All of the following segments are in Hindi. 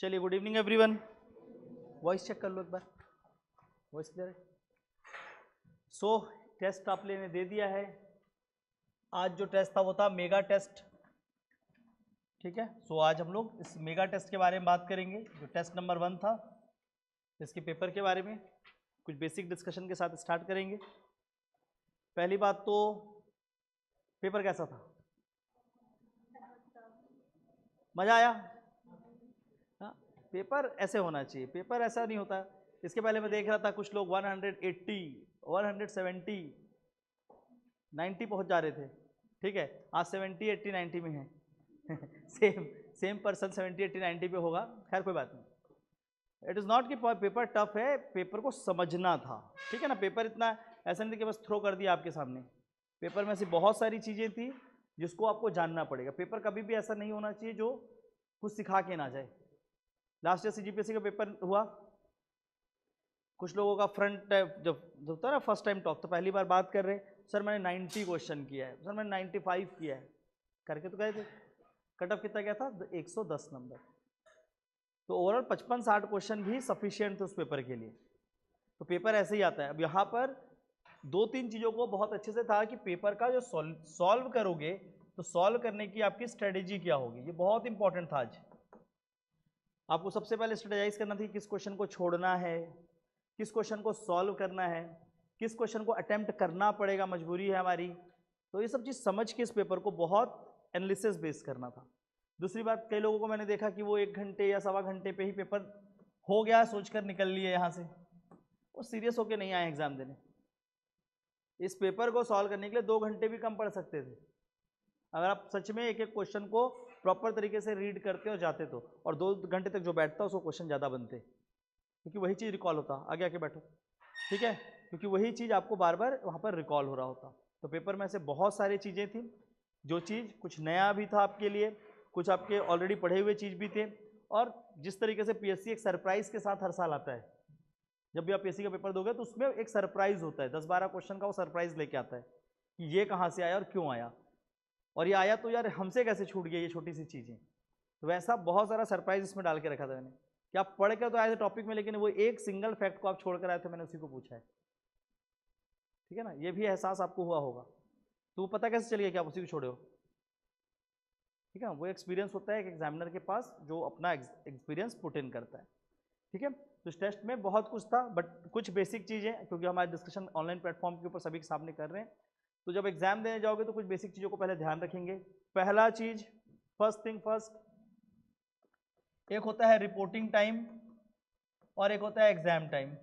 चलिए, good evening everyone. Voice check कर लो एक बार, वॉइस क्लियर है। सो टेस्ट आप ने दे दिया है। आज जो टेस्ट था वो था मेगा टेस्ट, ठीक है। सो आज हम लोग इस मेगा टेस्ट के बारे में बात करेंगे, जो टेस्ट नंबर 1 था, इसके पेपर के बारे में कुछ बेसिक डिस्कशन के साथ स्टार्ट करेंगे। पहली बात तो पेपर कैसा था? मज़ा आया? हाँ, पेपर ऐसे होना चाहिए, पेपर ऐसा नहीं होता। इसके पहले मैं देख रहा था कुछ लोग 180, 170, 90 पहुंच जा रहे थे, ठीक है। आज 70, 80, 90 में है सेम पर्सन 70, 80, 90 पे होगा। खैर कोई बात नहीं। इट इज़ नॉट कि पेपर टफ है, पेपर को समझना था, ठीक है ना। पेपर इतना ऐसा नहीं था कि बस थ्रो कर दिया आपके सामने। पेपर में ऐसी बहुत सारी चीज़ें थी जिसको आपको जानना पड़ेगा। पेपर कभी भी ऐसा नहीं होना चाहिए जो कुछ सिखा के ना जाए। लास्ट ईयर CGPSC का पेपर हुआ, कुछ लोगों का फ्रंट जब होता है ना फर्स्ट टाइम टॉक, तो पहली बार बात कर रहे, सर मैंने 90 क्वेश्चन किया है, सर मैंने 95 किया है करके तो गए थे। कट ऑफ कितना गया था? 110 नंबर। तो ओवरऑल 55-60 क्वेश्चन भी सफिशिएंट थे उस पेपर के लिए। तो पेपर ऐसे ही आता है। अब यहाँ पर 2-3 चीज़ों को बहुत अच्छे से था कि पेपर का जो सॉल्व करोगे तो सॉल्व करने की आपकी स्ट्रेटेजी क्या होगी, ये बहुत इंपॉर्टेंट था। आज आपको सबसे पहले स्ट्रेटेजाइज करना थी किस क्वेश्चन को छोड़ना है, किस क्वेश्चन को सॉल्व करना है, किस क्वेश्चन को अटेम्प्ट करना पड़ेगा, मजबूरी है हमारी। तो ये सब चीज़ समझ के इस पेपर को बहुत एनालिसिस बेस करना था। दूसरी बात, कई लोगों को मैंने देखा कि वो 1 घंटे या सवा घंटे पे ही पेपर हो गया सोचकर निकल लिए यहाँ से, वो सीरियस होकर नहीं आए एग्जाम देने। इस पेपर को सॉल्व करने के लिए 2 घंटे भी कम पड़ सकते थे अगर आप सच में एक एक क्वेश्चन को प्रॉपर तरीके से रीड करते और जाते तो। और 2 घंटे तक जो बैठता उसको क्वेश्चन ज़्यादा बनते, क्योंकि वही चीज़ रिकॉल होता। आगे आके बैठो, ठीक है, क्योंकि वही चीज़ आपको बार बार वहाँ पर रिकॉल हो रहा होता। तो पेपर में ऐसे बहुत सारी चीज़ें थी, जो चीज़ कुछ नया भी था आपके लिए, कुछ आपके ऑलरेडी पढ़े हुए चीज़ भी थे। और जिस तरीके से PSC एक सरप्राइज के साथ हर साल आता है, जब भी आप PSC का पेपर दोगे तो उसमें एक सरप्राइज होता है, 10-12 क्वेश्चन का वो सरप्राइज लेके आता है कि ये कहाँ से आया और क्यों आया, और ये आया तो यार हमसे कैसे छूट गया ये छोटी सी चीज़ें। तो वैसा बहुत सारा सरप्राइज इसमें डाल के रखा था मैंने, कि आप पढ़ कर तो आए थे टॉपिक में, लेकिन वो एक सिंगल फैक्ट को आप छोड़ कर आए थे, मैंने उसी को पूछा है, ठीक है ना। ये भी एहसास आपको हुआ होगा। तो वो पता कैसे चलिए कि आप उसी को छोड़े हो, ठीक है। वो एक्सपीरियंस होता है एक एग्जामिनर के पास जो अपना एक्सपीरियंस पुट इन करता है, ठीक है। तो इस टेस्ट में बहुत कुछ था, बट कुछ बेसिक चीज़ें, क्योंकि हमारे डिस्कशन ऑनलाइन प्लेटफॉर्म के ऊपर सभी के सामने कर रहे हैं, तो जब एग्जाम देने जाओगे तो कुछ बेसिक चीज़ों को पहले ध्यान रखेंगे। पहला चीज़, फर्स्ट थिंग फर्स्ट, एक होता है रिपोर्टिंग टाइम और एक होता है एग्जाम टाइम।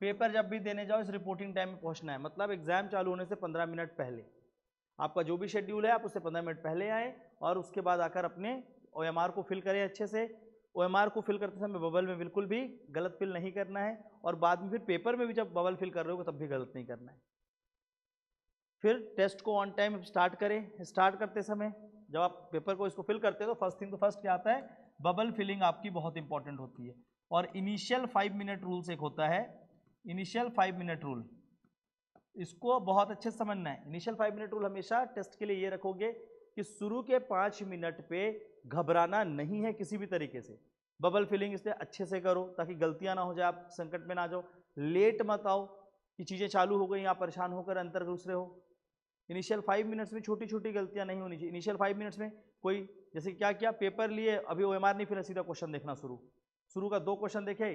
पेपर जब भी देने जाओ इस रिपोर्टिंग टाइम में पहुंचना है, मतलब एग्जाम चालू होने से 15 मिनट पहले। आपका जो भी शेड्यूल है आप उससे 15 मिनट पहले आए, और उसके बाद आकर अपने OMR को फिल करें अच्छे से। OMR को फिल करते समय बबल में बिल्कुल भी गलत फिल नहीं करना है, और बाद में फिर पेपर में भी जब बबल फिल कर रहे हो तब भी गलत नहीं करना है। फिर टेस्ट को ऑन टाइम स्टार्ट करें। स्टार्ट करते समय जब आप पेपर को इसको फिल करते हो तो फर्स्ट थिंग तो फर्स्ट क्या आता है, बबल फिलिंग आपकी बहुत इंपॉर्टेंट होती है। और इनिशियल 5 मिनट रूल्स एक होता है, इनिशियल 5 मिनट रूल, इसको बहुत अच्छे से समझना है। इनिशियल 5 मिनट रूल हमेशा टेस्ट के लिए ये रखोगे कि शुरू के 5 मिनट पे घबराना नहीं है किसी भी तरीके से। बबल फिलिंग इसलिए अच्छे से करो ताकि गलतियां ना हो जाए, आप संकट में ना जाओ। लेट मत आओ कि चीज़ें चालू हो गई आप परेशान होकर अंतर घुस रहे हो। इनिशियल 5 मिनट्स में छोटी छोटी गलतियां नहीं होनी चाहिए। इनिशियल 5 मिनट्स में कोई जैसे क्या किया, पेपर लिए, अभी OMR नहीं, फिर सीधा क्वेश्चन देखना शुरू का 2 क्वेश्चन देखे,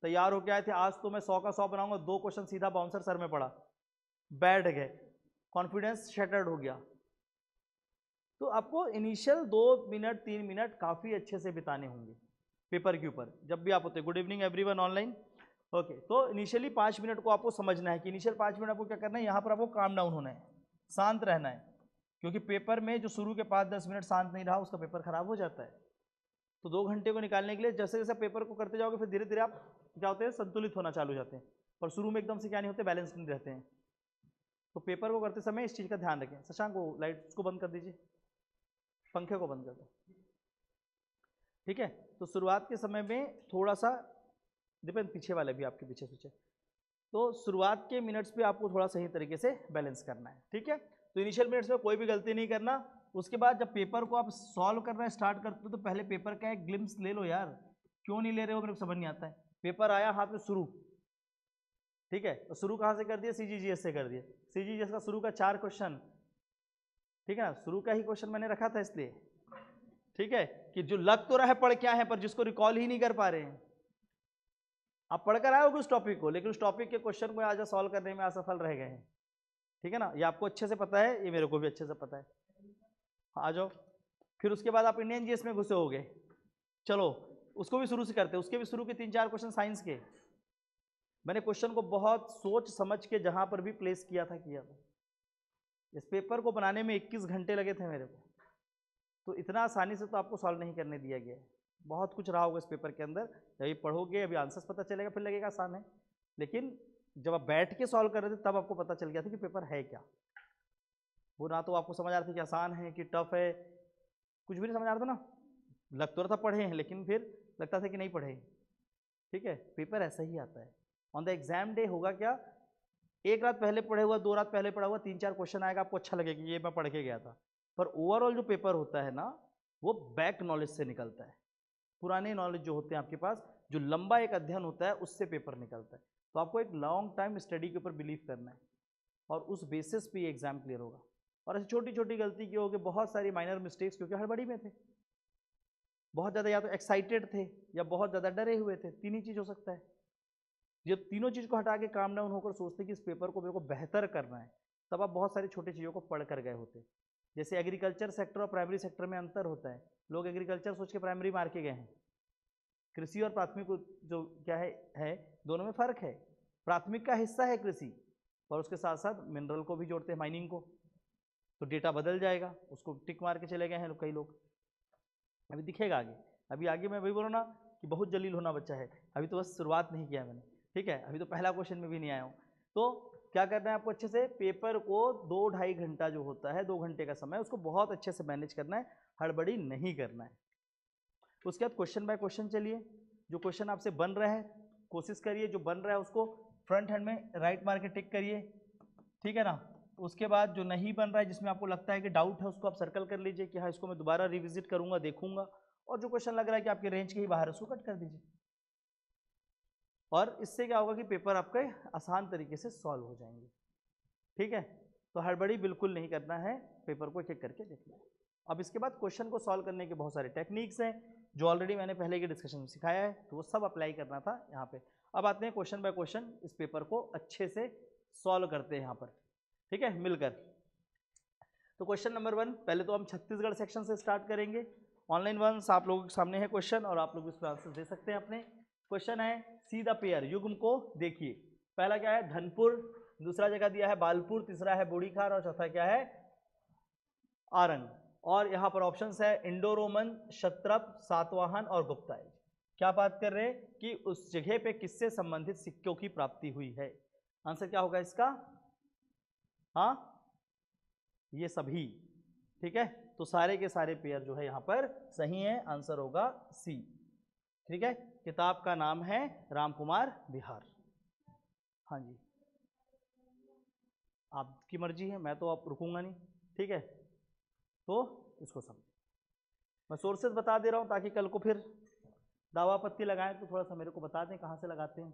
तैयार हो के आए थे, आज तो मैं 100 का 100 बनाऊंगा, 2 क्वेश्चन सीधा बाउंसर सर में पड़ा, बैठ गए, कॉन्फिडेंस शैटर्ड हो गया। तो आपको इनिशियल 2 मिनट 3 मिनट काफ़ी अच्छे से बिताने होंगे पेपर के ऊपर जब भी आप होते। Good evening everyone online, okay. तो इनिशियली 5 मिनट को आपको समझना है कि इनिशियल 5 मिनट आपको क्या करना है, यहाँ पर आपको काम डाउन होना है, शांत रहना है, क्योंकि पेपर में जो शुरू के 5-10 मिनट शांत नहीं रहा उसका पेपर खराब हो जाता है। तो 2 घंटे को निकालने के लिए जैसे जैसे पेपर को करते जाओगे फिर धीरे धीरे आप क्या होते हैं, संतुलित होना चालू हो जाते हैं, और शुरू में एकदम से क्या नहीं होते, बैलेंस नहीं रहते हैं। तो पेपर को करते समय इस चीज़ का ध्यान रखें। शशांक को लाइट्स को बंद कर दीजिए, पंखे को बंद कर दो, ठीक है। तो शुरुआत के समय में थोड़ा सा डिपेंड, पीछे वाले भी आपके पीछे पीछे, तो शुरुआत के मिनट्स पे आपको थोड़ा सही तरीके से बैलेंस करना है, ठीक है। तो इनिशियल मिनट्स में कोई भी गलती नहीं करना। उसके बाद जब पेपर को आप सॉल्व करना स्टार्ट करते हो तो पहले पेपर का एक ग्लिम्स ले लो यार, क्यों नहीं ले रहे हो मेरे को समझ नहीं आता है। पेपर आया हाथ में शुरू, ठीक है, तो शुरू कहाँ से कर दिया, CGGS से कर दिया। CGGS का शुरू का 4 क्वेश्चन, ठीक है ना, शुरू का ही क्वेश्चन मैंने रखा था इसलिए, ठीक है, कि जो लग तो रहा है पढ़ क्या है पर जिसको रिकॉल ही नहीं कर पा रहे हैं। आप पढ़कर आए हो उस टॉपिक को, लेकिन उस टॉपिक के क्वेश्चन को आज सॉल्व करने में असफल रह गए हैं, ठीक है ना। ये आपको अच्छे से पता है, ये मेरे को भी अच्छे से पता है। आ जाओ, फिर उसके बाद आप इंडियन जीएस में घुसे होगे। चलो उसको भी शुरू से करते हैं। उसके भी शुरू के 3-4 क्वेश्चन साइंस के। मैंने क्वेश्चन को बहुत सोच समझ के जहां पर भी प्लेस किया था। इस पेपर को बनाने में 21 घंटे लगे थे मेरे को, तो इतना आसानी से तो आपको सॉल्व नहीं करने दिया गया है। बहुत कुछ रहा होगा इस पेपर के अंदर, जब ये पढ़ोगे अभी आंसर्स पता चलेगा, फिर लगेगा आसान है, लेकिन जब आप बैठ के सॉल्व कर रहे थे तब आपको पता चल गया था कि पेपर है क्या। वो ना तो आपको समझ आ रहा था कि आसान है कि टफ है, कुछ भी नहीं समझ आ रहा था ना। लग तो रहा था पढ़े हैं, लेकिन फिर लगता था कि नहीं पढ़े, ठीक है। पेपर ऐसा ही आता है। ऑन द एग्जाम डे होगा क्या, एक रात पहले पढ़े हुआ, 2 रात पहले पढ़ा हुआ, 3-4 क्वेश्चन आएगा, आपको अच्छा लगेगा कि ये मैं पढ़ के गया था, पर ओवरऑल जो पेपर होता है ना वो बैक नॉलेज से निकलता है। पुराने नॉलेज जो होते हैं आपके पास, जो लंबा एक अध्ययन होता है उससे पेपर निकलता है। तो आपको एक लॉन्ग टाइम स्टडी के ऊपर बिलीव करना है और उस बेसिस पे ये एग्जाम क्लियर होगा। और ऐसी छोटी छोटी गलती की होगी, बहुत सारी माइनर मिस्टेक्स, क्योंकि हड़बड़ी में थे, बहुत ज़्यादा या तो एक्साइटेड थे या बहुत ज़्यादा डरे हुए थे, 3 ही चीज़ हो सकता है। जब तीनों चीज़ को हटा के काम डाउन होकर सोचते कि इस पेपर को मेरे को बेहतर करना है, तब आप बहुत सारी छोटी चीज़ों को पढ़ कर गए होते। जैसे एग्रीकल्चर सेक्टर और प्राइमरी सेक्टर में अंतर होता है, लोग एग्रीकल्चर सोच के प्राइमरी मार के गए हैं। कृषि और प्राथमिक जो क्या है दोनों में फ़र्क है। प्राथमिक का हिस्सा है कृषि, और उसके साथ साथ मिनरल को भी जोड़ते हैं, माइनिंग को, तो डेटा बदल जाएगा, उसको टिक मार के चले गए हैं कई लोग। अभी दिखेगा आगे, अभी आगे मैं वही बोलूँ ना कि बहुत जलील होना बच्चा है, अभी तो बस शुरुआत नहीं किया मैंने, ठीक है, अभी तो पहला क्वेश्चन में भी नहीं आया हूँ। तो क्या करना है आपको, अच्छे से पेपर को 2-2.5 घंटा जो होता है, 2 घंटे का समय, उसको बहुत अच्छे से मैनेज करना है, हड़बड़ी नहीं करना है। उसके बाद क्वेश्चन बाय क्वेश्चन चलिए, जो क्वेश्चन आपसे बन रहा है कोशिश करिए, जो बन रहा है उसको फ्रंट हैंड में राइट मार के टिक करिए, ठीक है ना। उसके बाद जो नहीं बन रहा है, जिसमें आपको लगता है कि डाउट है, उसको आप सर्कल कर लीजिए कि हाँ इसको मैं दोबारा रिविजिट करूंगा, देखूंगा, और जो क्वेश्चन लग रहा है कि आपके रेंज के ही बाहर है उसको कट कर दीजिए। और इससे क्या होगा कि पेपर आपके आसान तरीके से सॉल्व हो जाएंगे, ठीक है। तो हड़बड़ी बिल्कुल नहीं करना है, पेपर को एक एक करके देखना है। अब इसके बाद क्वेश्चन को सॉल्व करने के बहुत सारे टेक्निक्स हैं जो ऑलरेडी मैंने पहले के डिस्कशन में सिखाया है, तो वो सब अप्लाई करना था यहाँ पे। अब आते हैं क्वेश्चन बाय क्वेश्चन, इस पेपर को अच्छे से सॉल्व करते हैं यहाँ पर, ठीक है, मिलकर। तो क्वेश्चन नंबर 1, पहले तो हम छत्तीसगढ़ सेक्शन से स्टार्ट करेंगे। ऑनलाइन वंस आप लोगों के सामने है क्वेश्चन, और आप लोग इसका आंसर दे सकते हैं अपने। क्वेश्चन है सी द पेयर, युग्म को देखिए। पहला क्या है, धनपुर, दूसरा जगह दिया है बालपुर, तीसरा है बोड़ीखार, और चौथा क्या है, आरंग। और यहाँ पर ऑप्शंस है इंडो रोमन, क्षत्रप, सातवाहन और गुप्ता। क्या बात कर रहे हैं कि उस जगह पे किससे संबंधित सिक्कों की प्राप्ति हुई है। आंसर क्या होगा इसका, हाँ ये सभी, ठीक है। तो सारे के सारे पेयर जो है यहाँ पर सही है, आंसर होगा सी, ठीक है। किताब का नाम है रामकुमार बिहार। हाँ जी, आपकी मर्जी है, मैं तो आप रुकूंगा नहीं, ठीक है। तो इसको समझ, मैं सोर्सेज बता दे रहा हूँ ताकि कल को फिर दावा पत्ती लगाएं तो थोड़ा सा मेरे को बता दें कहाँ से लगाते हैं।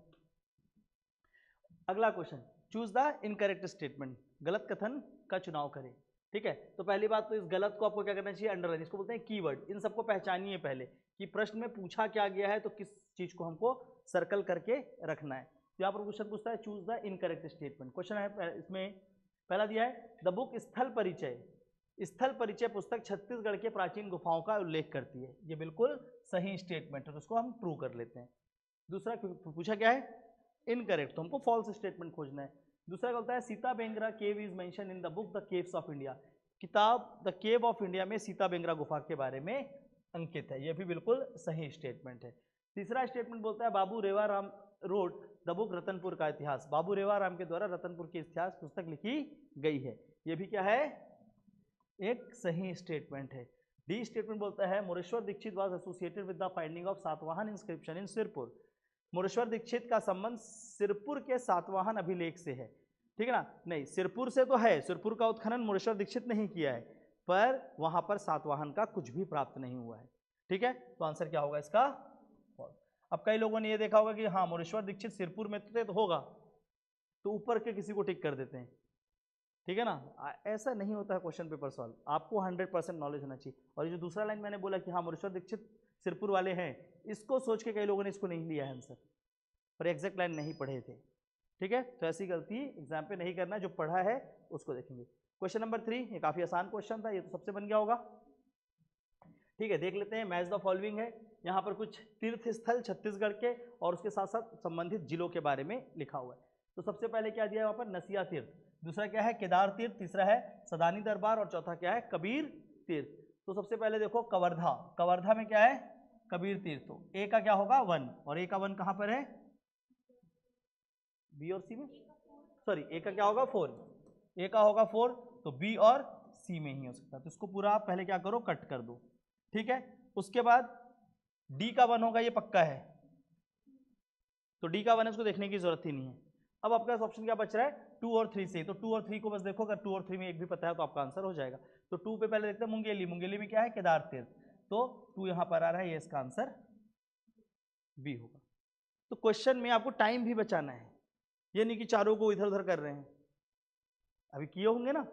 अगला question, choose the incorrect statement, गलत कथन का चुनाव करें, ठीक है। तो पहली बात तो इस गलत को आपको क्या करना चाहिए, अंडरलाइन, इसको बोलते हैं कीवर्ड। इन सबको पहचानिए पहले कि प्रश्न में पूछा क्या गया है, तो किस चीज को हमको सर्कल करके रखना है। तो यहाँ पर क्वेश्चन पूछता है choose the incorrect statement. Question है इसमें पहला दिया है द बुक स्थल परिचय, स्थल परिचय पुस्तक छत्तीसगढ़ के प्राचीन गुफाओं का उल्लेख करती है। ये बिल्कुल सही स्टेटमेंट है, तो उसको हम ट्रू कर लेते हैं। दूसरा पूछा क्या है, इनकरेक्ट, तो हमको फॉल्स स्टेटमेंट खोजना है। दूसरा बोलता है सीता बेंगरा केव is mention in the book the caves of India, किताब द केव ऑफ इंडिया में सीता बेंगरा गुफा के बारे में अंकित है। यह भी बिल्कुल सही स्टेटमेंट है। तीसरा स्टेटमेंट बोलता है Babu Rewaram wrote the book Ratanpur का इतिहास, बाबू रेवाराम के द्वारा रतनपुर की इतिहास पुस्तक लिखी गई है। यह भी क्या है, एक सही स्टेटमेंट है। डी स्टेटमेंट बोलता है Moreshwar Dikshit was associated with the finding of Satavahana inscription in Sirpur, Moreshwar Dikshit का संबंध सिरपुर के सातवाहन अभिलेख से है, ठीक है ना। नहीं, सिरपुर से तो है, सिरपुर का उत्खनन मोरेश्वर दीक्षित नहीं किया है, पर वहां पर सातवाहन का कुछ भी प्राप्त नहीं हुआ है, ठीक है। तो आंसर क्या होगा इसका, अब कई लोगों ने ये देखा होगा कि हाँ मोरेश्वर दीक्षित सिरपुर में तो होगा, तो ऊपर के किसी को टिक कर देते हैं, ठीक है ना। ऐसा नहीं होता है क्वेश्चन पेपर सॉल्व, आपको 100% नॉलेज होना चाहिए। और ये जो दूसरा लाइन मैंने बोला कि हाँ मोरेश्वर दीक्षित सिरपुर वाले हैं, इसको सोच के कई लोगों ने इसको नहीं लिया है आंसर, पर एग्जैक्ट लाइन नहीं पढ़े थे, ठीक है। तो ऐसी गलती एग्जाम पे नहीं करना, जो पढ़ा है उसको देखेंगे। क्वेश्चन नंबर 3, ये काफी आसान क्वेश्चन था, ये तो सबसे बन गया होगा, ठीक है। देख लेते हैं, मैच द फॉलोइंग है, यहाँ पर कुछ तीर्थ स्थल छत्तीसगढ़ के और उसके साथ साथ संबंधित जिलों के बारे में लिखा हुआ है। तो सबसे पहले क्या दिया है वहाँ पर, नसिया तीर्थ, दूसरा क्या है केदार तीर्थ, तीसरा है सदानी दरबार और चौथा क्या है कबीर तीर्थ। तो सबसे पहले देखो कवर्धा, कवर्धा में क्या है कबीर तीर्थ, तो ए का क्या होगा 1, और ए का 1 कहाँ पर है, बी और सी में, सॉरी ए का क्या होगा 4, ए का होगा 4, तो बी और सी में ही हो सकता है। तो इसको पूरा आप पहले क्या करो कट कर दो, ठीक है। उसके बाद डी का 1 होगा, ये पक्का है, तो डी का 1 है, उसको देखने की जरूरत ही नहीं है। अब आपका ऑप्शन क्या बच रहा है 2 और 3 से, तो 2 और 3 को बस देखो, अगर 2 और 3 में एक भी पता है तो आपका आंसर हो जाएगा। तो 2 पे पहले देखते हैं मुंगेली, मुंगेली में क्या है केदार तीर्थ, तो 2 यहाँ पर आ रहा है, ये इसका आंसर बी होगा। तो क्वेश्चन में आपको टाइम भी बचाना है, ये नहीं कि चारों को इधर उधर कर रहे हैं, अभी किए होंगे ना,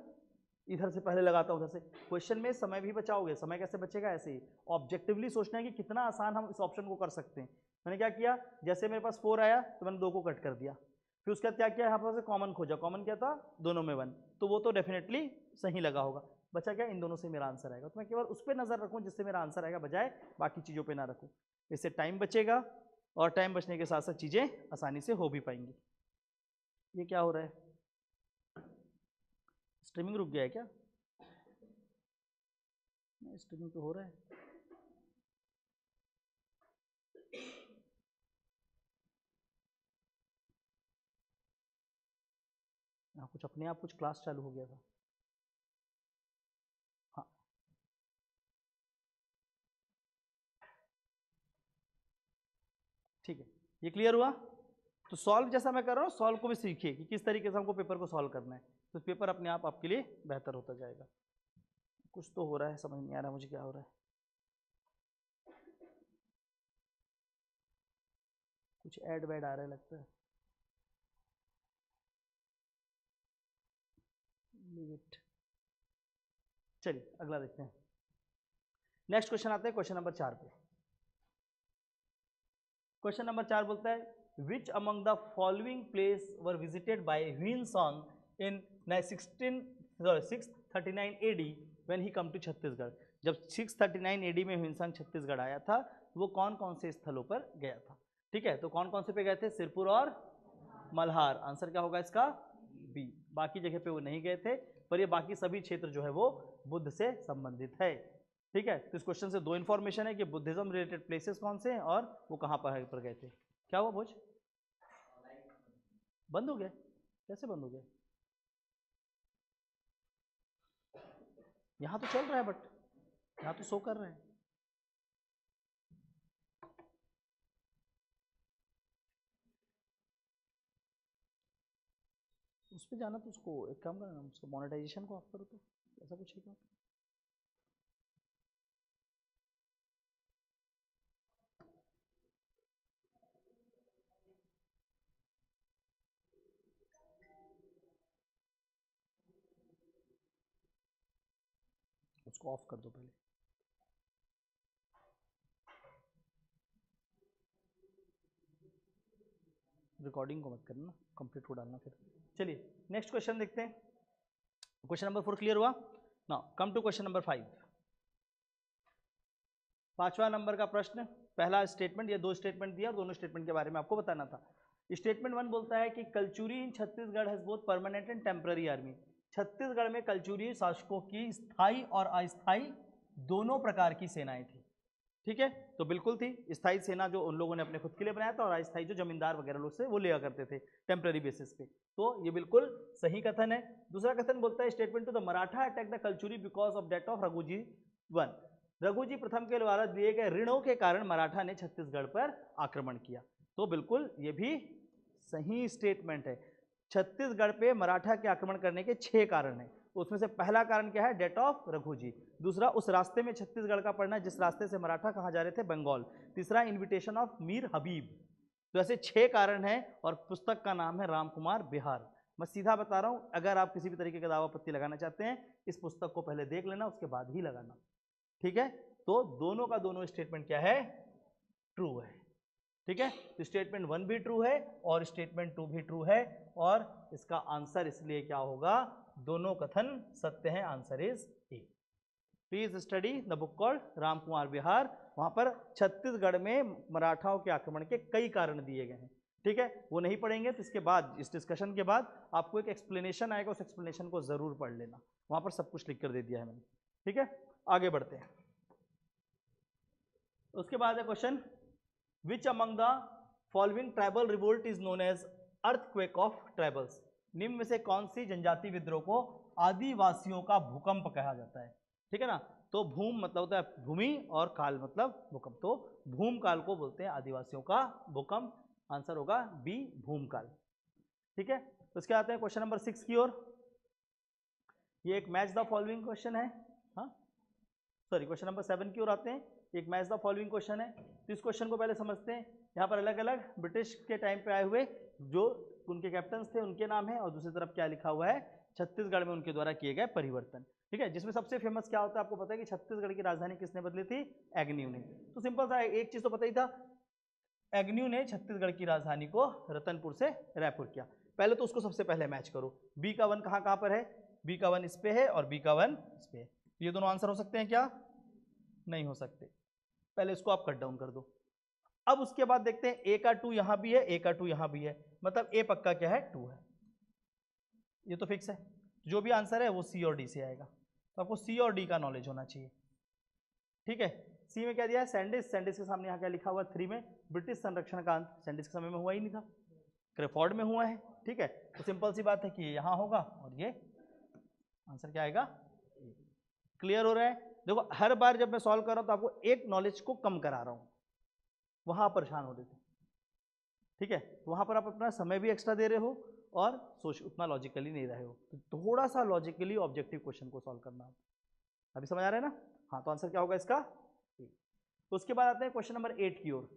इधर से पहले लगाता हूँ उधर से, क्वेश्चन में समय भी बचाओगे। समय कैसे बचेगा, ऐसे ही ऑब्जेक्टिवली सोचना है कि कितना आसान हम इस ऑप्शन को कर सकते हैं। मैंने क्या किया, जैसे मेरे पास 4 आया तो मैंने 2 को कट कर दिया, फिर उसके बाद क्या किया, यहाँ पर कॉमन खोजा, कॉमन क्या था दोनों में 1, तो वो तो डेफिनेटली सही लगा होगा। बचा क्या, इन दोनों से मेरा आंसर आएगा, तो मैं केवल उस पर नजर रखूँ जिससे मेरा आंसर आएगा, बजाय बाकी चीज़ों पर ना रखूँ। इससे टाइम बचेगा और टाइम बचने के साथ साथ चीज़ें आसानी से हो भी पाएंगी। ये क्या हो रहा है, स्ट्रीमिंग रुक गया है क्या, स्ट्रीमिंग तो हो रहा है। हाँ कुछ अपने आप कुछ क्लास चालू हो गया था, हाँ ठीक है, ये क्लियर हुआ। तो सॉल्व जैसा मैं कर रहा हूँ, सॉल्व को भी सीखिए कि किस तरीके से हमको पेपर को सॉल्व करना है, तो पेपर अपने आप आपके लिए बेहतर होता जाएगा। कुछ तो हो रहा है, समझ नहीं आ रहा मुझे क्या हो रहा है, कुछ ऐड वैड आ रहा है लगता है, चलिए अगला देखते हैं। नेक्स्ट क्वेश्चन आते हैं क्वेश्चन नंबर 4 पे। क्वेश्चन नंबर 4 बोलता है which among the following place were visited by Hiuen Tsang in 639 AD when he come to Chhattisgarh. जब 639 AD में ह्वेनसांग छत्तीसगढ़ आया था, वो कौन कौन से स्थलों पर गया था, ठीक है। तो कौन कौन से पे गए थे, सिरपुर और मल्हार, आंसर क्या होगा इसका बी। बाकी जगह पे वो नहीं गए थे, पर ये बाकी सभी क्षेत्र जो है वो बुद्ध से संबंधित है, ठीक है। तो इस क्वेश्चन से 2 इन्फॉर्मेशन है कि बुद्धिज्म रिलेटेड प्लेसेस कौन से हैं और वो कहाँ पर गए थे। क्या हुआ भोज, बंद हो गया, कैसे बंद हो गया, यहाँ तो चल रहा है, बट यहाँ तो शो कर रहे हैं। उस पर जाना तो उसको एक काम करना, उसको मोनेटाइजेशन को ऑफ करो, तो ऐसा कुछ है क्या। उसको ऑफ कर दो पहले, रिकॉर्डिंग को मत करना, कंप्लीट को डालना फिर। चलिए नेक्स्ट क्वेश्चन देखते हैं। क्वेश्चन नंबर 4 क्लियर हुआ। Now come to question number 5। 5वां नंबर का प्रश्न, पहला स्टेटमेंट, ये 2 स्टेटमेंट दिया और दोनों स्टेटमेंट के बारे में आपको बताना था। स्टेटमेंट 1 बोलता है कि Kalachuri in Chhattisgarh has both permanent and temporary army. Chhattisgarh में कलचुरी शासकों की स्थायी और अस्थायी दोनों प्रकार की सेनाएं थी, ठीक है। तो बिल्कुल थी, स्थायी सेना जो उन लोगों ने अपने खुद के लिए बनाया था, और अस्थायी जो जमींदार वगैरह लोग से वो लिया करते थे टेम्पररी बेसिस पे। तो ये बिल्कुल सही कथन है। दूसरा कथन बोलता है statement two the Maratha attack the Kalachuri because of death of Raghuji 1। Raghuji प्रथम के द्वारा दिए गए ऋणों के कारण मराठा ने छत्तीसगढ़ पर आक्रमण किया। तो बिल्कुल ये भी सही स्टेटमेंट है। छत्तीसगढ़ पे मराठा के आक्रमण करने के 6 कारण हैं। उसमें से पहला कारण क्या है, डेथ ऑफ रघुजी। दूसरा, उस रास्ते में छत्तीसगढ़ का पड़ना जिस रास्ते से मराठा कहाँ जा रहे थे, बंगाल। तीसरा, इन्विटेशन ऑफ मीर हबीब। तो ऐसे 6 कारण हैं और पुस्तक का नाम है रामकुमार बिहार। मैं सीधा बता रहा हूँ, अगर आप किसी भी तरीके का दावा पत्ती लगाना चाहते हैं इस पुस्तक को पहले देख लेना, उसके बाद ही लगाना, ठीक है। तो दोनों का दोनों स्टेटमेंट क्या है, ट्रू है, ठीक है। तो स्टेटमेंट 1 भी ट्रू है और स्टेटमेंट 2 भी ट्रू है, और इसका आंसर इसलिए क्या होगा, दोनों कथन सत्य हैं। Answer is a. Please study the book called Ramkumar Bihar. वहां पर छत्तीसगढ़ में मराठाओं के आक्रमण के कई कारण दिए गए हैं, ठीक है। वो नहीं पढ़ेंगे तो इसके बाद, इस डिस्कशन के बाद आपको एक एक्सप्लेनेशन आएगा, उस एक्सप्लेनेशन को जरूर पढ़ लेना, वहां पर सब कुछ लिख कर दे दिया है मैंने, ठीक है। आगे बढ़ते हैं। उसके बाद है question, which among the following tribal revolt is known as earthquake of tribals. निम्न में से कौन सी जनजाति विद्रोह को आदिवासियों का भूकंप कहा जाता है, ठीक है ना। तो भूम मतलब होता है भूमि और काल मतलब भूकंप, तो भूमकाल को बोलते हैं आदिवासियों का भूकंप। आंसर होगा बी, भूमकाल, ठीक है। तो इसके आते हैं क्वेश्चन नंबर 6 की ओर। ये एक मैच द फॉलोइंग क्वेश्चन है, हाँ सॉरी क्वेश्चन नंबर 7 की ओर आते हैं। एक मैच द फॉलोइंग क्वेश्चन है, तो इस क्वेश्चन को पहले समझते हैं। यहाँ पर अलग अलग ब्रिटिश के टाइम पे आए हुए जो उनके कैप्टन्स थे उनके नाम है, और दूसरी तरफ क्या लिखा हुआ है, छत्तीसगढ़ में उनके द्वारा किए गए परिवर्तन, ठीक है। जिसमें सबसे फेमस क्या होता है आपको पता है कि छत्तीसगढ़ की राजधानी किसने बदली थी, एग्न्यू ने। तो सिंपल सा एक चीज तो पता ही था, एग्न्यू ने छत्तीसगढ़ की राजधानी को रतनपुर से रायपुर किया। पहले तो उसको सबसे पहले मैच करो, बी का 1 कहाँ पर है, बी का 1 इस पे है और बी का 1 इस पे है। ये दोनों आंसर हो सकते हैं क्या, नहीं हो सकते। पहले इसको आप कट डाउन कर दो। अब उसके बाद देखते हैं ए का 2 यहां भी है, ए का 2 यहां भी है, मतलब ए पक्का क्या है, 2 है, ये तो फिक्स है। जो भी आंसर है वो सी और डी से आएगा, तो आपको सी और डी का नॉलेज होना चाहिए, ठीक है। सी में क्या दिया है, सैंडिस, सैंडिस के सामने यहाँ क्या लिखा हुआ है, 3 में ब्रिटिश संरक्षण का अंत सैंडिस के समय में हुआ ही नहीं था, क्रेफोर्ड में हुआ है, ठीक है। तो सिंपल सी बात है कि ये यहाँ होगा और ये आंसर क्या आएगा, क्लियर हो रहा है। देखो हर बार जब मैं सॉल्व कर रहा हूँ तो आपको एक नॉलेज को कम करा रहा हूँ, वहां परेशान हो रहे थे, ठीक है। तो वहां पर आप अपना समय भी एक्स्ट्रा दे रहे हो और सोच उतना लॉजिकली नहीं रहे हो, तो थोड़ा सा लॉजिकली ऑब्जेक्टिव क्वेश्चन को सॉल्व करना। अभी समझ आ रहा है ना, हाँ। तो आंसर क्या होगा इसका, तो उसके बाद आते हैं क्वेश्चन नंबर 8 की ओर।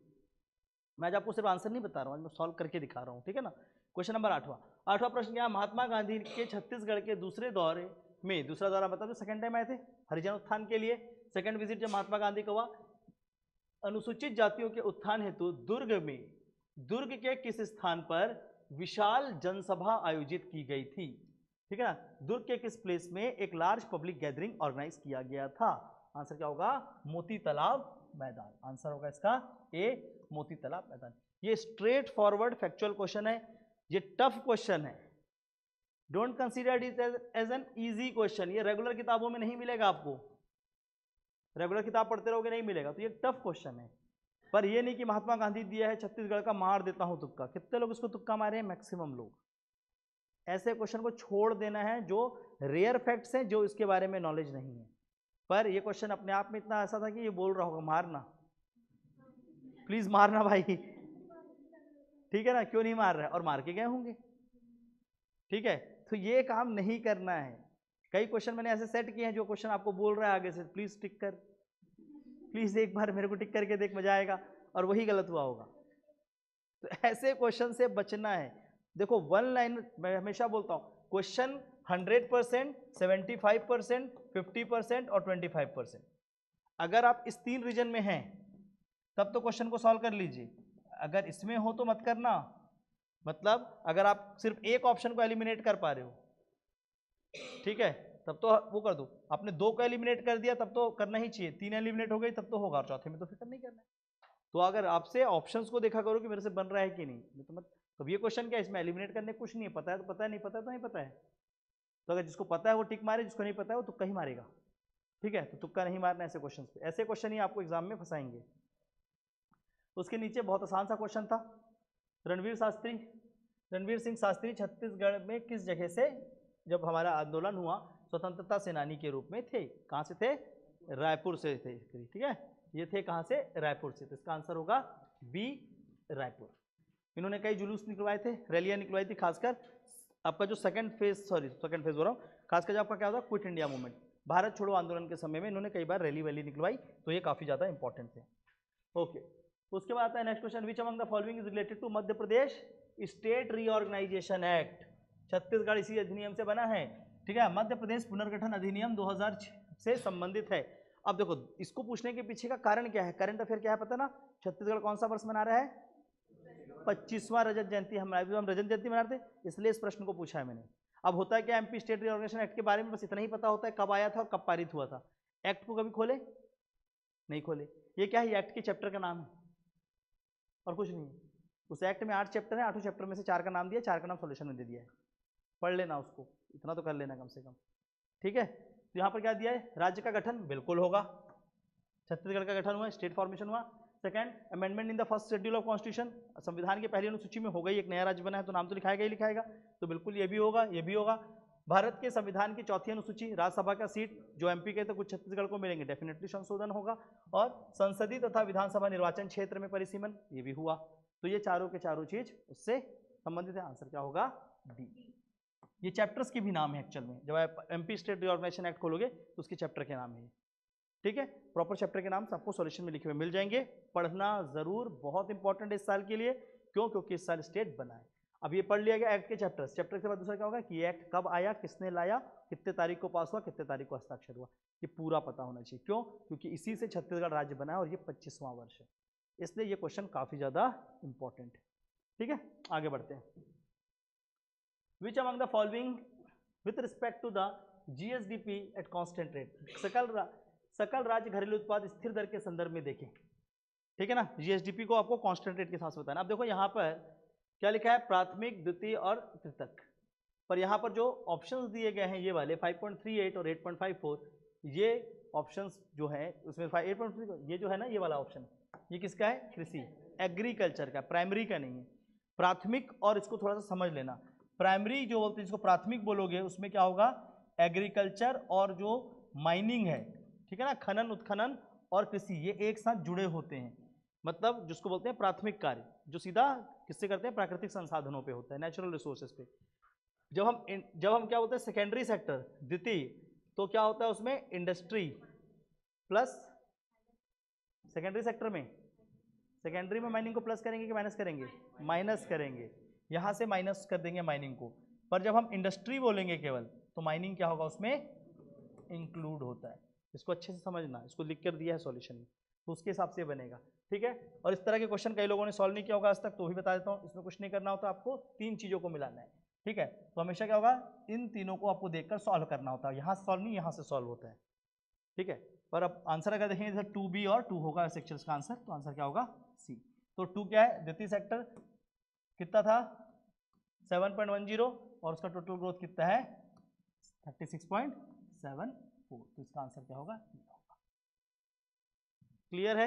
मैं आज आपको सिर्फ आंसर नहीं बता रहा हूँ, मैं सॉल्व करके दिखा रहा हूँ, ठीक है ना। क्वेश्चन नंबर 8वां प्रश्न क्या, महात्मा गांधी के छत्तीसगढ़ के दूसरे दौरे में, दूसरा दौरा मतलब जो सेकंड टाइम आए थे हरिजन उत्थान के लिए, सेकंड विजिट जब महात्मा गांधी का हुआ, अनुसूचित जातियों के उत्थान हेतु दुर्ग के किस स्थान पर विशाल जनसभा आयोजित की गई थी, ठीक है ना। दुर्ग के किस प्लेस में एक लार्ज पब्लिक गैदरिंग ऑर्गेनाइज किया गया था। आंसर क्या होगा, मोती तालाब मैदान। आंसर होगा इसका ए, मोती तालाब मैदान। ये स्ट्रेट फॉरवर्ड फैक्चुअल क्वेश्चन है, ये टफ क्वेश्चन है, don't consider it as an easy question. ये रेगुलर किताबों में नहीं मिलेगा आपको, रेगुलर किताब पढ़ते रहोगे नहीं मिलेगा, तो ये टफ क्वेश्चन है। पर ये नहीं कि महात्मा गांधी दिया है छत्तीसगढ़ का, मार देता हूं तुक्का। कितने लोग इसको तुक्का मारे हैं, मैक्सिमम लोग। ऐसे क्वेश्चन को छोड़ देना है जो रेयर फैक्ट्स हैं, जो इसके बारे में नॉलेज नहीं है। पर ये क्वेश्चन अपने आप में इतना ऐसा था कि ये बोल रहा होगा मारना, प्लीज मारना भाई, ठीक है ना, क्यों नहीं मार रहा है, और मार के गए होंगे, ठीक है। तो ये काम नहीं करना है। कई क्वेश्चन मैंने ऐसे सेट किए हैं जो क्वेश्चन आपको बोल रहा है आगे से प्लीज टिक कर, प्लीज एक बार मेरे को टिक करके देख, मजा आएगा, और वही गलत हुआ होगा। तो ऐसे क्वेश्चन से बचना है। देखो 1 लाइन, मैं हमेशा बोलता हूं, क्वेश्चन 100%, 75%, 50% और 25%। अगर आप इस 3 रीजन में हैं तब तो क्वेश्चन को सॉल्व कर लीजिए, अगर इसमें हो तो मत करना। मतलब अगर आप सिर्फ एक ऑप्शन को एलिमिनेट कर पा रहे हो, ठीक है, तब तो वो कर दो। आपने 2 को एलिमिनेट कर दिया तब तो करना ही चाहिए, 3 एलिमिनेट हो गई तब तो होगा, और चौथे में तो फिक्र नहीं करना है। तो अगर आपसे ऑप्शंस को देखा करो कि मेरे से बन रहा है कि नहीं, तो मत। तो ये क्वेश्चन क्या है, इसमें एलिमिनेट करने कुछ नहीं है, पता है तो पता है, नहीं पता है तो नहीं पता है। तो अगर जिसको पता है वो टिक मारे, जिसको नहीं पता है वो तुक्का ही मारेगा, ठीक है। तो तुक्का नहीं मारना ऐसे क्वेश्चन पे, ऐसे क्वेश्चन ही आपको एग्जाम में फंसाएंगे। उसके नीचे बहुत आसान सा क्वेश्चन था, रणवीर सिंह शास्त्री छत्तीसगढ़ में किस जगह से, जब हमारा आंदोलन हुआ, स्वतंत्रता सेनानी के रूप में थे, कहाँ से थे, रायपुर से थे, ठीक है। ये थे कहाँ से, रायपुर से। तो इसका आंसर होगा बी, रायपुर। इन्होंने कई जुलूस निकलवाए थे, रैलियां निकलवाई थी, खासकर आपका जो सेकंड फेज बोल रहा हूँ, खासकर आपका क्या होता है क्विट इंडिया मूवमेंट, भारत छोड़ो आंदोलन के समय में इन्होंने कई बार रैली वैली निकलवाई, तो ये काफ़ी ज़्यादा इंपॉर्टेंट थे। ओके, उसके बाद आता है next question, which among the following is related to Madhya Pradesh state reorganisation act. Chhattisgarh इसी अधिनियम से बना है, ठीक है, मध्य प्रदेश पुनर्गठन अधिनियम 2006 से संबंधित है। अब देखो इसको पूछने के पीछे का कारण क्या है, करंट अफेयर क्या है पता ना, छत्तीसगढ़ कौन सा वर्ष मना रहा है, 25वां रजत जयंती, हम रजत जयंती मनाते, इसलिए इस प्रश्न को पूछा है मैंने। अब होता है क्या, एमपी स्टेट रीऑर्गेनाइजेशन एक्ट के बारे में बस इतना ही पता होता है, कब आया था और कब पारित हुआ था। एक्ट को कभी खोले नहीं खोले, ये क्या है, एक्ट के चैप्टर का नाम है और कुछ नहीं है। उस एक्ट में 8 चैप्टर है, 8 चैप्टर में से 4 का नाम दिया, 4 का नाम सॉल्यूशन में दे दिया है, पढ़ लेना उसको, इतना तो कर लेना कम से कम, ठीक है। तो यहाँ पर क्या दिया है, राज्य का गठन बिल्कुल होगा, छत्तीसगढ़ का गठन हुआ, स्टेट फॉर्मेशन हुआ। Second, amendment in the first schedule of constitution, संविधान की पहली अनुसूची में हो गई, एक नया राज्य बना है तो नाम तो लिखाएगा ही लिखाएगा, तो बिल्कुल ये भी होगा, ये भी होगा। भारत के संविधान की 4थी अनुसूची, राज्यसभा का सीट जो एमपी के तो कुछ छत्तीसगढ़ को मिलेंगे, डेफिनेटली संशोधन होगा। और संसदीय तथा विधानसभा निर्वाचन क्षेत्र में परिसीमन, ये भी हुआ। तो ये चारों के चारों चीज उससे संबंधित है, आंसर क्या होगा, डी। ये चैप्टर्स के भी नाम है एक्चुअल में, जब आप एमपी स्टेट रीऑर्गेनाइजेशन एक्ट खोलोगे तो उसके चैप्टर के नाम है, ठीक है। प्रॉपर चैप्टर के नाम आपको सॉल्यूशन में लिखे हुए मिल जाएंगे, पढ़ना जरूर, बहुत इंपॉर्टेंट है इस साल के लिए, क्यों, क्योंकि इस साल स्टेट बना है। अब ये पढ़ लिया गया एक्ट के चैप्टर्स, चैप्टर के बाद दूसरा क्या होगा कि ये एक्ट कब आया, किसने लाया, कितने तारीख को पास हुआ, कितने तारीख को हस्ताक्षर हुआ, ये पूरा पता होना चाहिए। क्यों, क्योंकि इसी से छत्तीसगढ़ राज्य बना है और ये 25वां वर्ष है, इसलिए ये क्वेश्चन काफी ज्यादा इंपॉर्टेंट है, ठीक है। आगे बढ़ते हैं, which among the following with respect to the GSDP at constant rate, सकल राज्य घरेलू उत्पाद स्थिर दर के संदर्भ में देखें, ठीक है ना। जीएसडीपी को आपको कांस्टेंट रेट के साथ बताना। अब देखो यहाँ पर क्या लिखा है, प्राथमिक, द्वितीय और तृतीयक, पर यहाँ पर जो ऑप्शंस दिए गए हैं ये वाले 5.38 और 8.54, ये ऑप्शंस जो है उसमें 8.3 ये जो है ना, ये वाला ऑप्शन ये किसका है, कृषि, एग्रीकल्चर का, प्राइमरी का नहीं है, प्राथमिक। और इसको थोड़ा सा समझ लेना, प्राइमरी जो बोलते हैं जिसको प्राथमिक बोलोगे उसमें क्या होगा, एग्रीकल्चर और जो माइनिंग है, ठीक है ना, खनन उत्खनन और कृषि, ये एक साथ जुड़े होते हैं, मतलब जिसको बोलते हैं प्राथमिक कार्य, जो सीधा किससे करते हैं, प्राकृतिक संसाधनों पे होता है, नेचुरल रिसोर्सेज पे। जब हम क्या बोलते हैं सेकेंडरी सेक्टर, द्वितीय, तो क्या होता है उसमें इंडस्ट्री प्लस, सेकेंडरी सेक्टर में, सेकेंडरी में माइनिंग को प्लस करेंगे कि माइनस करेंगे, माइनस करेंगे, यहाँ से माइनस कर देंगे माइनिंग को। पर जब हम इंडस्ट्री बोलेंगे केवल, तो माइनिंग क्या होगा उसमें, इंक्लूड होता है। इसको अच्छे से समझना, इसको लिख कर दिया है सॉल्यूशन में, तो उसके हिसाब से बनेगा, ठीक है। और इस तरह के क्वेश्चन कई लोगों ने सॉल्व नहीं किया होगा आज तक, तो भी बता देता हूँ, इसमें कुछ नहीं करना होता, आपको 3 चीज़ों को मिलाना है, ठीक है। तो हमेशा क्या होगा, इन तीनों को आपको देखकर सॉल्व करना होता है, यहाँ से सॉल्व नहीं, यहाँ से सॉल्व होता है, ठीक है। पर अब आंसर अगर देखेंगे जैसे 2B और 2 होगा सेक्शंस का आंसर, तो आंसर क्या होगा, सी। तो 2 क्या है, द्वितीय सेक्टर कितना था 7.10 और उसका टोटल ग्रोथ कितना है 36.74, तो इसका आंसर क्या होगा, क्लियर है।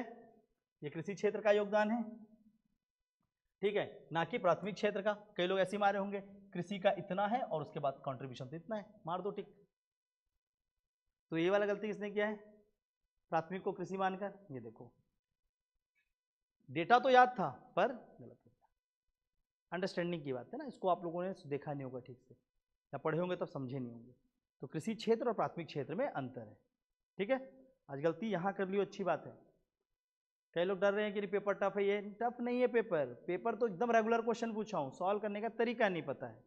ये कृषि क्षेत्र का योगदान है, ठीक है, ना कि प्राथमिक क्षेत्र का। कई लोग ऐसे मारे होंगे, कृषि का इतना है और उसके बाद कंट्रीब्यूशन तो इतना है, मार दो टिक। तो ये वाला गलती किसने किया है, प्राथमिक को कृषि मानकर। ये देखो डेटा तो याद था पर गलत हो गया, अंडरस्टैंडिंग की बात है ना, इसको आप लोगों ने देखा नहीं होगा ठीक से, या पढ़े होंगे तब समझे नहीं होंगे। तो कृषि क्षेत्र और प्राथमिक क्षेत्र में अंतर है, ठीक है। आज गलती यहाँ कर लियो, अच्छी बात है। कई लोग डर रहे हैं कि पेपर टफ है, ये टफ नहीं है पेपर, पेपर तो एकदम रेगुलर क्वेश्चन पूछा हूँ, सॉल्व करने का तरीका नहीं पता है,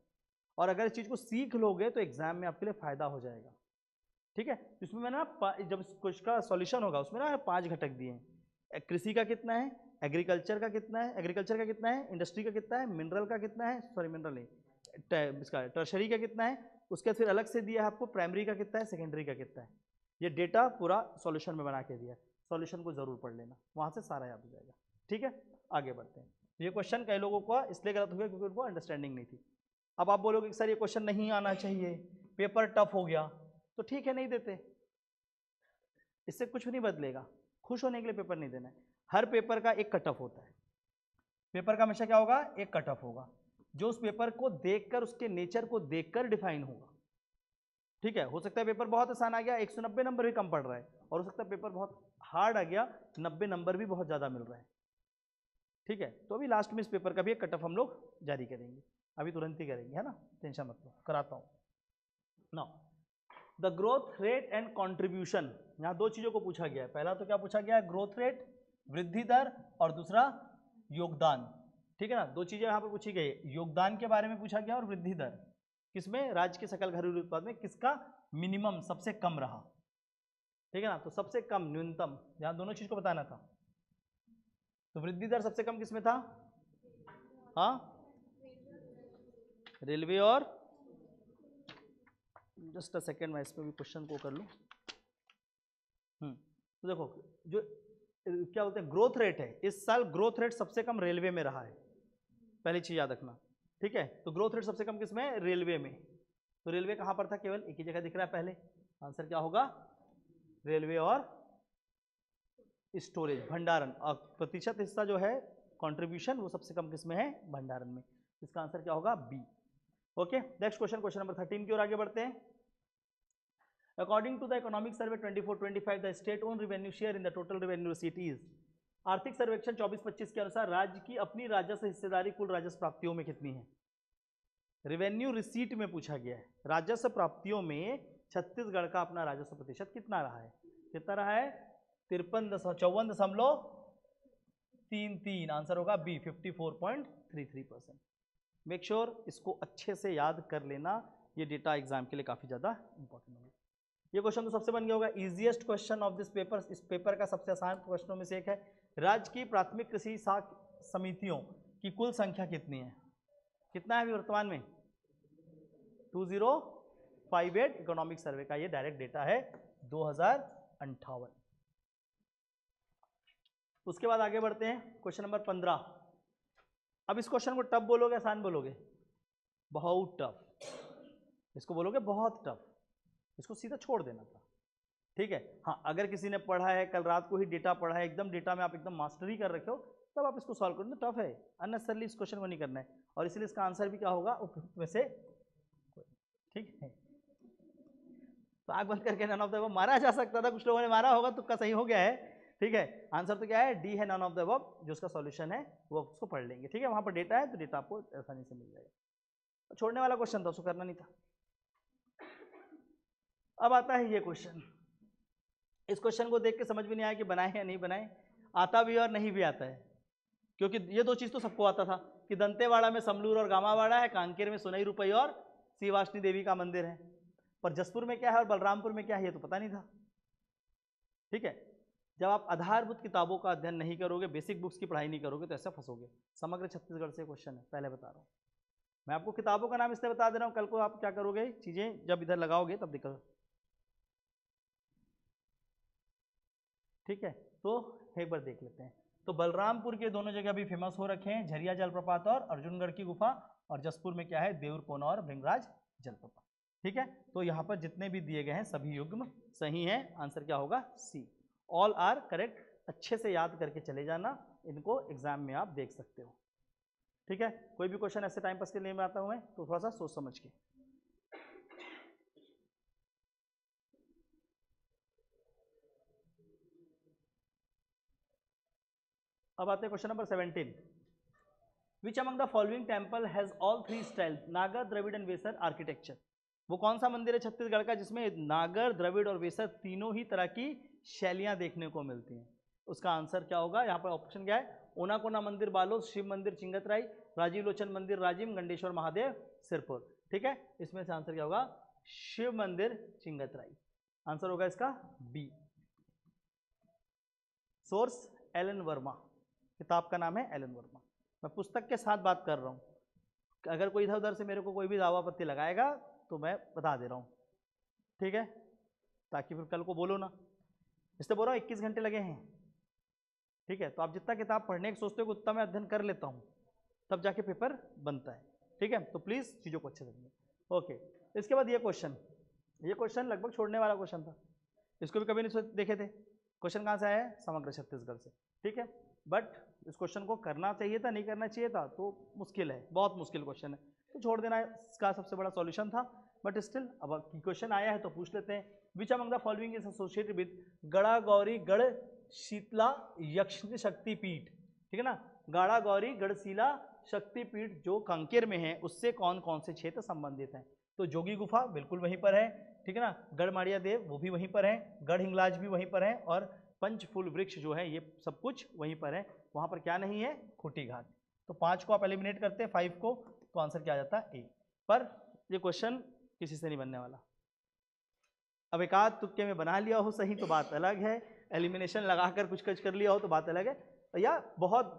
और अगर इस चीज़ को सीख लोगे तो एग्जाम में आपके लिए फायदा हो जाएगा, ठीक है। इसमें मैंने ना जब कुछ का सॉल्यूशन होगा उसमें ना 5 घटक दिए हैं, कृषि का कितना है, एग्रीकल्चर का कितना है, एग्रीकल्चर का कितना है, इंडस्ट्री का कितना है, मिनरल का कितना है, सॉरी मिनरल नहीं, इसका टर्शरी का कितना है, उसके फिर अलग से दिया है आपको प्राइमरी का कितना है, सेकेंडरी का कितना है। ये डेटा पूरा सॉल्यूशन में बना के दिया है, सॉल्यूशन को जरूर पढ़ लेना, वहाँ से सारा याद हो जाएगा, ठीक है। आगे बढ़ते हैं। ये क्वेश्चन कई लोगों का इसलिए गलत हो गया क्योंकि उनको अंडरस्टैंडिंग नहीं थी। अब आप बोलोगे कि सर ये क्वेश्चन नहीं आना चाहिए, पेपर टफ हो गया, तो ठीक है नहीं देते, इससे कुछ नहीं बदलेगा, खुश होने के लिए पेपर नहीं देना है। हर पेपर का एक कट ऑफ होता है, पेपर का हमेशा क्या होगा, एक कट ऑफ होगा, जो उस पेपर को देखकर, उसके नेचर को देखकर डिफाइन होगा, ठीक है। हो सकता है पेपर बहुत आसान आ गया, 190 नंबर भी कम पड़ रहा है, और हो सकता है पेपर बहुत हार्ड आ गया, 90 नंबर भी बहुत ज़्यादा मिल रहा है, ठीक है। तो अभी लास्ट में इस पेपर का भी एक कट ऑफ हम लोग जारी करेंगे, अभी तुरंत ही करेंगे, है ना, टेंशन मत लो, कराता हूँ ना। The growth rate and contribution, यहाँ दो चीजों को पूछा गया है। पहला तो क्या पूछा गया है, ग्रोथ रेट वृद्धि दर, और दूसरा योगदान, ठीक है ना। दो चीजें यहाँ पर पूछी गई, योगदान के बारे में पूछा गया और वृद्धि दर, किसमें, राज्य के सकल घरेलू उत्पाद में किसका मिनिमम सबसे कम रहा, ठीक है ना। तो सबसे कम, न्यूनतम, यहाँ दोनों चीज को बताना था। तो वृद्धि दर सबसे कम किसमें था, हाँ, रेलवे और, जस्ट अ सेकेंड मैं इसमें भी क्वेश्चन को कर लूँ। तो देखो जो क्या बोलते हैं ग्रोथ रेट है, इस साल ग्रोथ रेट सबसे कम रेलवे में रहा है, पहली चीज याद रखना, ठीक है। तो ग्रोथ रेट सबसे कम किसमें, रेलवे में। तो रेलवे कहाँ पर था, केवल एक ही जगह दिख रहा है पहले, आंसर क्या होगा, रेलवे और स्टोरेज, भंडारण। और प्रतिशत हिस्सा जो है कंट्रीब्यूशन, वो सबसे कम किसमें है, भंडारण में। इसका आंसर क्या होगा, B. Okay, next question, question number 13 की ओर आगे बढ़ते हैं। According to the economic survey 24-25 the state own revenue share in the total revenue receipt is, आर्थिक सर्वेक्षण 24-25 के अनुसार राज्य की अपनी राजस्व हिस्सेदारी कुल राजस्व प्राप्तियों में कितनी है। रेवेन्यू रिसीट में पूछा गया है, राजस्व प्राप्तियों में छत्तीसगढ़ का अपना राजस्व प्रतिशत कितना रहा है, कितना रहा है, 54.33। आंसर होगा बी, 54.33%। मेक श्योर इसको अच्छे से याद कर लेना, ये डेटा एग्जाम के लिए काफी ज्यादा इंपॉर्टेंट होगा। ये क्वेश्चन तो सबसे बन गया होगा, easiest question of this paper, इस पेपर का सबसे आसान क्वेश्चनों में से एक है। राज्य की प्राथमिक कृषि साख समितियों की कुल संख्या कितनी है, कितना है अभी वर्तमान में, 2058। इकोनॉमिक सर्वे का ये डायरेक्ट डेटा है 2058। उसके बाद आगे बढ़ते हैं, क्वेश्चन नंबर 15। अब इस क्वेश्चन को टफ बोलोगे आसान बोलोगे, बहुत टफ, इसको बोलोगे बहुत टफ, इसको सीधा छोड़ देना था, ठीक है। हाँ, अगर किसी ने पढ़ा है, कल रात को ही डेटा पढ़ा है, एकदम डेटा में आप एकदम मास्टरी कर रखे हो, तब आप इसको सॉल्व करो। टफ है, अननेसेसरली इस क्वेश्चन को नहीं करना है, और इसलिए इसका आंसर भी क्या होगा, उपयुक्त में से, ठीक है। तो आग बंद करके नन ऑफ द अबव मारा जा सकता था, कुछ लोगों ने मारा होगा, तुक्का सही हो गया है, ठीक है। आंसर तो क्या है, डी है, नन ऑफ द अबव। जो उसका सॉल्यूशन है वो उसको पढ़ लेंगे, ठीक है। वहां पर डेटा है तो डेटा आपको आसानी से मिल जाएगा। छोड़ने वाला क्वेश्चन था, उसको करना नहीं था। अब आता है ये क्वेश्चन, इस क्वेश्चन को देख के समझ भी नहीं आया कि बनाए या नहीं बनाए, आता भी और नहीं भी आता है, क्योंकि ये दो चीज तो सबको आता था कि दंतेवाड़ा में समलूर और गामावाड़ा है, कांकेर में सुनई रुपई और श्रीवासनी देवी का मंदिर है, पर जसपुर में क्या है और बलरामपुर में क्या है ये तो पता नहीं था, ठीक है। जब आप आधारभूत किताबों का अध्ययन नहीं करोगे, बेसिक बुक्स की पढ़ाई नहीं करोगे, तो ऐसा फंसोगे। समग्र छत्तीसगढ़ से क्वेश्चन है, पहले बता रहा हूँ मैं आपको, किताबों का नाम इसलिए बता दे रहा हूँ, कल को आप क्या करोगे, चीजें जब इधर लगाओगे तब दिक्कत, ठीक है। तो एक बार देख लेते हैं। तो बलरामपुर के दोनों जगह भी फेमस हो रखे हैं, झरिया जलप्रपात और अर्जुनगढ़ की गुफा, और जसपुर में क्या है, देवरकोना और भृंगराज जलप्रपात, ठीक है। तो यहाँ पर जितने भी दिए गए हैं सभी युग्म सही हैं, आंसर क्या होगा, सी, ऑल आर करेक्ट। अच्छे से याद करके चले जाना, इनको एग्जाम में आप देख सकते हो, ठीक है। कोई भी क्वेश्चन ऐसे टाइम पास के लिए में आता हूँ मैं, तो थोड़ा सा सोच समझ के। अब आते हैं question number 17। Which among the following temple has all three style, नागर, द्रविड़ एंड वेसर आर्किटेक्चर। वो कौन सा मंदिर है छत्तीसगढ़ का जिसमें नागर, द्रविड़ और वेसर तीनों ही तरह की शैलियां देखने को मिलती हैं। उसका आंसर क्या होगा, यहाँ पर ऑप्शन क्या है, ओनाकोना मंदिर बालोद, शिव मंदिर चिंगतराई, राजीव लोचन मंदिर राजिम, गंडेश्वर महादेव सिरपुर, ठीक है। इसमें से आंसर क्या होगा, शिव मंदिर चिंगतराई, आंसर होगा इसका बी। सोर्स एलन वर्मा, किताब का नाम है एलन वर्मा। मैं पुस्तक के साथ बात कर रहा हूँ, अगर कोई इधर उधर से मेरे को कोई भी दावा पत्ती लगाएगा तो मैं बता दे रहा हूँ, ठीक है, ताकि फिर कल को बोलो ना। इसलिए बोल रहा हूँ 21 घंटे लगे हैं, ठीक है। तो आप जितना किताब पढ़ने की सोचते हो उतना मैं अध्ययन कर लेता हूँ, तब जाके पेपर बनता है, ठीक है। तो प्लीज़ चीज़ों को अच्छे से समझिए, ओके। इसके बाद ये क्वेश्चन लगभग छोड़ने वाला क्वेश्चन था, इसको भी कभी नहीं देखे थे। क्वेश्चन कहाँ से आया है, समग्र छत्तीसगढ़ से, ठीक है। बट इस क्वेश्चन को करना चाहिए था, नहीं करना चाहिए था, तो मुश्किल है, बहुत मुश्किल क्वेश्चन है, तो छोड़ देना इसका सबसे बड़ा सॉल्यूशन था। बट स्टिल अब क्वेश्चन आया है तो पूछ लेते हैं। Which among the following is associated with गड़ा गौरी गढ़ शीतला यक्ष शक्तिपीठ, ठीक है ना। गाड़ा गौरी गढ़शीला शक्तिपीठ जो कांकेर में है, उससे कौन कौन से क्षेत्र संबंधित हैं। तो जोगी गुफा बिल्कुल वहीं पर है, ठीक है ना, गढ़माड़िया देव वो भी वहीं पर है, गढ़ हिंगलाज भी वहीं पर है, और पंचफूल वृक्ष जो है ये सब कुछ वहीं पर है। वहाँ पर क्या नहीं है, खूंटी घाट। तो 5 को आप एलिमिनेट करते हैं 5 को, तो आंसर क्या आ जाता है ए। पर ये क्वेश्चन किसी से नहीं बनने वाला। अब एक आध तुक्के में बना लिया हो सही तो बात अलग है, एलिमिनेशन लगाकर कुछ कर लिया हो तो बात अलग है, या बहुत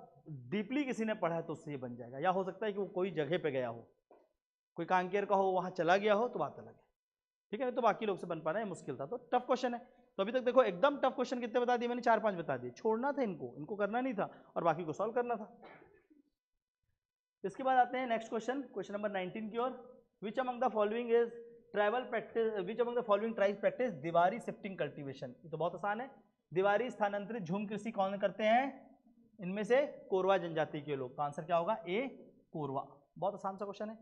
डीपली किसी ने पढ़ा है तो उससे ये बन जाएगा, या हो सकता है कि वो कोई जगह पे गया हो, कोई कांकेर का हो, वहाँ चला गया हो तो बात अलग है। ठीक है, तो बाकी लोग से बन पाना है मुश्किल था, तो टफ क्वेश्चन है। तो अभी तक देखो एकदम टफ क्वेश्चन कितने बता दिए मैंने, 4-5 बता दिए। छोड़ना था इनको करना नहीं था, और बाकी को सॉल्व करना था। इसके बाद आते हैं नेक्स्ट क्वेश्चन, क्वेश्चन नंबर 19 की ओर। Which among the following is tribal practice, which among the following tribe practice दीवारी शिफ्टिंग कल्टीवेशन। ये तो बहुत आसान है। दीवारी स्थानांतरित झूम कृषि कौन करते हैं, इनमें से कोरवा जनजाति के लोग। तो आंसर क्या होगा, ए कोरवा। बहुत आसान सा क्वेश्चन है।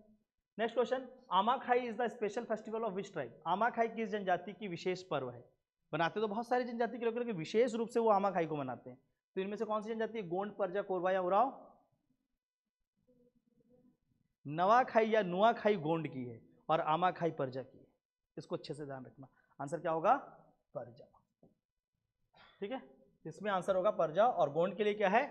Next question, Amakhai is the special festival of which tribe. Amakhai किस जनजाति की विशेष पर्व है। बनाते तो बहुत सारी जनजाति के लोग, लेकिन विशेष रूप से वो आमाखाई को मनाते हैं। तो इनमें से कौन सी जनजाति है, गोंड, परजा, कोरवा या उराव। नवाखाई या नुआखाई गोंड की है, और आमाखाई परजा की है। इसको अच्छे से ध्यान रखना। आंसर क्या होगा, परजा। ठीक है, इसमें आंसर होगा परजा, और गोंड के लिए क्या है,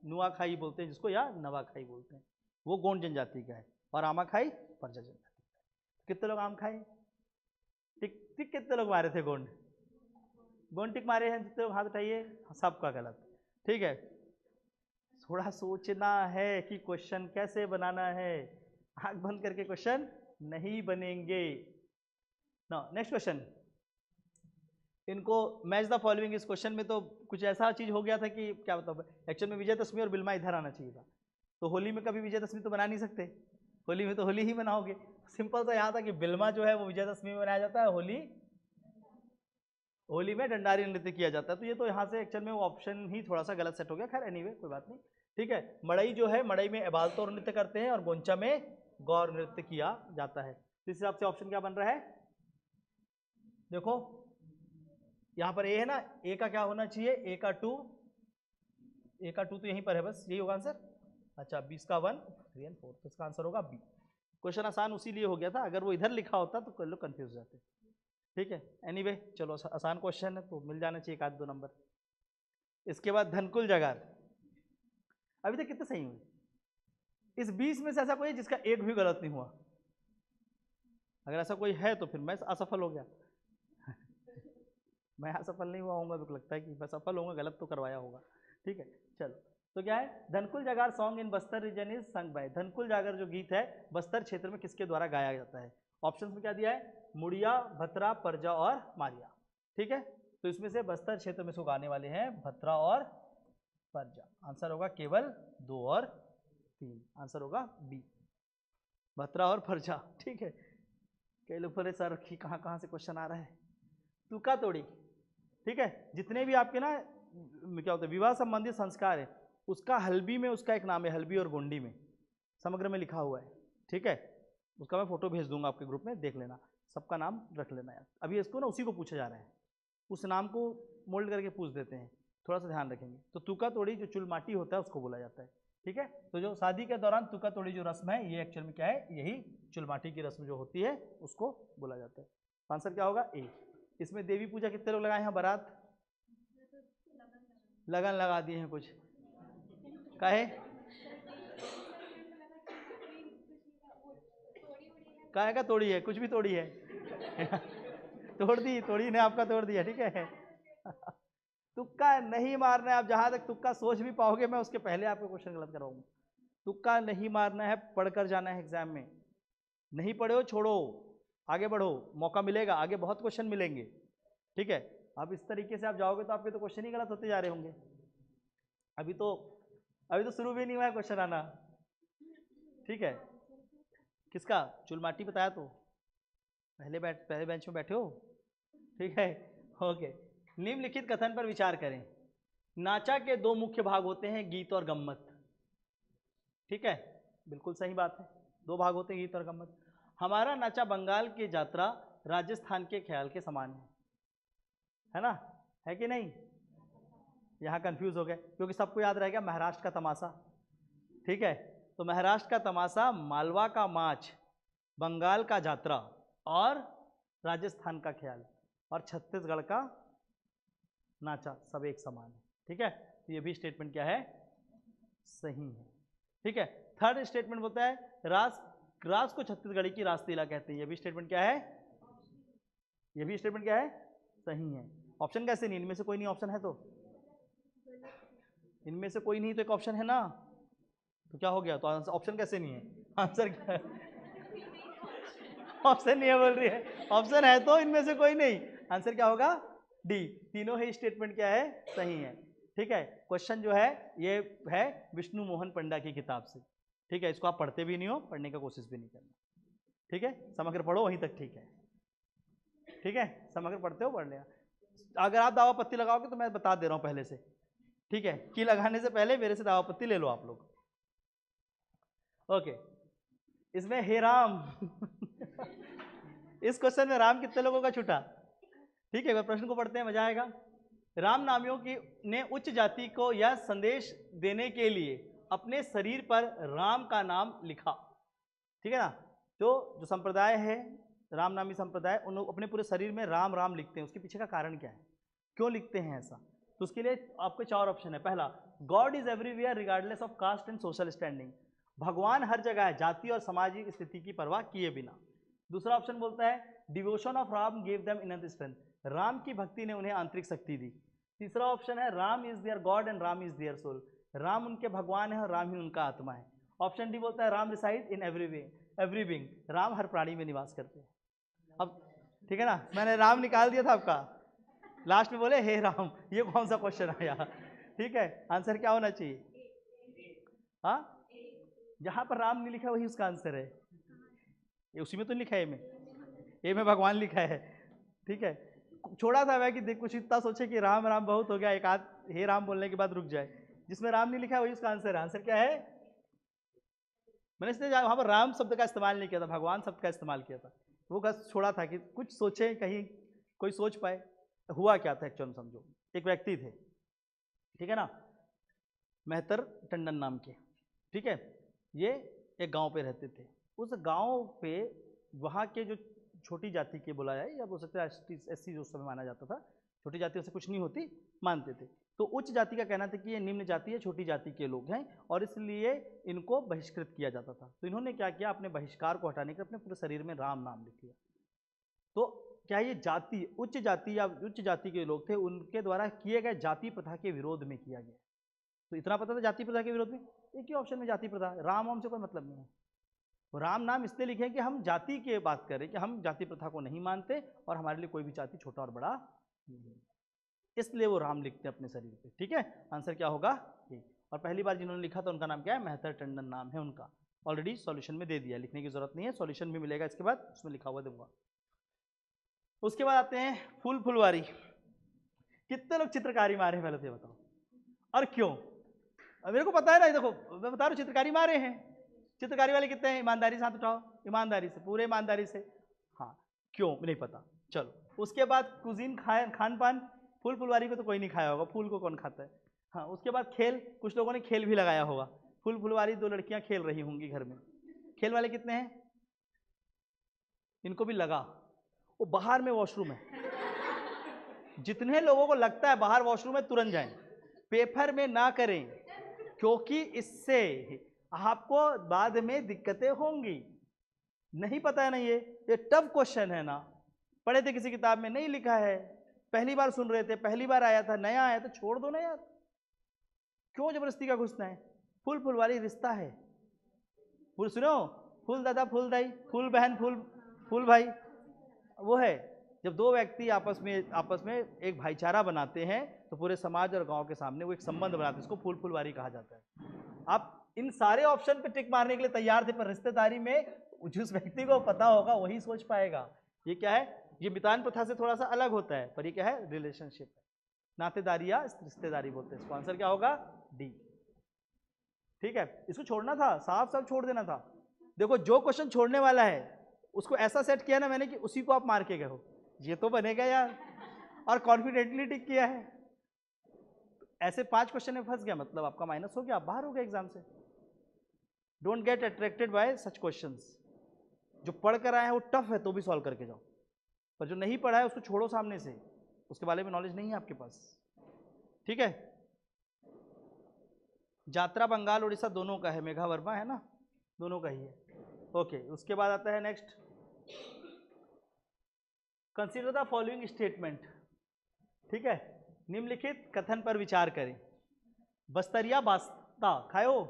नुआखाई बोलते हैं जिसको, या नवाखाई बोलते हैं, वो गोंड जनजाति का है, और आमाखाई परजा जनजाति का। कितने लोग आम खाए, टिक टिक कितने लोग मारे थे, गोंड टिक मारे हैं जितने लोग, हाथ उठाइए। सबका गलत। ठीक है, थोड़ा सोचना है कि क्वेश्चन कैसे बनाना है, आंख बंद करके क्वेश्चन नहीं बनेंगे ना। नेक्स्ट क्वेश्चन, इनको मैच द फॉलोइंग। इस क्वेश्चन में तो कुछ ऐसा चीज हो गया था कि क्या बताओ, एक्चुअल में विजयदशमी और बिल्मा इधर आना चाहिए था। तो होली में कभी विजयदशमी तो बना नहीं सकते, होली में तो होली ही मनाओगे। सिंपल सा यहाँ था कि बिल्मा जो है वो विजयदशमी में मनाया जाता है, होली में डंडारी नृत्य किया जाता है। तो ये तो यहाँ से एक्चुअल में वो ऑप्शन ही थोड़ा सा गलत सेट हो गया। खैर एनीवे कोई बात नहीं। ठीक है, मड़ई जो है, मड़ई में एबालतौर नृत्य करते हैं, और गोंचा में गौर नृत्य किया जाता है। तो इस हिसाब से ऑप्शन क्या बन रहा है, देखो यहाँ पर ए है ना, ए का क्या होना चाहिए, ए का 2 तो यहीं पर है, बस यही होगा आंसर। अच्छा, 20 का 1, 3 और 4, तो इसका आंसर होगा बी। क्वेश्चन आसान उसी लिए हो गया था, अगर वो इधर लिखा होता तो कोई लोग कंफ्यूज हो जाते। ठीक है, एनीवे चलो आसान क्वेश्चन है तो मिल जाना चाहिए 1-2 नंबर। इसके बाद धनकुल जगार। अभी तक कितने सही हुए, इस 20 में से ऐसा कोई है जिसका एक भी गलत नहीं हुआ। अगर ऐसा कोई है तो फिर मैं असफल हो गया। मैं असफल नहीं हुआ होऊंगा, तो लगता है कि मैं सफल होऊंगा, गलत तो करवाया होगा। ठीक है, चलो तो क्या है, Dhankul Jagar song in Bastar region is sung by. Dhankul Jagar जो गीत है बस्तर क्षेत्र में किसके द्वारा गाया जाता है। ऑप्शन में क्या दिया है, मुड़िया, भतरा, परजा और मारिया। ठीक है, तो इसमें से बस्तर क्षेत्र में से गाने वाले हैं भतरा और परजा। आंसर होगा केवल 2 और 3, आंसर होगा बी, भतरा और परजा। ठीक है, कई लोग बोले सर कि कहाँ से क्वेश्चन आ रहा है, तुका तोड़ी। ठीक है, जितने भी आपके ना क्या होता है विवाह संबंधित संस्कार है, उसका हल्बी में उसका एक नाम है, हल्बी और गोंडी में समग्र में लिखा हुआ है। ठीक है, उसका मैं फोटो भेज दूंगा आपके ग्रुप में, देख लेना, सबका नाम रख लेना यार। अभी इसको ना उसी को पूछा जा रहा है, उस नाम को मोल्ड करके पूछ देते हैं, थोड़ा सा ध्यान रखेंगे। तो तुका तोड़ी जो चुलमाटी होता है उसको बोला जाता है। ठीक है, तो जो शादी के दौरान तुका तोड़ी जो रस्म है, ये एक्चुअल में क्या है, यही चुलमाटी की रस्म जो होती है उसको बोला जाता है। आंसर क्या होगा, ए। इसमें देवी पूजा कितने लोग लगाए हैं, बारात लगन लगा दिए हैं कुछ, काहे काहे का तोड़ी है, कुछ भी तोड़ी है। तोड़ी ने आपका तोड़ दिया। ठीक है, तुक्का नहीं मारना है। आप जहां तक तुक्का सोच भी पाओगे, मैं उसके पहले आपको क्वेश्चन गलत कराऊंगा। तुक्का नहीं मारना है, पढ़कर जाना है एग्जाम में। नहीं पढ़े हो छोड़ो, आगे बढ़ो, मौका मिलेगा, आगे बहुत क्वेश्चन मिलेंगे। ठीक है, अब इस तरीके से आप जाओगे तो आपके तो क्वेश्चन ही गलत होते जा रहे होंगे। अभी तो शुरू भी नहीं हुआ है क्वेश्चन आना। ठीक है, किसका चुलमाटी बताया, तो पहले बेंच में बैठे हो। ठीक है, ओके। निम्नलिखित कथन पर विचार करें। नाचा के 2 मुख्य भाग होते हैं, गीत और गम्मत। ठीक है, बिल्कुल सही बात है, 2 भाग होते हैं, गीत और गम्मत। हमारा नाचा बंगाल की यात्रा राजस्थान के ख्याल के समान है ना, है कि नहीं। यहाँ कंफ्यूज हो गए क्योंकि सबको याद रहेगा महाराष्ट्र का तमाशा। ठीक है, तो महाराष्ट्र का तमाशा, मालवा का माछ, बंगाल का जात्रा और राजस्थान का ख्याल और छत्तीसगढ़ का नाचा सब एक समान है। ठीक है, तो ये भी स्टेटमेंट क्या है, सही है। ठीक है, थर्ड स्टेटमेंट बोलता है रास को छत्तीसगढ़ी की रासलीला कहते हैं। ये भी स्टेटमेंट क्या है, ये भी स्टेटमेंट क्या है, सही है। ऑप्शन कैसे नहीं, इनमें से कोई नहीं ऑप्शन है, तो इनमें से कोई नहीं तो एक ऑप्शन है ना, तो क्या हो गया, तो ऑप्शन कैसे नहीं है, आंसर क्या है, ऑप्शन नहीं है बोल रही है, ऑप्शन है तो इनमें से कोई नहीं, आंसर क्या होगा, डी। तीनों ही स्टेटमेंट क्या है, सही है। ठीक है, क्वेश्चन जो है ये है विष्णु मोहन पंडा की किताब से। ठीक है, इसको आप पढ़ते भी नहीं हो, पढ़ने का कोशिश भी नहीं करना। ठीक है, समग्र पढ़ो वहीं तक, ठीक है। ठीक है, समग्र पढ़ते हो पढ़ लिया। अगर आप दावा पत्ती लगाओगे तो मैं बता दे रहा हूं पहले से। ठीक है, की लगाने से पहले मेरे से दावा पत्ती ले लो आप लोग। ओके, इसमें हे राम इस क्वेश्चन में राम कितने लोगों का छूटा। ठीक है, प्रश्न को पढ़ते हैं, मजा आएगा। राम नामियों की ने उच्च जाति को यह संदेश देने के लिए अपने शरीर पर राम का नाम लिखा। ठीक है ना, जो संप्रदाय है राम नामी संप्रदाय, उन अपने पूरे शरीर में राम राम लिखते हैं। उसके पीछे का कारण क्या है, क्यों लिखते हैं ऐसा, तो उसके लिए आपके 4 ऑप्शन है। पहला, god is everywhere regardless of caste and social standing, भगवान हर जगह है जाति और सामाजिक स्थिति की परवाह किए बिना। दूसरा ऑप्शन बोलता है devotion of Ram gave them inner strength, Ram की भक्ति ने उन्हें आंतरिक शक्ति दी। तीसरा ऑप्शन है Ram is their god and Ram is their soul, Ram उनके भगवान है और राम ही उनका आत्मा है। ऑप्शन डी बोलता है Ram reside in every being, Ram हर प्राणी में निवास करते हैं। अब ठीक है ना, मैंने राम निकाल दिया था आपका, लास्ट में बोले हे राम, ये कौन सा क्वेश्चन आया। ठीक है, आंसर क्या होना चाहिए, हाँ, जहां पर राम नहीं लिखा वही उसका आंसर है, ये उसी में तो लिखा है, ए में भगवान लिखा है। ठीक है, छोड़ा था मैं कि देख कुछ इतना सोचे कि राम राम बहुत हो गया, एक आध हे राम बोलने के बाद रुक जाए, जिसमें राम नहीं लिखा है वही उसका आंसर है। आंसर क्या है, मैंने इसलिए वहां पर राम शब्द का इस्तेमाल नहीं किया था, भगवान शब्द का इस्तेमाल किया था, वो बस छोड़ा था कि कुछ सोचे, कहीं कोई सोच पाए। हुआ क्या था एक्चुअल में समझो, एक व्यक्ति थे, ठीक है ना, मेहतर टंडन नाम के। ठीक है, ये एक गांव पे रहते थे। उस गांव पे वहाँ के जो छोटी जाति के बोला जाए या बोल सकते हैं एससी जो उस समय माना जाता था, छोटी जातियों से कुछ नहीं होती मानते थे, तो उच्च जाति का कहना था कि ये निम्न जाति है, छोटी जाति के लोग हैं और इसलिए इनको बहिष्कृत किया जाता था। तो इन्होंने क्या किया, अपने बहिष्कार को हटाने के अपने पूरे शरीर में राम नाम लिख लिया। तो क्या ये जाति उच्च जाति या उच्च जाति के लोग थे, उनके द्वारा किए गए जाति प्रथा के विरोध में किया गया। तो इतना पता था जाति प्रथा के विरोध में, एक ही ऑप्शन में जाति प्रथा, राम वाम से कोई मतलब नहीं है। राम नाम इसलिए लिखे कि हम जाति की बात करें कि हम जाति प्रथा को नहीं मानते और हमारे लिए कोई भी जाति छोटा और बड़ा नहीं, इसलिए वो राम लिखते हैं अपने शरीर पे। ठीक है, आंसर क्या होगा, ठीक। और पहली बार जिन्होंने लिखा था उनका नाम क्या है, मेहतर टंडन नाम है उनका। ऑलरेडी सॉल्यूशन में दे दिया, लिखने की जरूरत नहीं है, सॉल्यूशन भी मिलेगा इसके बाद, उसमें लिखा हुआ दूंगा। उसके बाद आते हैं फुलवारी। कितने लोग चित्रकारी मारे हैं पहले तो बताओ, और क्यों। अब मेरे को पता है ना, देखो मैं बता रहा हूँ, चित्रकारी मारे हैं। चित्रकारी वाले कितने हैं, ईमानदारी से हाथ उठाओ, ईमानदारी से, पूरे ईमानदारी से। हाँ, क्यों नहीं पता, चलो। उसके बाद कुजीन खान पान, फुलवारी को तो कोई नहीं खाया होगा, फूल को कौन खाता है। हाँ, उसके बाद खेल, कुछ लोगों ने खेल भी लगाया होगा। फुलवारी 2 लड़कियां खेल रही होंगी घर में। खेल वाले कितने हैं, इनको भी लगा, वो बाहर में वॉशरूम है। जितने लोगों को लगता है बाहर वॉशरूम है तुरंत जाएं, पेपर में ना करें, क्योंकि इससे आपको बाद में दिक्कतें होंगी। नहीं पता है ना, ये टफ क्वेश्चन है ना, पढ़े थे किसी किताब में, नहीं लिखा है, पहली बार सुन रहे थे, पहली बार आया था, नया आया तो छोड़ दो ना यार, क्यों जबरदस्ती का घुसना है। फुलवारी रिश्ता है, फुल सुनो, फूल दादा फूल दाई, फूल बहन फूल भाई, वो है जब 2 व्यक्ति आपस में एक भाईचारा बनाते हैं तो पूरे समाज और गांव के सामने वो एक संबंध बनाते हैं, इसको फुलवारी कहा जाता है। आप इन सारे ऑप्शन पे टिक मारने के लिए तैयार थे, पर रिश्तेदारी में जिस व्यक्ति को पता होगा वही सोच पाएगा। ये क्या है, ये मितान प्रथा से थोड़ा सा अलग होता है, पर ये क्या है, रिलेशनशिप है, नातेदारी या रिश्तेदारी बोलते हैं इसको। आंसर क्या होगा, डी। ठीक है, इसको छोड़ना था, साफ साफ छोड़ देना था। देखो जो क्वेश्चन छोड़ने वाला है उसको ऐसा सेट किया ना मैंने कि उसी को आप मार के गए हो, ये तो बनेगा यार, और कॉन्फिडेंटली टिक किया है। ऐसे 5 क्वेश्चन में फंस गया, मतलब आपका माइनस हो गया, आप बाहर हो गए एग्जाम से। Don't get attracted by such questions. जो पढ़ कर आए हैं वो टफ है तो भी सॉल्व करके जाओ, पर जो नहीं पढ़ा है उसको छोड़ो सामने से, उसके बारे में नॉलेज नहीं है आपके पास, ठीक है। यात्रा बंगाल उड़ीसा दोनों का है, मेघा वर्मा है ना, दोनों का ही है, ओके। उसके बाद आता है next, consider the following statement, ठीक है। निम्नलिखित कथन पर विचार करें। बस्तरिया बास्ता खाए हो,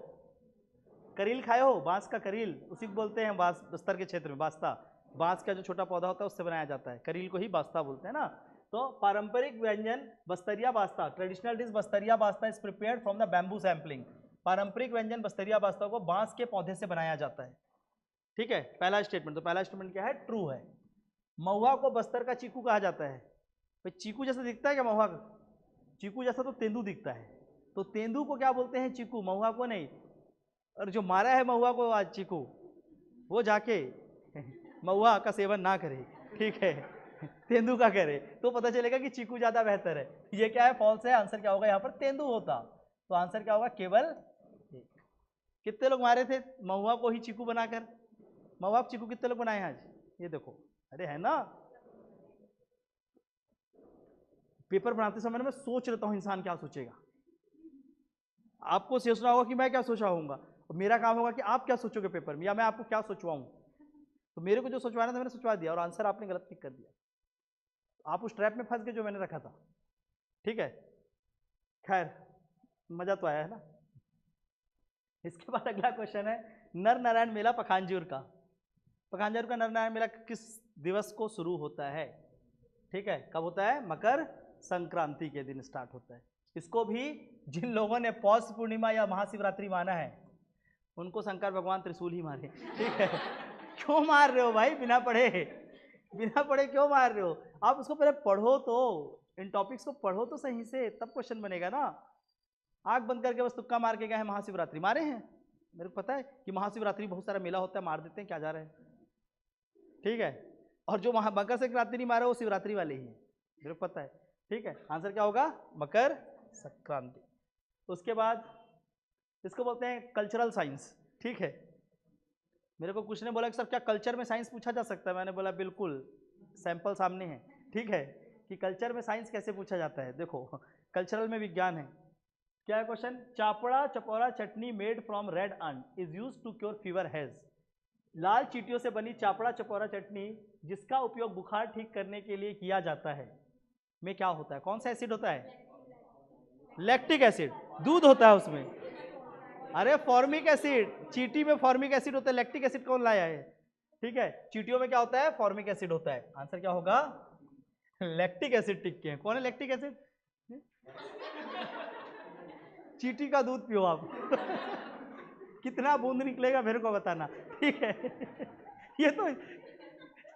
करील खाए हो, बांस का करील, उसी को बोलते हैं बांस, बस्तर के क्षेत्र में बास्ता, बांस का जो छोटा पौधा होता है उससे बनाया जाता है, करील को ही बास्ता बोलते हैं ना। तो पारंपरिक व्यंजन Bastariya Basta, traditional dish Bastariya Basta is prepared from the bamboo sampling. पारंपरिक व्यंजन बस्तरिया बास्ता को बांस के पौधे से बनाया जाता है, ठीक है। पहला स्टेटमेंट, तो पहला स्टेटमेंट क्या है, ट्रू है। महुआ को बस्तर का चीकू कहा जाता है, भाई चीकू जैसा दिखता है क्या महुआ का? चीकू जैसा तो तेंदू दिखता है, तो तेंदू को क्या बोलते हैं, चीकू, महुआ को नहीं। और जो मारा है महुआ को आज चीकू, वो जाके महुआ का सेवन ना करे, ठीक है, तेंदू का करे, तो पता चलेगा कि चीकू ज्यादा बेहतर है। ये क्या है, फॉल्स है, आंसर क्या होगा यहाँ पर, तेंदू होता, तो आंसर क्या होगा, केवल एक। कितने लोग मारे थे महुआ को ही चीकू बनाकर, महुआ को चीकू कितने लोग बनाए आज, ये देखो, अरे है ना। पेपर बनाते समय मैं सोच लेता हूं इंसान क्या सोचेगा, आपको सोचना होगा कि मैं क्या सोचा होऊंगा, और मेरा काम होगा कि आप क्या सोचोगे पेपर में, या मैं आपको क्या सोचवाऊं। तो मेरे को जो सोचवाना था मैंने सोचवा दिया, और आंसर आपने गलत टिक कर दिया, आप उस ट्रैप में फंस गए जो मैंने रखा था, ठीक है। खैर मजा तो आया है ना। इसके बाद अगला क्वेश्चन है, नर नारायण मेला पखांजूर का, पखांजूर का नर नारायण मेला किस दिवस को शुरू होता है, ठीक है, कब होता है, मकर संक्रांति के दिन स्टार्ट होता है। इसको भी जिन लोगों ने पौष पूर्णिमा या महाशिवरात्रि माना है उनको शंकर भगवान त्रिशूल ही मारे, ठीक है। क्यों मार रहे हो भाई, बिना पढ़े, बिना पढ़े क्यों मार रहे हो, आप उसको पहले पढ़ो, तो इन टॉपिक्स को पढ़ो तो सही से, तब क्वेश्चन बनेगा ना। आंख बंद करके बस तुक्का मार के गए हैं महाशिवरात्रि, मारे हैं, मेरे को पता है कि महाशिवरात्रि बहुत सारा मेला होता है, मार देते हैं, क्या जा रहे हैं, ठीक है। और जो मकर संक्रांति नहीं मारा वो शिवरात्रि वाले ही हैं, मेरे को पता है, ठीक है। आंसर क्या होगा, मकर संक्रांति। उसके बाद इसको बोलते हैं कल्चरल साइंस, ठीक है। मेरे को कुछ ने बोला कि सर क्या कल्चर में साइंस पूछा जा सकता है, मैंने बोला बिल्कुल, सैंपल सामने है, ठीक है, कि कल्चर में साइंस कैसे पूछा जाता है। देखो कल्चरल में विज्ञान है, क्या है question, Chapda Chapora chutney made from red ant is use to cure fever has. लाल चींटियों से बनी चापड़ा चपोरा चटनी जिसका उपयोग बुखार ठीक करने के लिए किया जाता है, में क्या होता है, कौन सा एसिड होता है, लैक्टिक एसिड, दूध होता है उसमें, अरे फॉर्मिक एसिड, चींटी में फॉर्मिक एसिड होता है, लैक्टिक एसिड कौन लाया है, ठीक है। चींटियों में क्या होता है, फॉर्मिक एसिड होता है, आंसर क्या होगा, लैक्टिक एसिड टिक के, कौन है लैक्टिक एसिड, चींटी का दूध पियो आप कितना बूंद निकलेगा मेरे को बताना, ठीक है। ये तो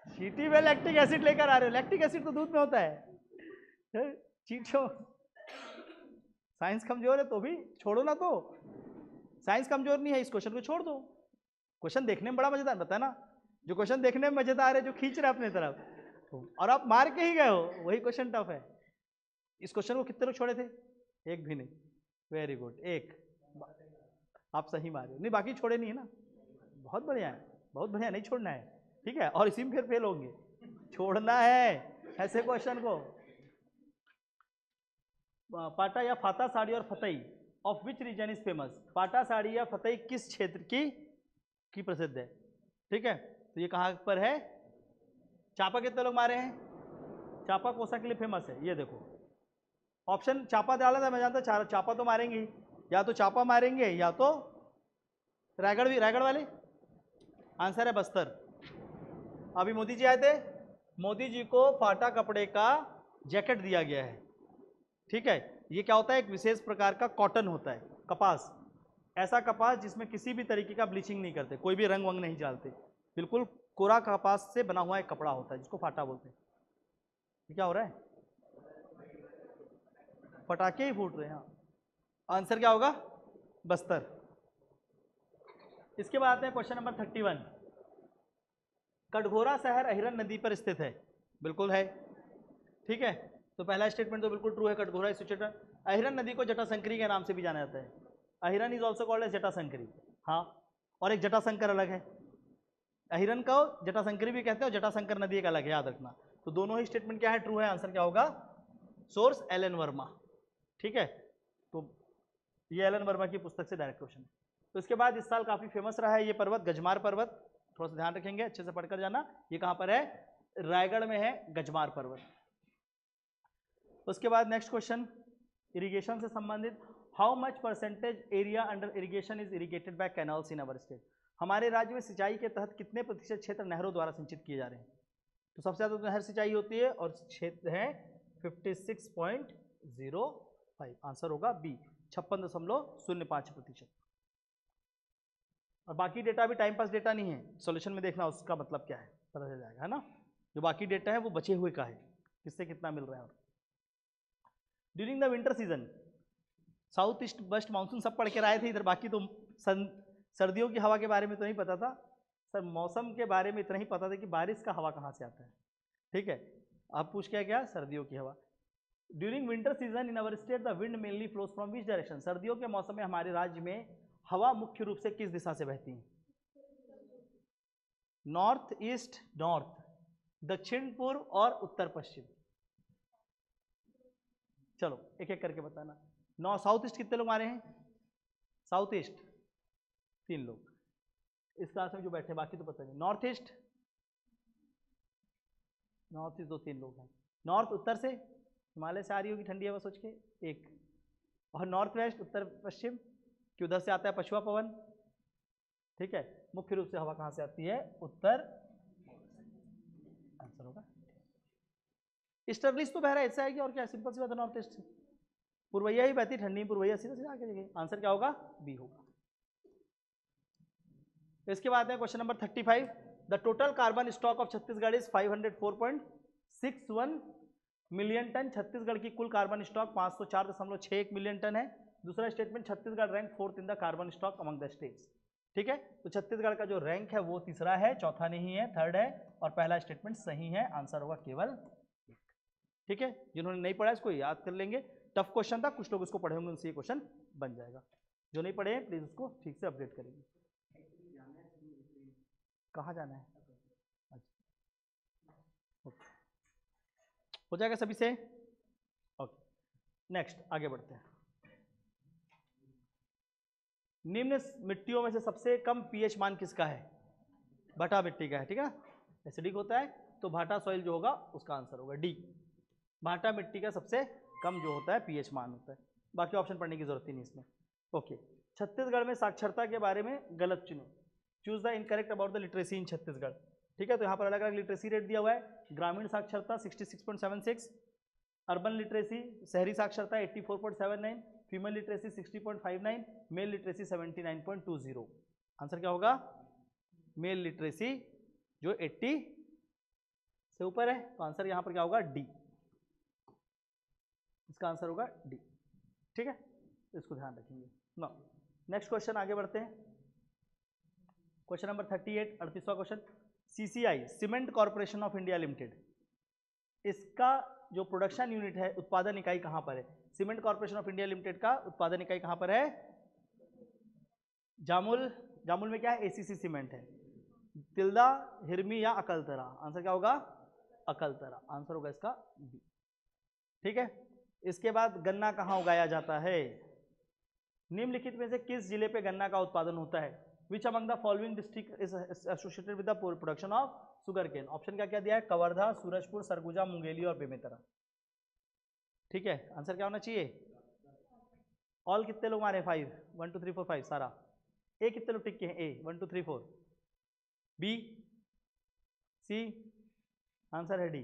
चींटी में लैक्टिक एसिड लेकर आ रहे हो, लैक्टिक एसिड तो दूध में होता है, चींटियों, साइंस कमजोर है तो भी छोड़ो ना, तो साइंस कमजोर नहीं है, इस क्वेश्चन को छोड़ दो, क्वेश्चन देखने में बड़ा मजेदार, बता ना, जो क्वेश्चन देखने में मजेदार है, जो खींच रहे अपने तरफ, और आप मार के ही गए हो, वही क्वेश्चन टफ है। इस क्वेश्चन को कितने लोग छोड़े थे, एक भी नहीं, वेरी गुड, एक, आप सही मारे, नहीं बाकी छोड़े नहीं है ना, बहुत बढ़िया है, बहुत बढ़िया, नहीं छोड़ना है, ठीक है, और इसी में फिर फेल होंगे, छोड़ना है ऐसे क्वेश्चन को। पाटा या फाता साड़ी और फतई of which region is famous, Pata sari या फतई किस क्षेत्र की प्रसिद्ध है, ठीक है। तो ये कहाँ पर है, चापा कितने लोग मारे हैं, चापा कोसा के लिए फेमस है, ये देखो ऑप्शन चापा डाला था, मैं जानता चापा तो मारेंगे ही, या तो चापा मारेंगे या तो रायगढ़, भी रायगढ़ वाले, आंसर है बस्तर। अभी मोदी जी आए थे, मोदी जी को फाटा कपड़े का जैकेट दिया गया है, ठीक है। ये क्या होता है, एक विशेष प्रकार का कॉटन होता है, कपास, ऐसा कपास जिसमें किसी भी तरीके का ब्लीचिंग नहीं करते, कोई भी रंग वंग नहीं डालते, बिल्कुल कोरा कपास से बना हुआ एक कपड़ा होता है जिसको फाटा बोलते हैं। ये क्या हो रहा है, पटाखे ही फूट रहे हैं, आंसर क्या होगा, बस्तर। इसके बाद आते हैं क्वेश्चन नंबर 31, कटघोरा शहर अहिरन नदी पर स्थित है, बिल्कुल है, ठीक है। तो पहला स्टेटमेंट तो बिल्कुल ट्रू है, कटघोरा सिचुएटेड, अहिरन नदी को जटाशंकरी के नाम से भी जाना जाता है, अहिरन इज ऑल्सो कॉल्ड एज जटाशंकरी, हाँ, और एक जटाशंकर अलग है, अहिरन को जटाशंकरी भी कहते हैं और जटाशंकर नदी एक अलग है, याद रखना। तो दोनों ही स्टेटमेंट क्या है, ट्रू है। आंसर क्या होगा, सोर्स एलन वर्मा। ठीक है, तो ये एलन वर्मा की पुस्तक से डायरेक्ट क्वेश्चन। तो इसके बाद इस साल काफी फेमस रहा है ये पर्वत, गजमार पर्वत, थोड़ा सा ध्यान रखेंगे, अच्छे से पढ़कर जाना। ये कहां पर है, रायगढ़ में है गजमार पर्वत। उसके बाद नेक्स्ट क्वेश्चन इरिगेशन से संबंधित, how much percentage area under irrigation is irrigated by canals in our state. हमारे राज्य में सिंचाई के तहत कितने प्रतिशत क्षेत्र नहरों द्वारा सिंचित किए जा रहे हैं। तो सबसे ज्यादा नहर सिंचाई होती है और क्षेत्र है 56.05। आंसर होगा बी, 56.05%। और बाकी डेटा भी टाइम पास डेटा नहीं है, सॉल्यूशन में देखना उसका मतलब क्या है, पता चल जाएगा, है ना। जो बाकी डेटा है वो बचे हुए का है, किससे कितना मिल रहा है। During the winter season south east west monsoon सब पढ़ के आए थे इधर, बाकी तो सर्दियों की हवा के बारे में तो नहीं पता था सर, मौसम के बारे में इतना ही पता था कि बारिश का हवा कहाँ से आता है। ठीक है, आप पूछ क्या सर्दियों की हवा। During winter season in our state the wind mainly flows from which direction. सर्दियों के मौसम में हमारे राज्य में हवा मुख्य रूप से किस दिशा से बहती है। नॉर्थ ईस्ट नॉर्थ, दक्षिण पूर्व और उत्तर पश्चिम। चलो एक एक करके बताना। साउथ ईस्ट कितने लोग मारे हैं, साउथ ईस्ट 3 लोग इस क्लास में जो बैठे, बाकी तो पता नहीं। नॉर्थ ईस्ट 2-3 लोग हैं। नॉर्थ उत्तर से, हिमालय से आ रही होगी ठंडी हवा सोच के, 1। और नॉर्थ वेस्ट उत्तर पश्चिम, कि उधर से आता है पछुआ पवन। ठीक है, मुख्य रूप से हवा कहां से आती है, उत्तर। आंसर होगा ईस्टर्लीज तो बह रहा है, ऐसा है कि और क्या, सिंपल सी बात है। नॉर्थ ईस्ट से पूर्वैया ही बहती, ठंडी पूर्वैया सीधा सीधा आगे जाएगी। आंसर क्या होगा, बी होगा। इसके बाद है question number 35, the total carbon stock of Chhattisgarh is 504.61 million tonne. Chhattisgarh की कुल कार्बन स्टॉक 504.61 मिलियन टन है। दूसरा statement, Chhattisgarh rank 4th in the carbon stock among the states. ठीक है, तो छत्तीसगढ़ का जो रैंक है वो तीसरा है, चौथा नहीं है, थर्ड है, और पहला स्टेटमेंट सही है। आंसर होगा केवल 1। ठीक है, जिन्होंने नहीं पढ़ा इसको याद कर लेंगे, टफ क्वेश्चन था, कुछ लोग इसको पढ़े होंगे उनसे ये क्वेश्चन बन जाएगा। जो नहीं पढ़े प्लीज उसको ठीक से अपडेट करेंगे। कहाँ जाना है, अच्छा ओके, हो जाएगा सभी से। ओके, नेक्स्ट आगे बढ़ते हैं। निम्न मिट्टियों में से सबसे कम पीएच मान किसका है, भाटा मिट्टी का है। ठीक है, एसिडिक होता है तो भाटा सॉइल जो होगा उसका आंसर होगा डी। भाटा मिट्टी का सबसे कम जो होता है पीएच मान होता है। बाकी ऑप्शन पढ़ने की जरूरत ही नहीं इसमें। ओके, छत्तीसगढ़ में साक्षरता के बारे में गलत चुनो। Choose the incorrect about the literacy इन छत्तीसगढ़। ठीक है, तो यहाँ पर अलग अलग लिटरेसी रेट दिया हुआ है। ग्रामीण साक्षरता 66.76, अर्बन लिटरेसी शहरी साक्षरता 84.79, female literacy 60.59, mail literacy 79.20। Answer क्या होगा, मेल लिटरेसी जो 80 से ऊपर है, तो आंसर यहाँ पर क्या होगा, डी। इसका आंसर होगा डी। ठीक है, इसको ध्यान रखेंगे। नो, नेक्स्ट क्वेश्चन आगे बढ़ते हैं। क्वेश्चन नंबर 38, 38वां question. CCI cement corporation of India limited, इसका जो प्रोडक्शन यूनिट है, उत्पादन इकाई कहां पर है। Cement corporation of India limited का उत्पादन इकाई कहां पर है, जामुल। जामुल में क्या है, एसीसी सीमेंट है। तिल्दा, हिरमी या अकलतरा। आंसर क्या होगा, अकलतरा। आंसर होगा इसका बी। ठीक है, इसके बाद गन्ना कहाँ उगाया जाता है। निम्नलिखित में से किस जिले पे गन्ना का उत्पादन होता है। Which among the following district is associated with the production of sugarcane. Option क्या क्या दिया है, कवर्धा, सूरजपुर, सरगुजा, मुंगेली और बेमेतरा। ठीक है, आंसर क्या होना चाहिए, ऑल कितने लोग मारे, 5, 1 2 3 4 5 सारा। ए कितने लोग टिक के हैं, ए 1 2 3 4, बी सी, आंसर है डी।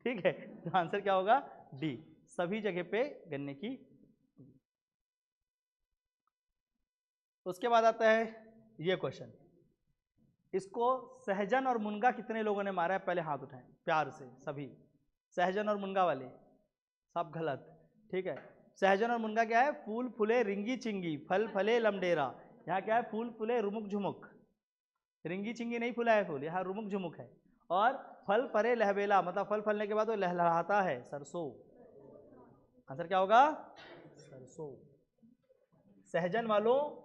ठीक है, तो आंसर क्या होगा, डी, सभी जगह पे गन्ने की। उसके बाद आता है ये क्वेश्चन, इसको सहजन और मुनगा कितने लोगों ने मारा है, पहले हाथ उठाएं प्यार से सभी। सहजन और मुनगा वाले सब गलत। ठीक है, सहजन और मुनगा क्या है, फूल फूले रिंगी चिंगी, फल फले लमडेरा। यहाँ क्या है, फूल फूले रुमुक झुमुक, रिंगी चिंगी नहीं फूला है फूल, यहाँ रुमुक झुमुक है। और फल फरे लहबेला, मतलब फल फलने के बाद वो लहलहाता है, सरसों। आंसर क्या होगा, सरसों। सहजन वालों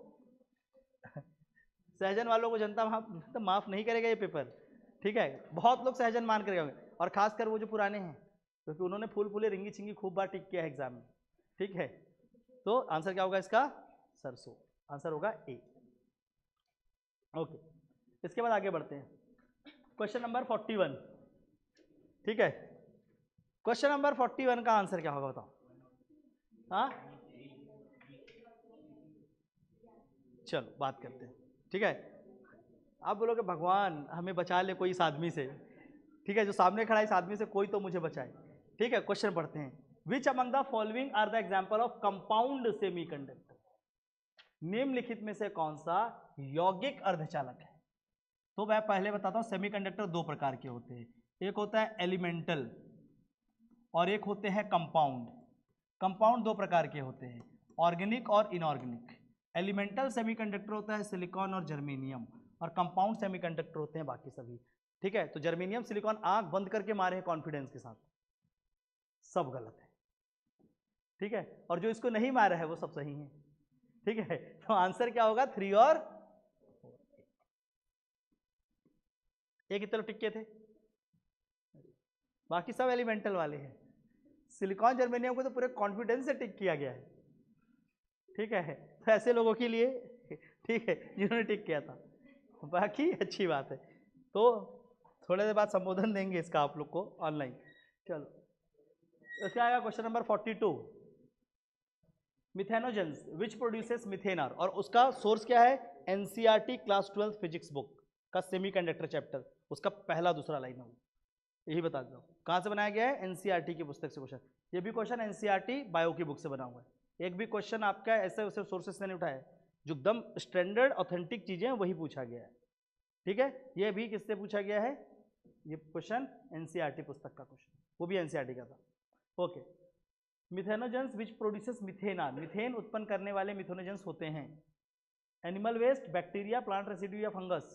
सहजन वालों को जनता माफ नहीं करेगा ये पेपर। ठीक है, बहुत लोग सहजन मान करेंगे, और खासकर वो जो पुराने हैं, क्योंकि उन्होंने फूल फूले रिंगी चिंगी खूब बार टिक किया है एग्जाम में, ठीक है। तो आंसर क्या होगा इसका? सरसों। आंसर होगा ए। ओके, इसके बाद आगे बढ़ते हैं, क्वेश्चन नंबर 41, ठीक है। क्वेश्चन नंबर 41 का आंसर क्या होगा बताओ? हाँ, चलो बात करते हैं, ठीक है। आप बोलोगे भगवान हमें बचा ले कोई इस आदमी से, ठीक है, जो सामने खड़ा है इस आदमी से कोई तो मुझे बचाए, ठीक है। क्वेश्चन पढ़ते हैं, which among the following are the example of compound semiconductor? निम्नलिखित में से कौन सा यौगिक अर्धचालक है? तो मैं पहले बताता हूं, सेमीकंडक्टर दो प्रकार के होते हैं, एक होता है एलिमेंटल और एक होते हैं कंपाउंड। कंपाउंड दो प्रकार के होते हैं, ऑर्गेनिक और इनऑर्गेनिक। एलिमेंटल सेमीकंडक्टर होता है सिलिकॉन और जर्मेनियम, और कंपाउंड सेमीकंडक्टर होते हैं बाकी सभी, ठीक है। तो जर्मेनियम सिलिकॉन आंख बंद करके मारे हैं कॉन्फिडेंस के साथ, सब गलत है, ठीक है। और जो इसको नहीं मारा है वो सब सही है, ठीक है। तो आंसर क्या होगा? 3 और 4। ये कितने लोग टिक्के थे? बाकी सब एलिमेंटल वाले हैं। सिलिकॉन जर्मेनियम को तो पूरे कॉन्फिडेंस से टिक किया गया है, ठीक है। तो ऐसे लोगों के लिए, ठीक है, जिन्होंने टिक किया था, बाकी अच्छी बात है। तो थोड़े देर बाद संबोधन देंगे इसका आप लोग को ऑनलाइन। चलो इसका आएगा question number 42, methanogens which produces methanol, और उसका सोर्स क्या है? एनसीईआरटी क्लास 12 फिजिक्स बुक का सेमीकंडक्टर चैप्टर, उसका पहला दूसरा लाइन है, यही बता दो कहाँ से बनाया गया है? एनसीईआरटी की पुस्तक से क्वेश्चन। ये भी क्वेश्चन एनसीईआरटी बायो की बुक से बना हुआ है। एक भी क्वेश्चन आपका ऐसे वैसे सोर्सेस से नहीं उठाया, जो एकदम स्टैंडर्ड ऑथेंटिक चीजें हैं वही पूछा गया है, ठीक है। ये भी किससे पूछा गया है? ये क्वेश्चन एनसीईआरटी पुस्तक का क्वेश्चन, वो भी एनसीईआरटी का था। Okay, methanogens which produces methanol, methane उत्पन्न करने वाले मिथेनोजेंस होते हैं animal waste, bacteria, plant residue या फंगस,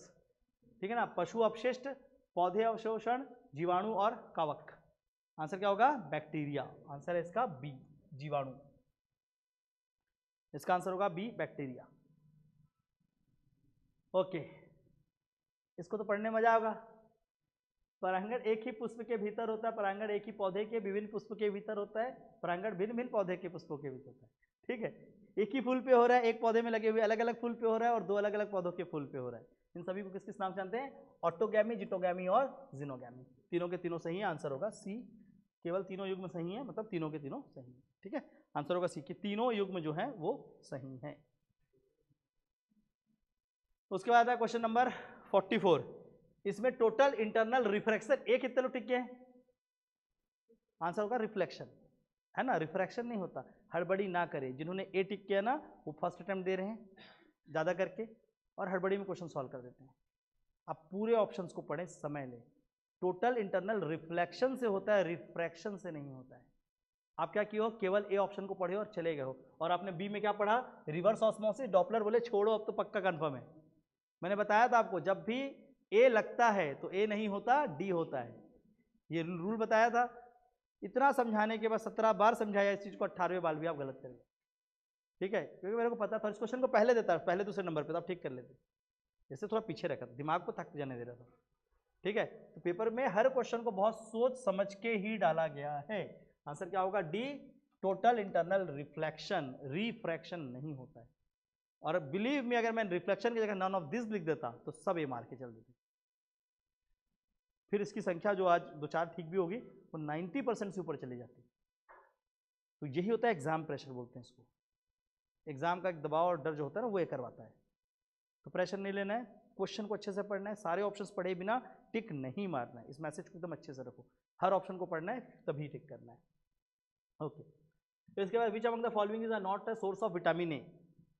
ठीक है ना। पशु अपशिष्ट, पौधे अवशोषण, जीवाणु और कवक। आंसर क्या होगा? बैक्टीरिया। आंसर है इसका बी, जीवाणु। इसका आंसर होगा बी, बैक्टीरिया। ओके, इसको तो पढ़ने मजा होगा। परागण एक ही पुष्प के भीतर होता है, परागण एक ही पौधे के विभिन्न पुष्प के भीतर होता है, परागण भिन्न भिन्न पौधे के पुष्पों के भीतर होता है, ठीक है। एक ही फूल पे हो रहा है, एक पौधे में लगे हुए अलग अलग फूल पे हो रहा है, और दो अलग अलग पौधों के फूल पे हो रहा है। इन सभी को किस किस नाम से जानते हैं? ऑटोगैमी, जिटोगैमी और जिनोगैमी। तीनों के तीनों सही है, आंसर होगा सी। केवल तीनों युग्म सही है, मतलब तीनों के तीनों सही है, ठीक है। आंसर होगा सी कि तीनों युग्म जो है वो सही है। उसके बाद है क्वेश्चन नंबर 44, इसमें टोटल इंटरनल रिफ्रैक्शन ए कितने लोग टिक गए? आंसर होगा रिफ्लेक्शन, है ना, रिफ्रैक्शन नहीं होता। हड़बड़ी ना करें, जिन्होंने ए टिक किया ना वो फर्स्ट अटेम्प्ट दे रहे हैं ज़्यादा करके, और हड़बड़ी में क्वेश्चन सॉल्व कर देते हैं। आप पूरे ऑप्शंस को पढ़ें, समय लें। टोटल इंटरनल रिफ्लेक्शन से होता है, रिफ्रैक्शन से नहीं होता है। आप क्या किए हो? केवल ए ऑप्शन को पढ़े और चले गए हो, और आपने बी में क्या पढ़ा? रिवर्स ऑस्मोसिस, डॉपलर बोले छोड़ो अब तो पक्का कंफर्म है। मैंने बताया था आपको, जब भी ए लगता है तो ए नहीं होता, डी होता है, ये रूल बताया था। इतना समझाने के बाद 17 बार समझाया इस चीज को, 18वें बार भी आप गलत करेंगे, ठीक है, क्योंकि मेरे को पता था इस क्वेश्चन को पहले देता, पहले दूसरे नंबर पे तो आप ठीक कर लेते, जैसे थोड़ा पीछे रखा था, दिमाग को थक जाने दे रहा था, ठीक है। तो पेपर में हर क्वेश्चन को बहुत सोच समझ के ही डाला गया है। आंसर क्या होगा? D, total internal reflection, refraction नहीं होता है। और बिलीव में अगर मैं रिफ्लेक्शन की जगह नॉन ऑफ दिस लिख देता तो सब ये मार के चल देते, फिर इसकी संख्या जो आज 2-4 ठीक भी होगी वो 90% से ऊपर चली जाती। तो यही होता है एग्जाम प्रेशर, बोलते हैं इसको। एग्जाम का एक दबाव और डर जो होता है ना वो ये करवाता है। तो प्रेशर नहीं लेना है, क्वेश्चन को अच्छे से पढ़ना है, सारे ऑप्शंस पढ़े बिना टिक नहीं मारना है। इस मैसेज को एकदम अच्छे से रखो, हर ऑप्शन को पढ़ना है तभी टिक करना है। ओके, तो इसके बाद विच among the following is not a source of vitamin A,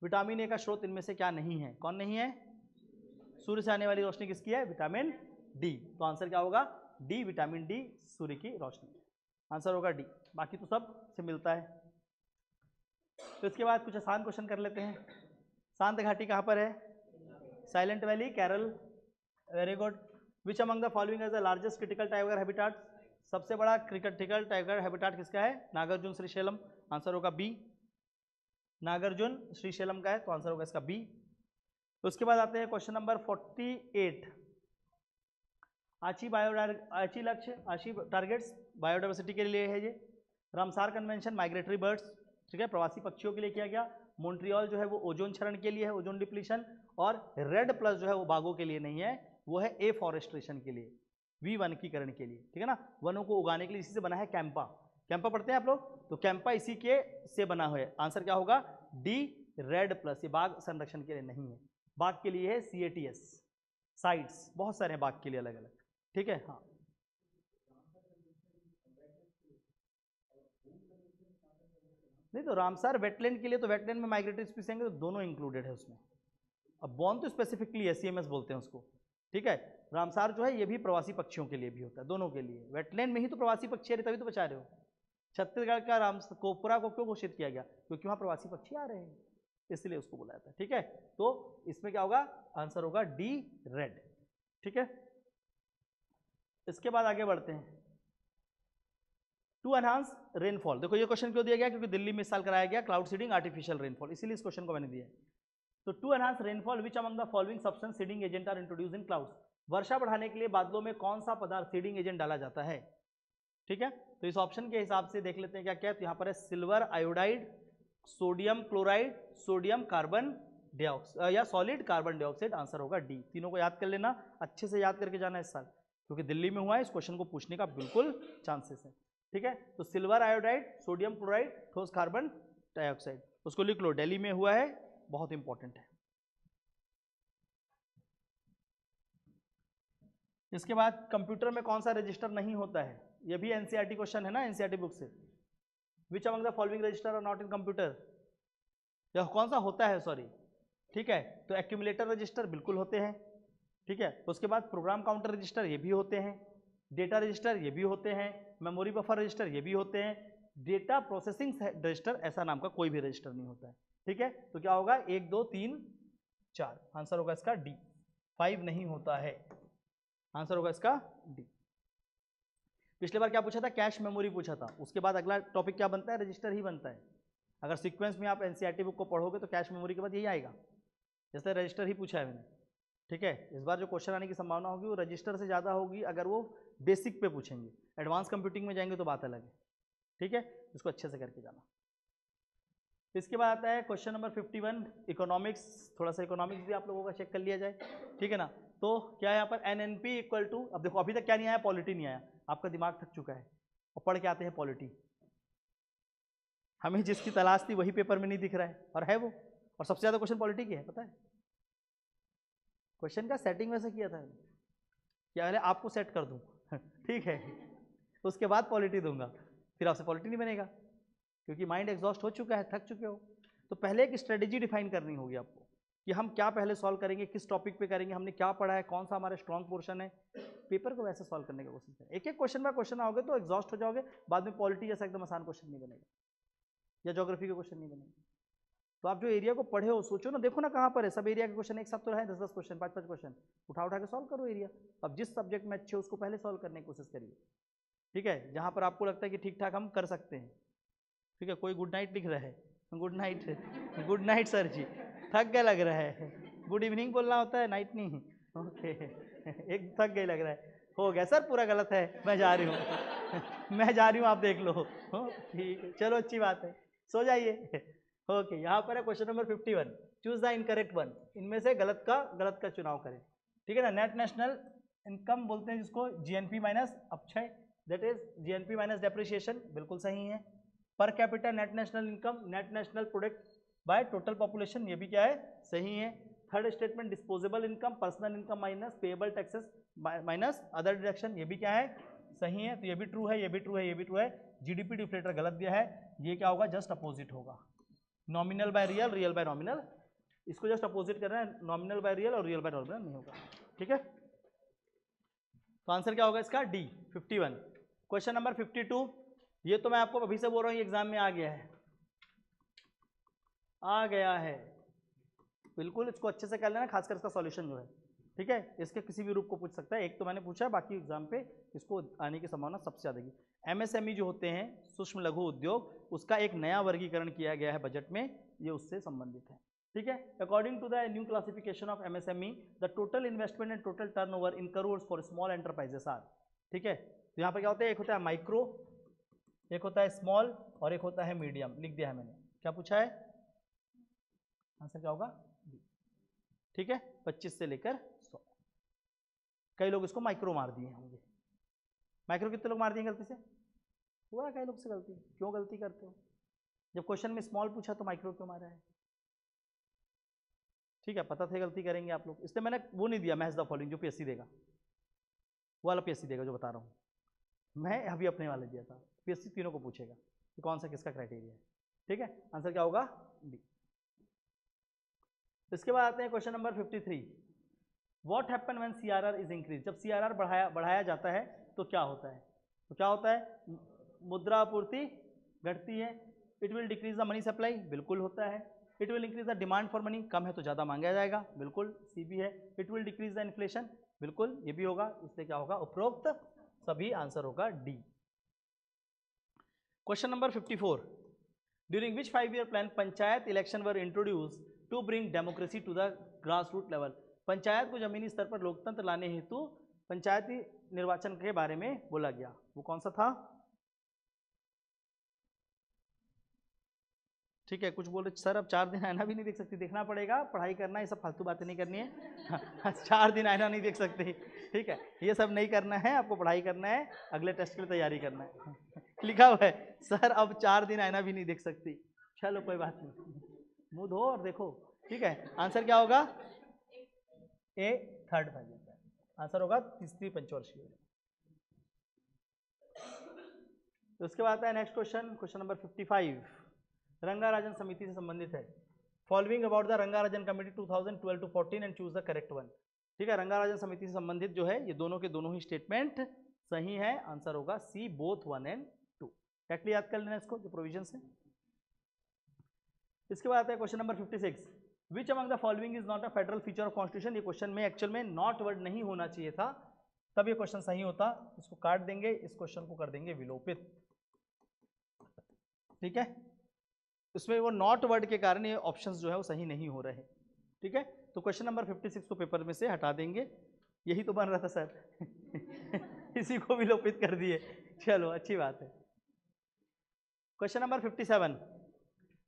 vitamin A का स्रोत इनमें से क्या नहीं है? कौन नहीं है? सूर्य से आने वाली रोशनी किसकी है? Vitamin D. तो आंसर क्या होगा? डी, विटामिन डी, सूर्य की रोशनी। आंसर होगा डी, बाकी तो सब से मिलता है। तो इसके बाद कुछ आसान क्वेश्चन कर लेते हैं। शांत घाटी कहाँ पर है? Silent valley, Kerala, very good. Which among the following is the largest critical tiger habitat, सबसे बड़ा क्रिटिकल टाइगर हैबिटाट किसका है? नागार्जुन श्रीशैलम। आंसर होगा बी, नागार्जुन श्रीशैलम का है, तो आंसर होगा इसका बी। उसके बाद आते हैं क्वेश्चन नंबर 48, आची लक्ष्य, आची टारगेट्स बायोडाइवर्सिटी के लिए है ये। रामसार कन्वेंशन माइग्रेटरी बर्ड्स, ठीक है, प्रवासी पक्षियों के लिए किया गया। मॉन्ट्रियल जो है वो ओजोन क्षरण के लिए है, ओजोन डिप्लीशन। और रेड प्लस जो है वो बागों के लिए नहीं है, वो है एफॉरेस्ट्रेशन के लिए, विवनकीकरण के लिए, ठीक है ना, वनों को उगाने के लिए। इसी से बना है कैंपा। कैंपा पढ़ते हैं आप लोग, तो कैंपा इसी के से बना हुआ है। आंसर क्या होगा? D, red plus. ये बाघ संरक्षण के लिए नहीं है, बाघ के लिए है CATS, साइट्स बहुत सारे हैं बाघ के लिए अलग अलग, ठीक है। हाँ, नहीं तो रामसार वेटलैंड के लिए, तो वेटलैंड में माइग्रेटरी स्पीसीज आएंगे तो दोनों इंक्लूडेड है उसमें। अब बॉन तो स्पेसिफिकली है, CMS बोलते हैं उसको, ठीक है। रामसार जो है ये भी प्रवासी पक्षियों के लिए भी होता है, दोनों के लिए। वेटलैंड में ही तो प्रवासी पक्षी है, तभी तो बचा रहे हो। छत्तीसगढ़ का कोपरा को क्यों घोषित किया गया? क्योंकि वहाँ प्रवासी पक्षी आ रहे हैं, इसलिए उसको बुलाया था, ठीक है। तो इसमें क्या होगा? आंसर होगा डी, रेड, ठीक है। इसके बाद आगे बढ़ते हैं। टू एनहांस रेनफॉल, देखो ये क्वेश्चन क्यों दिया गया? क्योंकि दिल्ली में इस साल कराया गया क्लाउड सीडिंग आर्टिफिशियल रेनफॉल, इसीलिए इस क्वेश्चन को मैंने दिया है। तो to enhance rainfall which among the following substance seeding agent are introduce in clouds, वर्षा बढ़ाने के लिए बादलों में कौन सा पदार्थ सीडिंग एजेंट डाला जाता है, ठीक है। तो इस ऑप्शन के हिसाब से देख लेते हैं क्या क्या है। तो यहाँ पर है silver iodide, sodium chloride, sodium carbon dioxide या सॉलिड कार्बन डाइऑक्साइड। आंसर होगा डी। तीनों को याद कर लेना, अच्छे से याद करके जाना इस साल, क्योंकि दिल्ली में हुआ है, इस क्वेश्चन को पूछने का बिल्कुल चांसेस है, ठीक है। तो सिल्वर आयोडाइड, सोडियम क्लोराइड, ठोस कार्बन डाइऑक्साइड, उसको लिख लो, दिल्ली में हुआ है, बहुत इंपॉर्टेंट है। इसके बाद कंप्यूटर में कौन सा रजिस्टर नहीं होता है? ये भी एनसीईआरटी क्वेश्चन है ना, एनसीईआरटी बुक से। Which among the following register are not in computer, या कौन सा होता है, सॉरी, ठीक है। तो एक्यूमुलेटर रजिस्टर बिल्कुल होते हैं, ठीक है। उसके बाद प्रोग्राम काउंटर रजिस्टर ये भी होते हैं, डेटा रजिस्टर ये भी होते हैं, मेमोरी बफर रजिस्टर ये भी होते हैं। डेटा प्रोसेसिंग रजिस्टर ऐसा नाम का कोई भी रजिस्टर नहीं होता है, ठीक है। तो क्या होगा? 1 2 3 4, आंसर होगा इसका डी। 5 नहीं होता है, आंसर होगा इसका डी। पिछले बार क्या पूछा था? कैश मेमोरी पूछा था। उसके बाद अगला टॉपिक क्या बनता है? रजिस्टर ही बनता है। अगर सीक्वेंस में आप एनसीईआरटी बुक को पढ़ोगे तो कैश मेमोरी के बाद यही आएगा, जैसे रजिस्टर ही पूछा है मैंने, ठीक है। इस बार जो क्वेश्चन आने की संभावना होगी वो रजिस्टर से ज़्यादा होगी अगर वो बेसिक पे पूछेंगे। एडवांस कंप्यूटिंग में जाएंगे तो बात अलग है, ठीक है। इसको अच्छे से करके जाना। इसके बाद आता है क्वेश्चन नंबर 51, इकोनॉमिक्स। थोड़ा सा इकोनॉमिक्स भी आप लोगों का चेक कर लिया जाए, ठीक है ना। तो क्या है यहाँ पर? NNP इक्वल टू, अब देखो अभी तक क्या नहीं आया? पॉलिटी नहीं आया, आपका दिमाग थक चुका है, और पढ़ के आते हैं पॉलिटी। हमें जिसकी तलाश थी वही पेपर में नहीं दिख रहा है, और है वो, और सबसे ज़्यादा क्वेश्चन पॉलिटी की है, पता है। क्वेश्चन का सेटिंग वैसे किया था क्या है, आपको सेट कर दूँ ठीक है, उसके बाद पॉलिटी दूंगा, फिर आपसे पॉलिटी नहीं बनेगा, क्योंकि माइंड एग्जॉस्ट हो चुका है, थक चुके हो। तो पहले एक स्ट्रेटेजी डिफाइन करनी होगी आपको कि हम क्या पहले सॉल्व करेंगे, किस टॉपिक पे करेंगे, हमने क्या पढ़ा है, कौन सा हमारा स्ट्रॉन्ग पोर्शन है। पेपर को वैसे सॉल्व करने की कोशिश करें। एक एक क्वेश्चन बाय क्वेश्चन आओगे तो एग्जॉस्ट हो जाओगे, बाद में पॉलिटी जैसा एकदम आसान क्वेश्चन नहीं बनेगा, या ज्योग्राफी के क्वेश्चन नहीं बनेंगे। तो आप जो एरिया को पढ़े हो, सोचो ना, देखो ना कहाँ पर है। सब एरिया के क्वेश्चन एक साथ तो रहे, 10 10 क्वेश्चन, 5 5 क्वेश्चन, उठा उठा के सॉल्व करो एरिया। अब जिस सब्जेक्ट में अच्छे उसको पहले सॉल्व करने की कोशिश करिए, ठीक है। जहाँ पर आपको लगता है कि ठीक ठाक हम कर सकते हैं, ठीक है। कोई गुड नाइट लिख रहा है, good night good night sir ji, थक गया लग रहा है। गुड इवनिंग बोलना होता है, नाइट नहीं, ओके एक थक गए लग रहा है। हो गया सर, पूरा गलत है, मैं जा रही हूँ मैं जा रही हूँ, आप देख लो, ठीक है, चलो अच्छी बात है, सो जाइए। ओके, यहाँ पर है question number 51, choose the incorrect one. इनमें से गलत का चुनाव करें, ठीक है ना। नेट नेशनल इनकम बोलते हैं जिसको, GNP माइनस अपक्षय, that is GNP minus depreciation, बिल्कुल सही है। Per capita net national income, net national product by total population, ये भी क्या है? सही है। Third statement disposable income, personal income minus payable taxes minus other deduction, ये भी क्या है? सही है। तो ये भी ट्रू है, ये भी ट्रू है, ये भी ट्रू है। GDP डिफ्लेटर गलत दिया है, ये क्या होगा? जस्ट अपोजिट होगा। Nominal by real, real bye nominal, इसको जस्ट अपोजिट करना है, नॉमिनल बाय रियल और रियल बाय नॉमिनल नहीं होगा, ठीक है। तो आंसर क्या होगा इसका? डी, 51। क्वेश्चन नंबर 52, ये तो मैं आपको अभी से बोल रहा हूँ, ये एग्जाम में आ गया है, आ गया है, बिल्कुल इसको अच्छे से कर लेना, खासकर इसका सॉल्यूशन जो है, ठीक है। इसके किसी भी रूप को पूछ सकता है, एक तो मैंने पूछा, बाकी एग्जाम पे इसको आने की संभावना सबसे ज़्यादा है। MSME जो होते हैं, सूक्ष्म लघु उद्योग, उसका एक नया वर्गीकरण किया गया है बजट में, ये उससे संबंधित है। ठीक है। According to the new classification of MSME the total investment and total turnover in crore for small enterprises are, ठीक है। तो यहाँ पे क्या होता है, एक होता है माइक्रो, एक होता है स्मॉल और एक होता है मीडियम। लिख दिया है मैंने। क्या पूछा है, आंसर क्या होगा, ठीक है। 25 से लेकर 100। कई लोग इसको माइक्रो मार दिए होंगे। माइक्रो कितने लोग मार दिए गलती से, हुआ कई लोग से गलती। क्यों गलती करते हो, जब क्वेश्चन में स्मॉल पूछा तो माइक्रो क्यों मारा है, ठीक है। पता थे गलती करेंगे आप लोग, इसलिए मैंने वो नहीं दिया मैच द फॉलोइंग जो पीएससी देगा, वो वाला पीएससी देगा जो बता रहा हूँ मैं, अभी अपने वाले दिया था। पीएससी तीनों को पूछेगा कि कौन सा किसका क्राइटेरिया है, ठीक है। आंसर क्या होगा, डी। इसके बाद आते हैं question number 53। What happen when CRR is increase, जब सीआरआर बढ़ाया जाता है तो क्या होता है, तो क्या होता है, मुद्रा आपूर्ति घटती है। It will decrease the money supply, बिल्कुल होता है। It will increase the demand for money, कम है तो ज़्यादा मांगा जाएगा, बिल्कुल सी भी है। It will decrease the inflation, बिल्कुल ये भी होगा। इसलिए क्या होगा, उपरोक्त सभी, आंसर होगा D. Question number 54। During which 5-year plan panchayat election were introduce to bring democracy to the grass root level, panchayat को जमीनी स्तर पर लोकतंत्र लाने हेतु पंचायती निर्वाचन के बारे में बोला गया, वो कौन सा था, ठीक है। कुछ बोल रहे सर अब 4 दिन आईना भी नहीं देख सकती, देखना पड़ेगा, पढ़ाई करना है, सब फालतू बातें नहीं करनी है 4 दिन आईना नहीं देख सकती, ठीक है, ये सब नहीं करना है, आपको पढ़ाई करना है, अगले टेस्ट के लिए तैयारी करना है लिखा हुआ है सर अब 4 दिन आईना भी नहीं देख सकती, चलो कोई बात नहीं, मुंह धो और देखो, ठीक है। आंसर क्या होगा, ए, थर्ड भाई आंसर होगा, तीसरी पंचवर्षीय। तो उसके बाद आता है next question, question number 55। Rangarajan समिति से संबंधित है। Following about the Rangarajan committee 2012 to 14 and choose the correct one, ठीक है। रंगाराजन समिति से संबंधित जो है ये दोनों के दोनों ही स्टेटमेंट सही है, आंसर होगा सी, बोथ 1 and 2। एक्चुअली याद कर लेना इसको, जो प्रोविजन है। इसके बाद आता है question number 56। Which among the following is not a federal feature of constitution, ये क्वेश्चन में एक्चुअल में नॉट वर्ड नहीं होना चाहिए था, तब ये क्वेश्चन सही होता। इसको काट देंगे, इस क्वेश्चन को कर देंगे विलोपित, ठीक है। इसमें वो नॉट वर्ड के कारण ये ऑप्शंस जो है वो सही नहीं हो रहे, ठीक है। तो क्वेश्चन नंबर 56 को पेपर में से हटा देंगे, यही तो बन रहा था सर इसी को विलोपित कर दिए, चलो अच्छी बात है। Question number 57।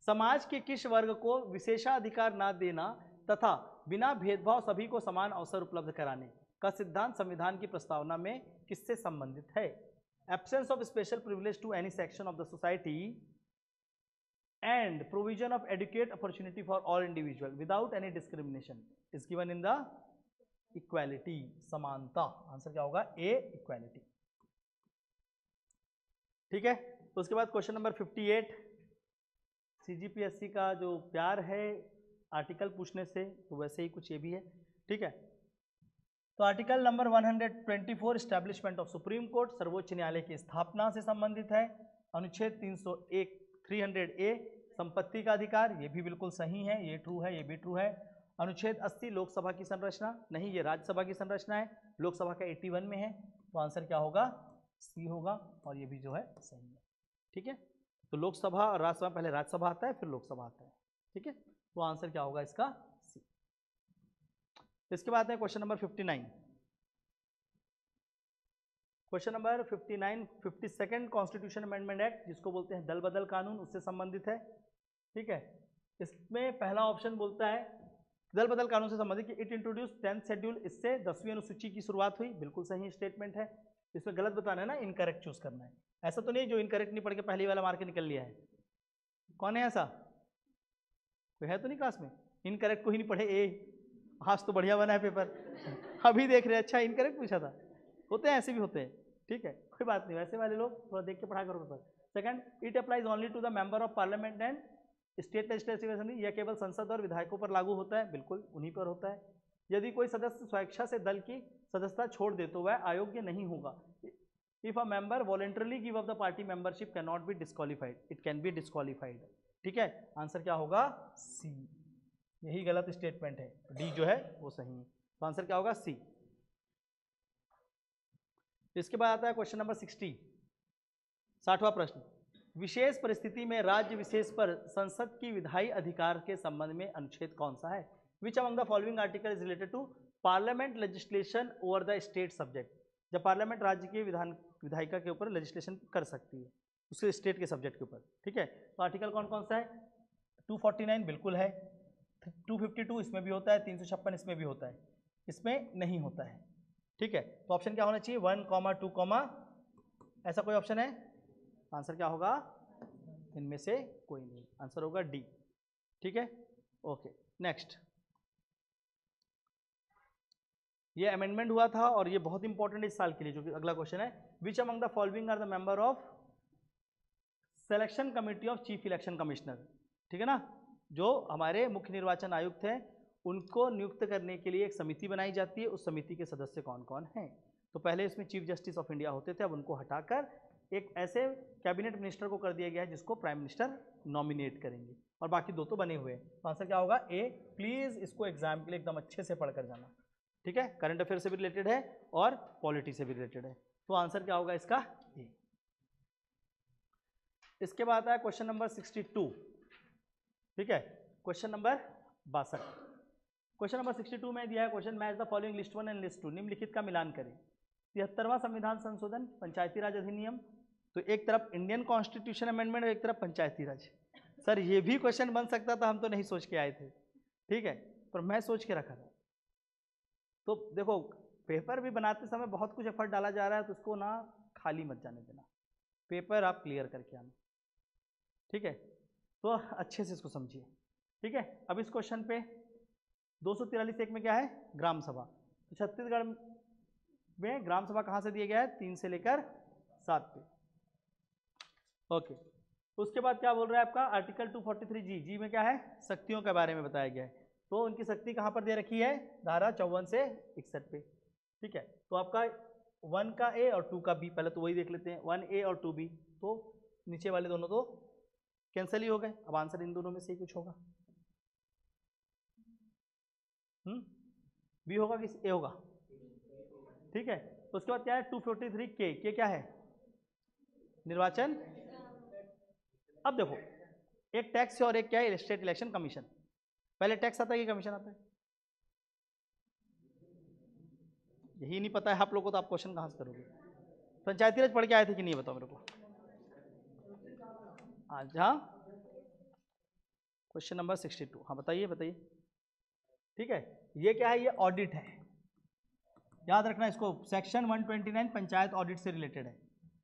समाज के किस वर्ग को विशेषाधिकार न देना तथा बिना भेदभाव सभी को समान अवसर उपलब्ध कराने का सिद्धांत संविधान की प्रस्तावना में किससे संबंधित है। Absence of special privilege to any section of the society and provision of adequate opportunity for all individual without any discrimination is given in the equality, समानता। आंसर क्या होगा, ए, इक्वालिटी, ठीक है। तो उसके बाद क्वेश्चन नंबर 58। सीजीपीएससी का जो प्यार है आर्टिकल पूछने से, तो वैसे ही कुछ ये भी है, ठीक है। तो article number 124 establishment of supreme court, सर्वोच्च न्यायालय की स्थापना से संबंधित है। अनुच्छेद 301 300A संपत्ति का अधिकार, ये भी बिल्कुल सही है, ये ट्रू है, ये भी ट्रू है। अनुच्छेद 80 लोकसभा की संरचना, नहीं ये राज्यसभा की संरचना है, लोकसभा का 81 में है, तो आंसर क्या होगा, सी होगा, और ये भी जो है सही है, ठीक है। तो लोकसभा और राज्यसभा, पहले राज्यसभा आता है फिर लोकसभा आता है, ठीक है। तो आंसर क्या होगा इसका, सी। इसके बाद है question number 59। Question number 59 52nd constitution amendment act, जिसको बोलते हैं दल बदल कानून, उससे संबंधित है, ठीक है। इसमें पहला ऑप्शन बोलता है दल बदल कानून से संबंधित कि इट इंट्रोड्यूस 10th शेड्यूल, इससे 10वीं अनुसूची की शुरुआत हुई, बिल्कुल सही स्टेटमेंट है। इसमें गलत बताना है ना, इनकरेक्ट चूज करना है, ऐसा तो नहीं जो इनकरेक्ट नहीं पढ़ के पहली वाला मार के निकल लिया है, कौन है ऐसा, कोई है तो नहीं क्लास में, इनकरेक्ट को ही नहीं पढ़े, ए आज तो बढ़िया बना है पेपर अभी देख रहे, अच्छा इनकरेक्ट पूछा था, होते हैं ऐसे भी होते हैं, ठीक है, कोई बात नहीं, वैसे वाले लोग थोड़ा देख के पढ़ा करो paper. Second, it applies only to the member of parliament and state legislative assembly, यह केवल संसद और विधायकों पर लागू होता है, बिल्कुल उन्हीं पर होता है। यदि कोई सदस्य स्वेच्छा से दल की सदस्यता छोड़ दे तो वह अयोग्य नहीं होगा। If a member voluntarily give up the party membership can not be disqualified, it can be disqualified, ठीक है। आंसर क्या होगा, सी, यही गलत स्टेटमेंट है, डी जो है वो सही है, तो आंसर क्या होगा, सी। इसके बाद आता है क्वेश्चन नंबर 60, 60वां प्रश्न। विशेष परिस्थिति में राज्य विशेष पर संसद की विधायी अधिकार के संबंध में अनुच्छेद कौन सा है? Which among the following article is related to parliament legislation over the state subject? जब पार्लियामेंट राज्य के विधायिका के ऊपर लेजिस्लेशन कर सकती है उसके स्टेट के सब्जेक्ट के ऊपर, ठीक है। तो आर्टिकल कौन कौन सा है? 249 बिल्कुल है, 252 इसमें भी होता है, 356 इसमें भी होता है, इसमें नहीं होता है, ठीक है। तो ऑप्शन क्या होना चाहिए? 1, 2, ऐसा कोई ऑप्शन है? आंसर क्या होगा? इनमें से कोई नहीं, आंसर होगा डी, ठीक है। Okay, next. ये अमेंडमेंट हुआ था और ये बहुत इंपॉर्टेंट है इस साल के लिए, जो कि अगला क्वेश्चन है। Which among the following are the member of selection committee of chief election commissioner? ठीक है ना, जो हमारे मुख्य निर्वाचन आयुक्त हैं उनको नियुक्त करने के लिए एक समिति बनाई जाती है, उस समिति के सदस्य कौन कौन हैं? तो पहले इसमें चीफ जस्टिस ऑफ इंडिया होते थे, अब उनको हटाकर एक ऐसे कैबिनेट मिनिस्टर को कर दिया गया है जिसको प्राइम मिनिस्टर नॉमिनेट करेंगे, और बाकी दो तो बने हुए हैं। तो आंसर क्या होगा? ए। प्लीज इसको एग्जाम के लिए एकदम अच्छे से पढ़ कर जाना, ठीक है। करंट अफेयर से भी रिलेटेड है और पॉलिटी से भी रिलेटेड है। तो आंसर क्या होगा इसका? ए। इसके बाद है क्वेश्चन नंबर 62, ठीक है। क्वेश्चन नंबर 62, क्वेश्चन नंबर 62 में दिया है question, match the following list 1 and list 2, निम्नलिखित का मिलान करें। 73वां संविधान संशोधन, पंचायती राज अधिनियम, तो एक तरफ इंडियन कॉन्स्टिट्यूशन अमेंडमेंट और एक तरफ पंचायती राज। सर ये भी क्वेश्चन बन सकता था, हम तो नहीं सोच के आए थे, ठीक है, पर मैं सोच के रखा था। तो देखो पेपर भी बनाते समय बहुत कुछ एफर्ट डाला जा रहा है, तो उसको ना खाली मत जाने देना, पेपर आप क्लियर करके आना, ठीक है। तो अच्छे से इसको समझिए, ठीक है। अब इस क्वेश्चन पे 243(1) में क्या है? ग्राम सभा। तो छत्तीसगढ़ में ग्राम सभा कहाँ से दिया गया है? 3 से लेकर 7 पे, ओके। उसके बाद क्या बोल रहा है आपका? आर्टिकल 243 जी में क्या है? शक्तियों के बारे में बताया गया है। तो उनकी शक्ति कहाँ पर दे रखी है? धारा 54 से 61 पे, ठीक है। तो आपका 1 का ए और 2 का बी, पहले तो वही देख लेते हैं, 1A और 2B, तो नीचे वाले दोनों तो कैंसिल ही हो गए। अब आंसर इन दोनों में से ही कुछ होगा, बी होगा कि ए होगा? ठीक है। तो उसके बाद क्या है? 243 के क्या है? निर्वाचन। अब देखो एक टैक्स है और एक क्या है? State election commission. पहले टैक्स आता है कि कमीशन आता है? यही नहीं पता है आप लोगों को, तो आप क्वेश्चन कहाँ से करोगे? पंचायती राज पढ़ के आए थे कि नहीं, बताओ मेरे को आज। हाँ, क्वेश्चन नंबर 62, हाँ बताइए बताइए, ठीक है। ये क्या है? ये ऑडिट है, याद रखना इसको, सेक्शन 129 पंचायत ऑडिट से रिलेटेड है,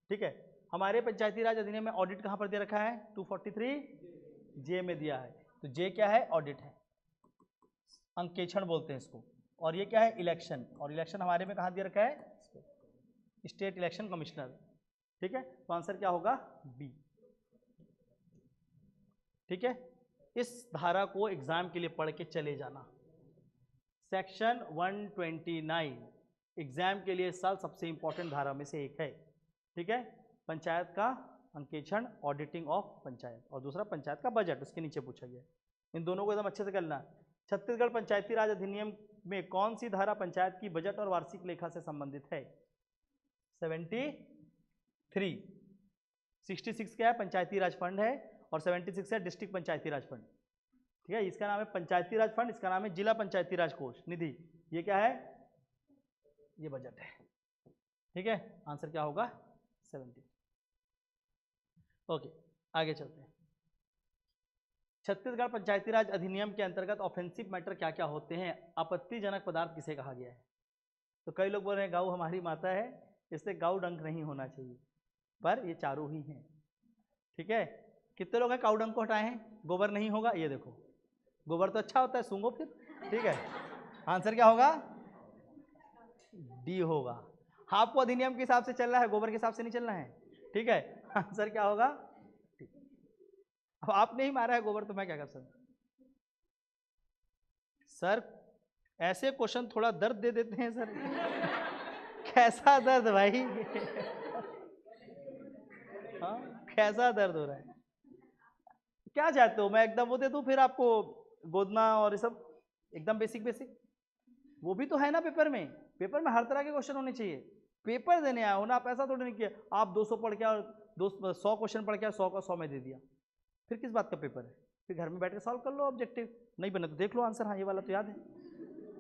ठीक है। हमारे पंचायती राज अधिनियम में ऑडिट कहाँ पर दे रखा है? 243 जे में दिया है। तो जे क्या है? ऑडिट है, अंकेक्षण बोलते हैं इसको। और ये क्या है? इलेक्शन, और इलेक्शन हमारे में कहाँ दे रखा है? स्टेट इलेक्शन कमिश्नर, ठीक है। तो आंसर क्या होगा? बी, ठीक है। इस धारा को एग्जाम के लिए पढ़ के चले जाना। सेक्शन 129 एग्जाम के लिए इस साल सबसे इंपॉर्टेंट धारा में से एक है, ठीक है। पंचायत का अंकेक्षण, ऑडिटिंग ऑफ पंचायत, और दूसरा पंचायत का बजट, उसके नीचे पूछा गया। इन दोनों को एकदम अच्छे से करना। छत्तीसगढ़ पंचायती राज अधिनियम में कौन सी धारा पंचायत की बजट और वार्षिक लेखा से संबंधित है? 73। 66 क्या है? पंचायती राज फंड है, और 76 है डिस्ट्रिक्ट पंचायती राज फंड, ठीक है। इसका नाम है पंचायती राज फंड, इसका नाम है जिला पंचायती राज कोष निधि। ये क्या है? ये बजट है, ठीक है। आंसर क्या होगा? 70। ओके, आगे चलते हैं। छत्तीसगढ़ पंचायती राज अधिनियम के अंतर्गत ऑफेंसिव मैटर क्या क्या होते हैं? आपत्तिजनक पदार्थ किसे कहा गया है? तो कई लोग बोल रहे हैं गौ हमारी माता है, इससे काऊ डंक नहीं होना चाहिए, पर ये चारों ही हैं, ठीक है। कितने लोग हैं काऊ डंक को हटाए हैं? गोबर नहीं होगा, ये देखो गोबर तो अच्छा होता है, सूंघो फिर, ठीक है। आंसर क्या होगा? डी होगा। आपको अधिनियम के हिसाब से चलना है, गोबर के हिसाब से नहीं चलना है, ठीक है। आंसर क्या होगा? अब आपने ही मारा है गोबर, तो मैं क्या कर सकता? सर ऐसे क्वेश्चन थोड़ा दर्द दे देते हैं सर। कैसा दर्द भाई? हाँ, कैसा दर्द हो रहा है? क्या चाहते हो, मैं एकदम वो दे दूं फिर आपको गोदना और ये सब एकदम बेसिक बेसिक? वो भी तो है ना पेपर में। पेपर में हर तरह के क्वेश्चन होने चाहिए। पेपर देने आए हो ना आप, ऐसा थोड़ी नहीं किया आप 200 पढ़ के और 100 क्वेश्चन पढ़ के 100 का 100 में दे दिया, फिर किस बात का पेपर है? फिर घर में बैठ के सॉल्व कर लो ऑब्जेक्टिव, नहीं बने तो देख लो आंसर, हाँ ये वाला तो याद है,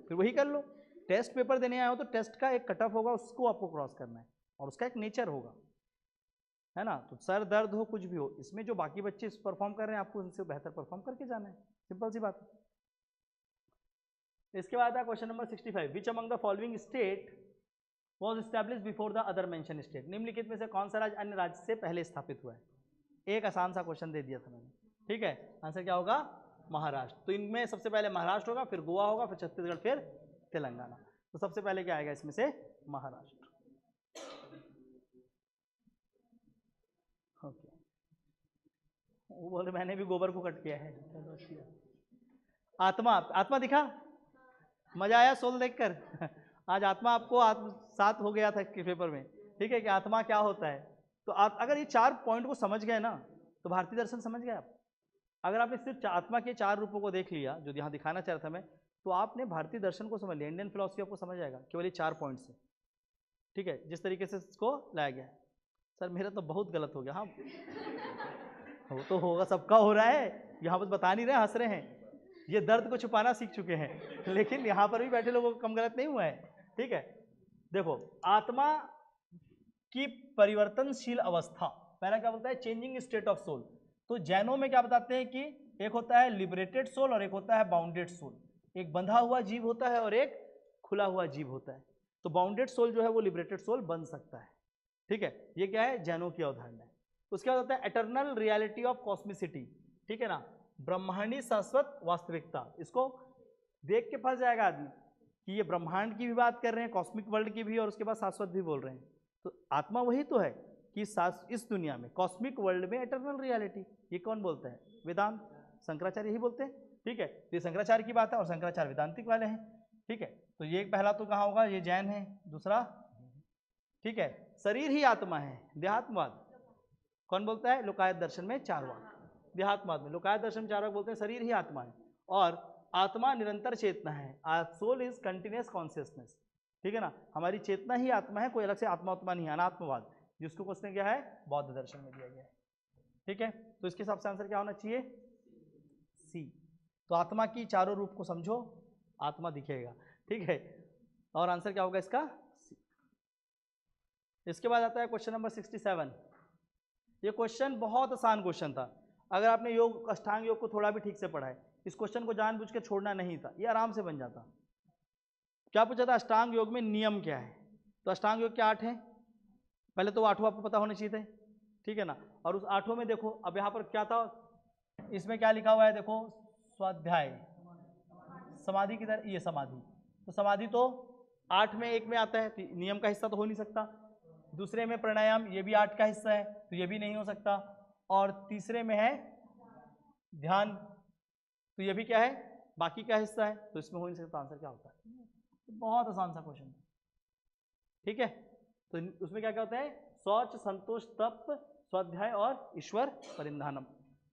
फिर वही कर लो। टेस्ट पेपर देने आए हो तो टेस्ट का एक कट ऑफ होगा, उसको आपको क्रॉस करना है और उसका एक नेचर होगा, है ना। तो सर दर्द हो कुछ भी हो, इसमें जो बाकी बच्चे परफॉर्म कर रहे हैं आपको उनसे बेहतर परफॉर्म करके जाना है, सिंपल सी बात है। इसके बाद है question number 65, which among the following state was establish before the other mention state, निम्नलिखित में से कौन सा राज्य अन्य राज्य से पहले स्थापित हुआ है? एक आसान सा क्वेश्चन दे दिया था मैंने, ठीक है। आंसर क्या होगा? महाराष्ट्र। तो इनमें सबसे पहले महाराष्ट्र होगा, फिर गोवा होगा, फिर छत्तीसगढ़, फिर तेलंगाना। तो सबसे पहले क्या आएगा इसमें से? महाराष्ट्र। ओके, वो बोल रहे मैंने भी गोबर को कट किया है। आत्मा, आत्मा दिखा, मजा आया सोल देखकर? आज आत्मा आपको साथ हो गया था कि पेपर में, ठीक है, कि आत्मा क्या होता है। तो आप अगर ये 4 पॉइंट को समझ गए ना तो भारतीय दर्शन समझ गए आप। अगर आपने सिर्फ आत्मा के 4 रूपों को देख लिया जो यहाँ दिखाना चाह रहा था मैं, तो आपने भारतीय दर्शन को समझ लिया, इंडियन फिलॉसफी आपको समझ आएगा केवल ये 4 पॉइंट से, ठीक है, जिस तरीके से इसको लाया गया है। सर मेरा तो बहुत गलत हो गया। हाँ वो तो होगा, सबका हो रहा है, यहाँ पर बता नहीं रहे, हंस रहे हैं, ये दर्द को छुपाना सीख चुके हैं, लेकिन यहाँ पर भी बैठे लोगों को कम गलत नहीं हुआ है, ठीक है। देखो, आत्मा की परिवर्तनशील अवस्था, पहला क्या बोलता है? Changing state of soul. तो जैनों में क्या बताते हैं कि एक होता है लिबरेटेड सोल और एक होता है बाउंडेड सोल। एक बंधा हुआ जीव होता है और एक खुला हुआ जीव होता है। तो बाउंडेड सोल जो है वो लिबरेटेड सोल बन सकता है, ठीक है। ये क्या है? जैनों की अवधारणा है। उसके बाद होता है एटर्नल रियलिटी ऑफ कॉस्मिसिटी, ठीक है ना, ब्रह्मांडी शाश्वत वास्तविकता। इसको देख के फंस जाएगा आदमी कि ये ब्रह्मांड की भी बात कर रहे हैं, कॉस्मिक वर्ल्ड की भी, और उसके बाद शाश्वत भी बोल रहे हैं। तो आत्मा वही तो है कि इस दुनिया में, कॉस्मिक वर्ल्ड में एटर्नल रियलिटी, ये कौन बोलता है? वेदांत, शंकराचार्य यही बोलते हैं, ठीक है। तो ये शंकराचार्य की बात है और शंकराचार्य वेदांतिक वाले हैं, ठीक है। तो ये पहला तो कहाँ होगा? ये जैन है। दूसरा, ठीक है, शरीर ही आत्मा है, देहात्मवाद कौन बोलता है? लोकायत दर्शन में चारवाक। देहात्मवाद में, लोकायत दर्शन में चारवाक बोलते हैं शरीर ही आत्मा है और आत्मा निरंतर चेतना है। सोल इज कंटिन्यूस कॉन्शियसनेस, ठीक है ना, हमारी चेतना ही आत्मा है, कोई अलग से आत्मा उत्मा नहीं है। अनात्मवाद, जिसको क्वेश्चन क्या है? बौद्ध दर्शन में दिया गया है, ठीक है। तो इसके हिसाब से आंसर क्या होना चाहिए? सी। तो आत्मा की चारों रूप को समझो, आत्मा दिखेगा, ठीक है, और आंसर क्या होगा इसका? सी। इसके बाद आता है क्वेश्चन नंबर 67। ये क्वेश्चन बहुत आसान क्वेश्चन था, अगर आपने योग, अष्टांग योग को थोड़ा भी ठीक से पढ़ा है, इस क्वेश्चन को जानबूझ के छोड़ना नहीं था, ये आराम से बन जाता। क्या पूछा था? अष्टांग योग में नियम क्या है? तो अष्टांग योग के 8 हैं, पहले तो 8वां आपको पता होने चाहिए थे, ठीक है ना। और उस 8वां में देखो, अब यहाँ पर क्या था, इसमें क्या लिखा हुआ है? देखो, स्वाध्याय, समाधि की तरह, ये समाधि, तो समाधि तो 8 में 1 में आता है, तो नियम का हिस्सा तो हो नहीं सकता। दूसरे में प्राणायाम, ये भी 8 का हिस्सा है, तो ये भी नहीं हो सकता। और तीसरे में है ध्यान, तो ये भी क्या है? बाकी का हिस्सा है, तो इसमें हो नहीं सकता। आंसर क्या होता है? बहुत आसान सा क्वेश्चन, ठीक है। तो उसमें क्या क्या होता है? शौच, संतोष, तप, स्वाध्याय और ईश्वर परिधानम,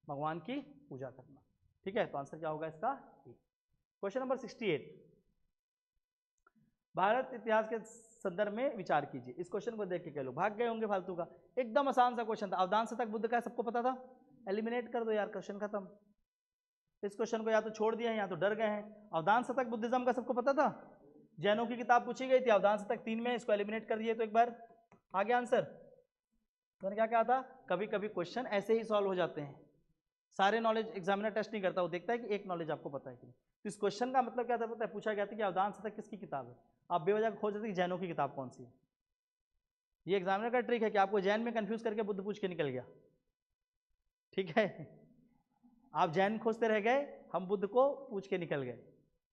भगवान की पूजा करना, ठीक है। तो आंसर क्या होगा इसका? क्वेश्चन नंबर 68, भारत इतिहास के संदर्भ में विचार कीजिए। इस क्वेश्चन को देख के कह लो भाग गए होंगे फालतू का, एकदम आसान सा क्वेश्चन था। अवदान शतक बुद्ध का सबको पता था, एलिमिनेट कर दो यार, क्वेश्चन खत्म। इस क्वेश्चन को या तो छोड़ दिया है या तो डर गए हैं। अवदान शतक बुद्धिज्म का सबको पता था, जैनों की किताब पूछी गई थी, अवदान शतक 3 में, इसको एलिमिनेट कर दिए तो एक बार आ गया आंसर। तो क्या क्या था? कभी कभी क्वेश्चन ऐसे ही सॉल्व हो जाते हैं, सारे नॉलेज एग्जामिनर टेस्ट नहीं करता, वो देखता है कि एक नॉलेज आपको पता है कि नहीं। तो इस क्वेश्चन का मतलब क्या था पता है? पूछा गया था कि अवदान शतक किसकी किताब है, आप बेवजह खोज रहे थे कि जैनों की किताब कौन सी है। ये एग्जामिनर का ट्रिक है कि आपको जैन में कंफ्यूज करके बुद्ध पूछ के निकल गया, ठीक है। आप जैन खोजते रह गए, हम बुद्ध को पूछ के निकल गए।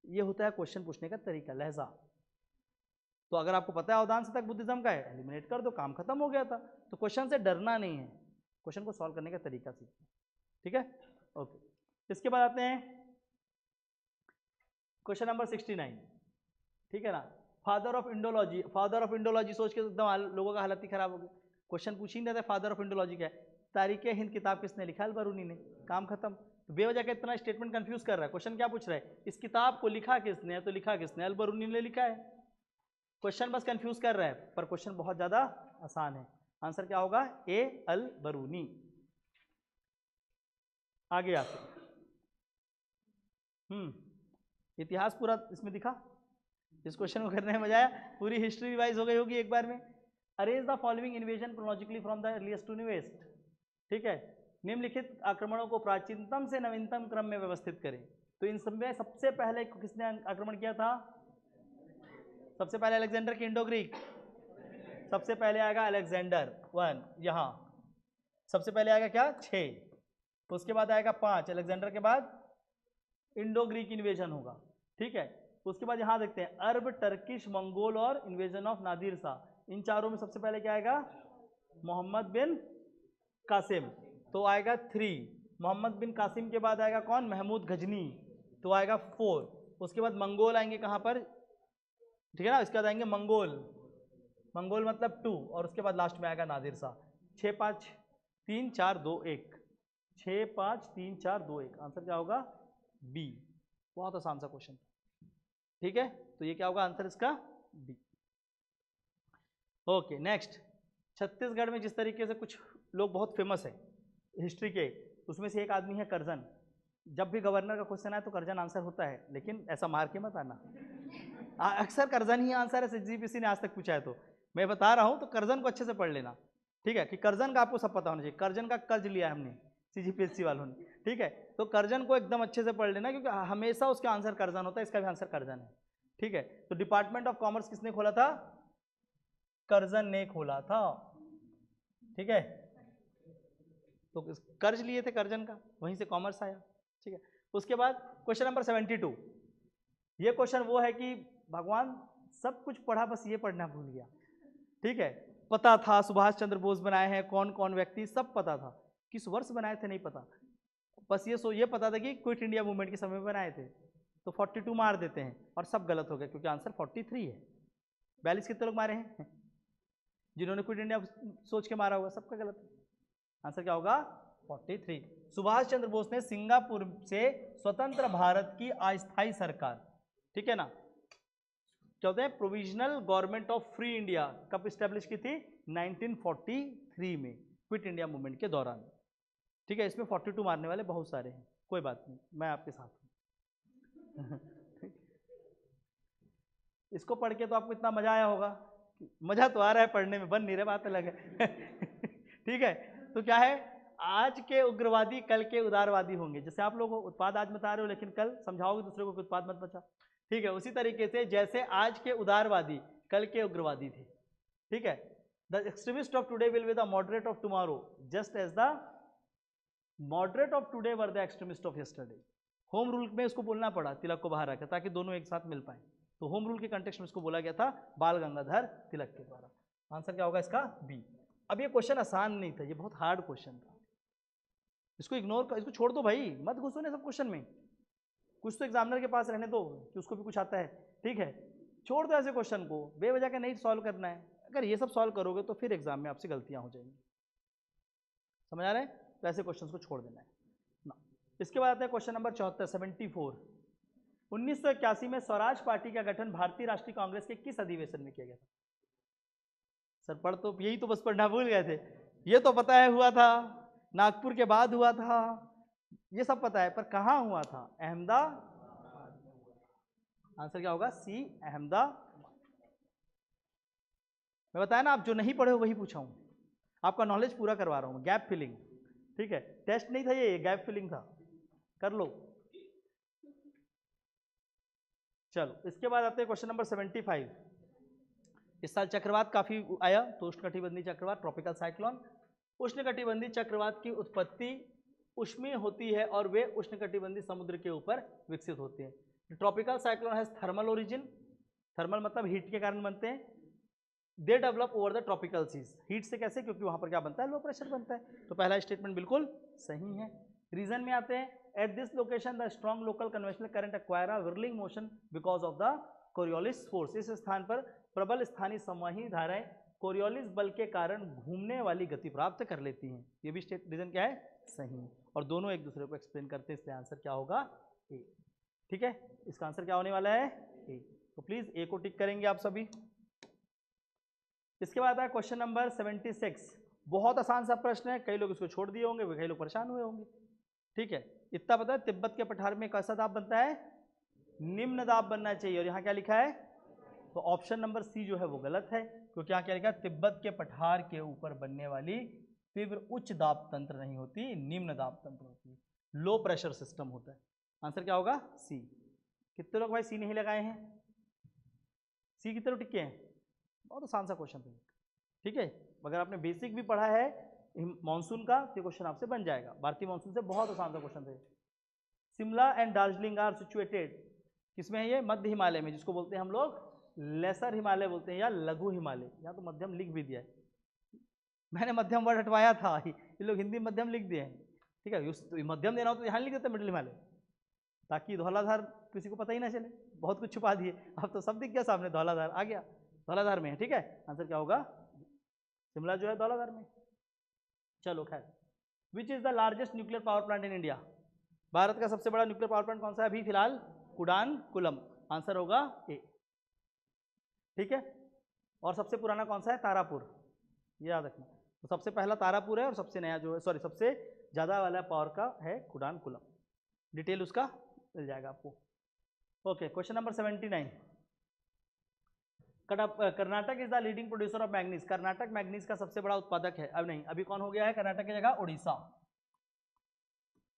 ये होता है क्वेश्चन पूछने का तरीका, लहजा। तो अगर आपको पता है अवदान शतक बुद्धिज्म का है, एलिमिनेट कर दो, काम खत्म हो गया था। तो क्वेश्चन से डरना नहीं है, क्वेश्चन को सॉल्व करने का तरीका सीखना, ठीक है। ओके, इसके बाद आते हैं क्वेश्चन नंबर 69, ठीक है ना। Father of Indology, father of Indology सोच के एकदम लोगों का हालत ही खराब हो गया। क्वेश्चन पूछ ही नहीं रहता फादर ऑफ इंडोलॉजी क्या है। तारीख हिंद किताब किसने लिखा? अल-बरूनी ने, काम खत्म। तो बेवजह का इतना स्टेटमेंट कंफ्यूज कर रहा है। क्वेश्चन क्या पूछ रहा है? इस किताब को लिखा किसने है? तो लिखा किसने? अल-बरूनी ने लिखा है। क्वेश्चन बस कंफ्यूज कर रहा है, पर क्वेश्चन बहुत ज़्यादा आसान है। आंसर क्या होगा? ए अल बरूनी। आगे आते इतिहास पूरा इसमें दिखा। इस क्वेश्चन को करने में मजा आया। पूरी हिस्ट्री रिवाइज हो गई होगी एक बार में। Arrange the following invasion chronologically from the earliest to newest. ठीक है, निम्नलिखित आक्रमणों को प्राचीनतम से नवीनतम क्रम में व्यवस्थित करें। तो इन सब में सबसे पहले किसने आक्रमण किया था? सबसे पहले अलेक्जेंडर की इंडो ग्रीक। सबसे पहले आएगा अलेक्जेंडर 1 यहाँ। सबसे पहले आएगा क्या? 6। उसके बाद आएगा 5। अलेक्जेंडर के बाद इंडो ग्रीक इन्वेजन होगा। ठीक है, उसके बाद यहाँ देखते हैं अरब, टर्किश, मंगोल और इन्वेजन ऑफ नादिर शाह। इन चारों में सबसे पहले क्या आएगा? मोहम्मद बिन कासिम। तो आएगा 3। मोहम्मद बिन कासिम के बाद आएगा कौन? महमूद गजनी। तो आएगा 4। उसके बाद मंगोल आएंगे कहाँ पर? ठीक है ना, इसके बाद आएंगे मंगोल। मंगोल मतलब 2। और उसके बाद लास्ट में आएगा नादिर शाह। 6 5 3 4 2 1। 6 5 3 4 2 1। आंसर क्या होगा? बी। बहुत आसान सा क्वेश्चन। ठीक है, तो ये क्या होगा आंसर इसका? बी। Okay next. छत्तीसगढ़ में जिस तरीके से कुछ लोग बहुत फेमस है हिस्ट्री के, उसमें से एक आदमी है करजन। जब भी गवर्नर का क्वेश्चन आए तो करजन आंसर होता है, लेकिन ऐसा मार के मत आना। अक्सर करजन ही आंसर है। सीजीपीएससी ने आज तक पूछा है तो मैं बता रहा हूँ, तो करजन को अच्छे से पढ़ लेना। ठीक है, कि करजन का आपको सब पता होना चाहिए। करजन का कर्ज लिया है हमने सीजीपीएससी वालों ने। ठीक है, तो करजन को एकदम अच्छे से पढ़ लेना, क्योंकि हमेशा उसका आंसर करजन होता है। इसका भी आंसर करजन है। ठीक है, तो डिपार्टमेंट ऑफ कॉमर्स किसने खोला था? करजन ने खोला था। ठीक है, तो कर्ज लिए थे करजन का, वहीं से कॉमर्स आया। ठीक है, उसके बाद क्वेश्चन नंबर 72। ये क्वेश्चन वो है कि भगवान सब कुछ पढ़ा, बस ये पढ़ना भूल गया। ठीक है, पता था सुभाष चंद्र बोस बनाए हैं, कौन कौन व्यक्ति सब पता था, किस वर्ष बनाए थे नहीं पता। बस ये पता था कि क्विट इंडिया मूवमेंट के समय में बनाए थे। तो 42 मार देते हैं और सब गलत हो गया, क्योंकि आंसर 43 है। 42 कितने लोग मारे हैं? जिन्होंने क्विट इंडिया सोच के मारा होगा, सबका गलत है। आंसर क्या होगा? 43। सुभाष चंद्र बोस ने सिंगापुर से स्वतंत्र भारत की अस्थायी सरकार, ठीक है ना, क्या होते हैं, provisional government of free India, कब स्टैब्लिश की थी? 1943 में, क्विट इंडिया मूवमेंट के दौरान। ठीक है, इसमें 42 मारने वाले बहुत सारे हैं, कोई बात नहीं, मैं आपके साथ हूँ। इसको पढ़ के तो आपको इतना मजा आया होगा। मजा तो आ रहा है पढ़ने में, बन नहीं रहा, बात अलग है। ठीक है, तो क्या है, आज के उग्रवादी कल के उदारवादी होंगे। जैसे आप लोग उत्पाद आज बता रहे हो, लेकिन कल समझाओगे दूसरे को कि उत्पाद मत बचा। ठीक है, उसी तरीके से जैसे आज के उदारवादी कल के उग्रवादी थे। ठीक है, the extremist of today will be the moderate of tomorrow, just as the moderate of today were the extremist of yesterday. Home rule में उसको बोलना पड़ा तिलक को बाहर रखा, ताकि दोनों एक साथ मिल पाए। तो होम रूल के कंटेक्स्ट में इसको बोला गया था बाल गंगाधर तिलक के द्वारा। आंसर क्या होगा इसका? बी। अब ये क्वेश्चन आसान नहीं था, ये बहुत हार्ड क्वेश्चन था। इसको इग्नोर कर, इसको छोड़ दो भाई, मत घुसो ना सब क्वेश्चन में। कुछ तो एग्जामिनर के पास रहने दो कि उसको भी कुछ आता है। ठीक है, छोड़ दो ऐसे क्वेश्चन को, बेवजह का नहीं सॉल्व करना है। अगर ये सब सॉल्व करोगे तो फिर एग्जाम में आपसे गलतियां हो जाएंगी। समझ आ रहे हैं? तो ऐसे क्वेश्चन को छोड़ देना है ना। इसके बाद आता है क्वेश्चन नंबर 74, 74। 1981 में स्वराज पार्टी का गठन भारतीय राष्ट्रीय कांग्रेस के किस अधिवेशन में किया गया था? सर पढ़ तो, यही तो बस पढ़ना भूल गए थे। ये तो पता है हुआ था, नागपुर के बाद हुआ था, ये सब पता है, पर कहाँ हुआ था? अहमदाबाद। आंसर क्या होगा? सी, अहमदाबाद। मैं बताया ना, आप जो नहीं पढ़े हो वही पूछा हूँ, आपका नॉलेज पूरा करवा रहा हूँ, गैप फिलिंग। ठीक है, टेस्ट नहीं था ये, गैप फिलिंग था, कर लो। चलो, इसके बाद आते हैं क्वेश्चन नंबर 75। इस साल चक्रवात काफी आया, तो उष्णकटिबंधीय चक्रवात, ट्रॉपिकल साइक्लोन। उष्णकटिबंधीय चक्रवात की उत्पत्ति उष्मीय होती है और वे उष्णकटिबंधीय समुद्र के ऊपर विकसित होते हैं। Tropical cyclone has thermal origin, thermal मतलब हीट के कारण बनते हैं। They develop over the tropical seas, heat से कैसे? क्योंकि वहां पर क्या बनता है? लो प्रेशर बनता है। तो पहला स्टेटमेंट बिल्कुल सही है। रीजन में आते हैं, at this location the strong local conventional current acquire a whirling motion because of the Coriolis force. इस स्थान पर प्रबल स्थानीय समवाही धाराएं कोरियोलिस बल के कारण घूमने वाली गति प्राप्त कर लेती हैं। ये भी रीजन क्या है? सही। और दोनों एक दूसरे को एक्सप्लेन करते हैं, इसलिए आंसर क्या होगा? ए। ठीक है, इसका आंसर क्या होने वाला है? ए। तो प्लीज ए को टिक करेंगे आप सभी। इसके बाद है क्वेश्चन नंबर 76। बहुत आसान सा प्रश्न है, कई लोग इसको छोड़ दिए होंगे, कई लोग परेशान हुए होंगे। ठीक है, इतना पता है तिब्बत के पठार में कैसा दाब बनता है, निम्न दाब बनना चाहिए, और यहाँ क्या लिखा है, तो ऑप्शन नंबर सी जो है वो गलत है, क्योंकि यहाँ क्या लिखा है, तिब्बत के पठार के ऊपर बनने वाली तीव्र उच्च दाब तंत्र नहीं होती, निम्न दाब तंत्र होती है, लो प्रेशर सिस्टम होता है। आंसर क्या होगा, सी। कितने लोग भाई सी नहीं लगाए हैं, सी कितने लोग टिके हैं, बहुत आसान सा क्वेश्चन था। ठीक है, अगर आपने बेसिक भी पढ़ा है मानसून का तो क्वेश्चन आपसे बन जाएगा, भारतीय मानसून से बहुत आसान सा क्वेश्चन था। Shimla and Darjeeling are situated, किसमें है ये, मध्य हिमालय में, जिसको बोलते हैं हम लोग लेसर हिमालय बोलते हैं या लघु हिमालय, यहाँ तो मध्यम लिख भी दिया है, मैंने मध्यम वर्ड हटवाया था, ये लोग हिंदी मध्यम लिख दिए हैं। ठीक है, तो मध्यम देना हो तो यहाँ लिख देते मिडिल हिमालय, ताकि धौलाधार किसी को पता ही ना चले, बहुत कुछ छुपा दिए, अब तो सब दिख गया सामने, धौलाधार आ गया, धौलाधार में है। ठीक है, आंसर क्या होगा, शिमला जो है धौलाधार में। चलो खैर, which is the largest nuclear power plant in India, Bharat का सबसे बड़ा न्यूक्लियर पावर प्लांट कौन सा है अभी फिलहाल, कुडानकुलम, आंसर होगा ए। ठीक है, और सबसे पुराना कौन सा है, तारापुर, ये याद रखना, तो सबसे पहला तारापुर है और सबसे नया जो है, सॉरी सबसे ज़्यादा वाला पावर का है कुडानकुलम, डिटेल उसका मिल जाएगा आपको। Okay, question number 79। Karnataka is the leading producer of manganese, Karnataka manganese का सबसे बड़ा उत्पादक है, अब नहीं, अभी कौन हो गया है, कर्नाटक की जगह उड़ीसा।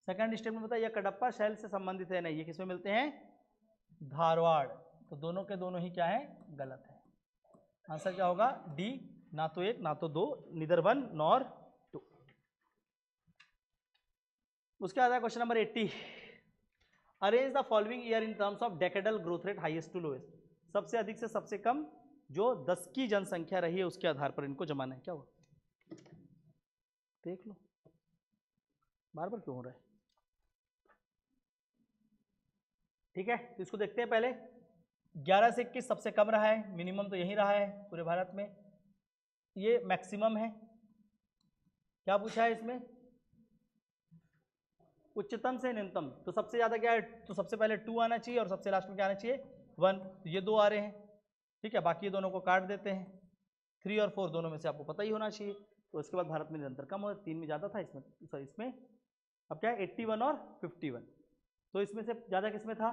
सेकंड स्टेटमेंट बताइए, यह कडप्पा शैल से संबंधित है, नहीं, ये किसमें मिलते हैं, धारवाड़, तो दोनों के दोनों ही क्या है, गलत है। आंसर क्या होगा, डी, ना तो एक ना तो दो, निदर 1 नॉर 2। उसके बाद है question number 80। Arrange the following year in terms of decadal growth rate highest to lowest, सबसे अधिक से सबसे कम जो 10 की जनसंख्या रही है उसके आधार पर इनको जमाना है। क्या हुआ, देख लो, बार बार क्यों हो रहा है। ठीक है, तो इसको देखते हैं पहले। 11 से 21 सबसे कम रहा है, मिनिमम तो यही रहा है पूरे भारत में, ये मैक्सिमम है। क्या पूछा है इसमें, उच्चतम से न्यूनतम, तो सबसे ज़्यादा क्या है, तो सबसे पहले 2 आना चाहिए और सबसे लास्ट में क्या आना चाहिए, 1, तो ये 2 आ रहे हैं। ठीक है, बाकी दोनों को काट देते हैं, 3 और 4 दोनों में से आपको पता ही होना चाहिए, तो इसके बाद भारत में निरंतर कम हो, 3 में ज़्यादा था, इसमें सॉरी इसमें अब क्या है 81 और 51, तो इसमें से ज़्यादा किसमें था,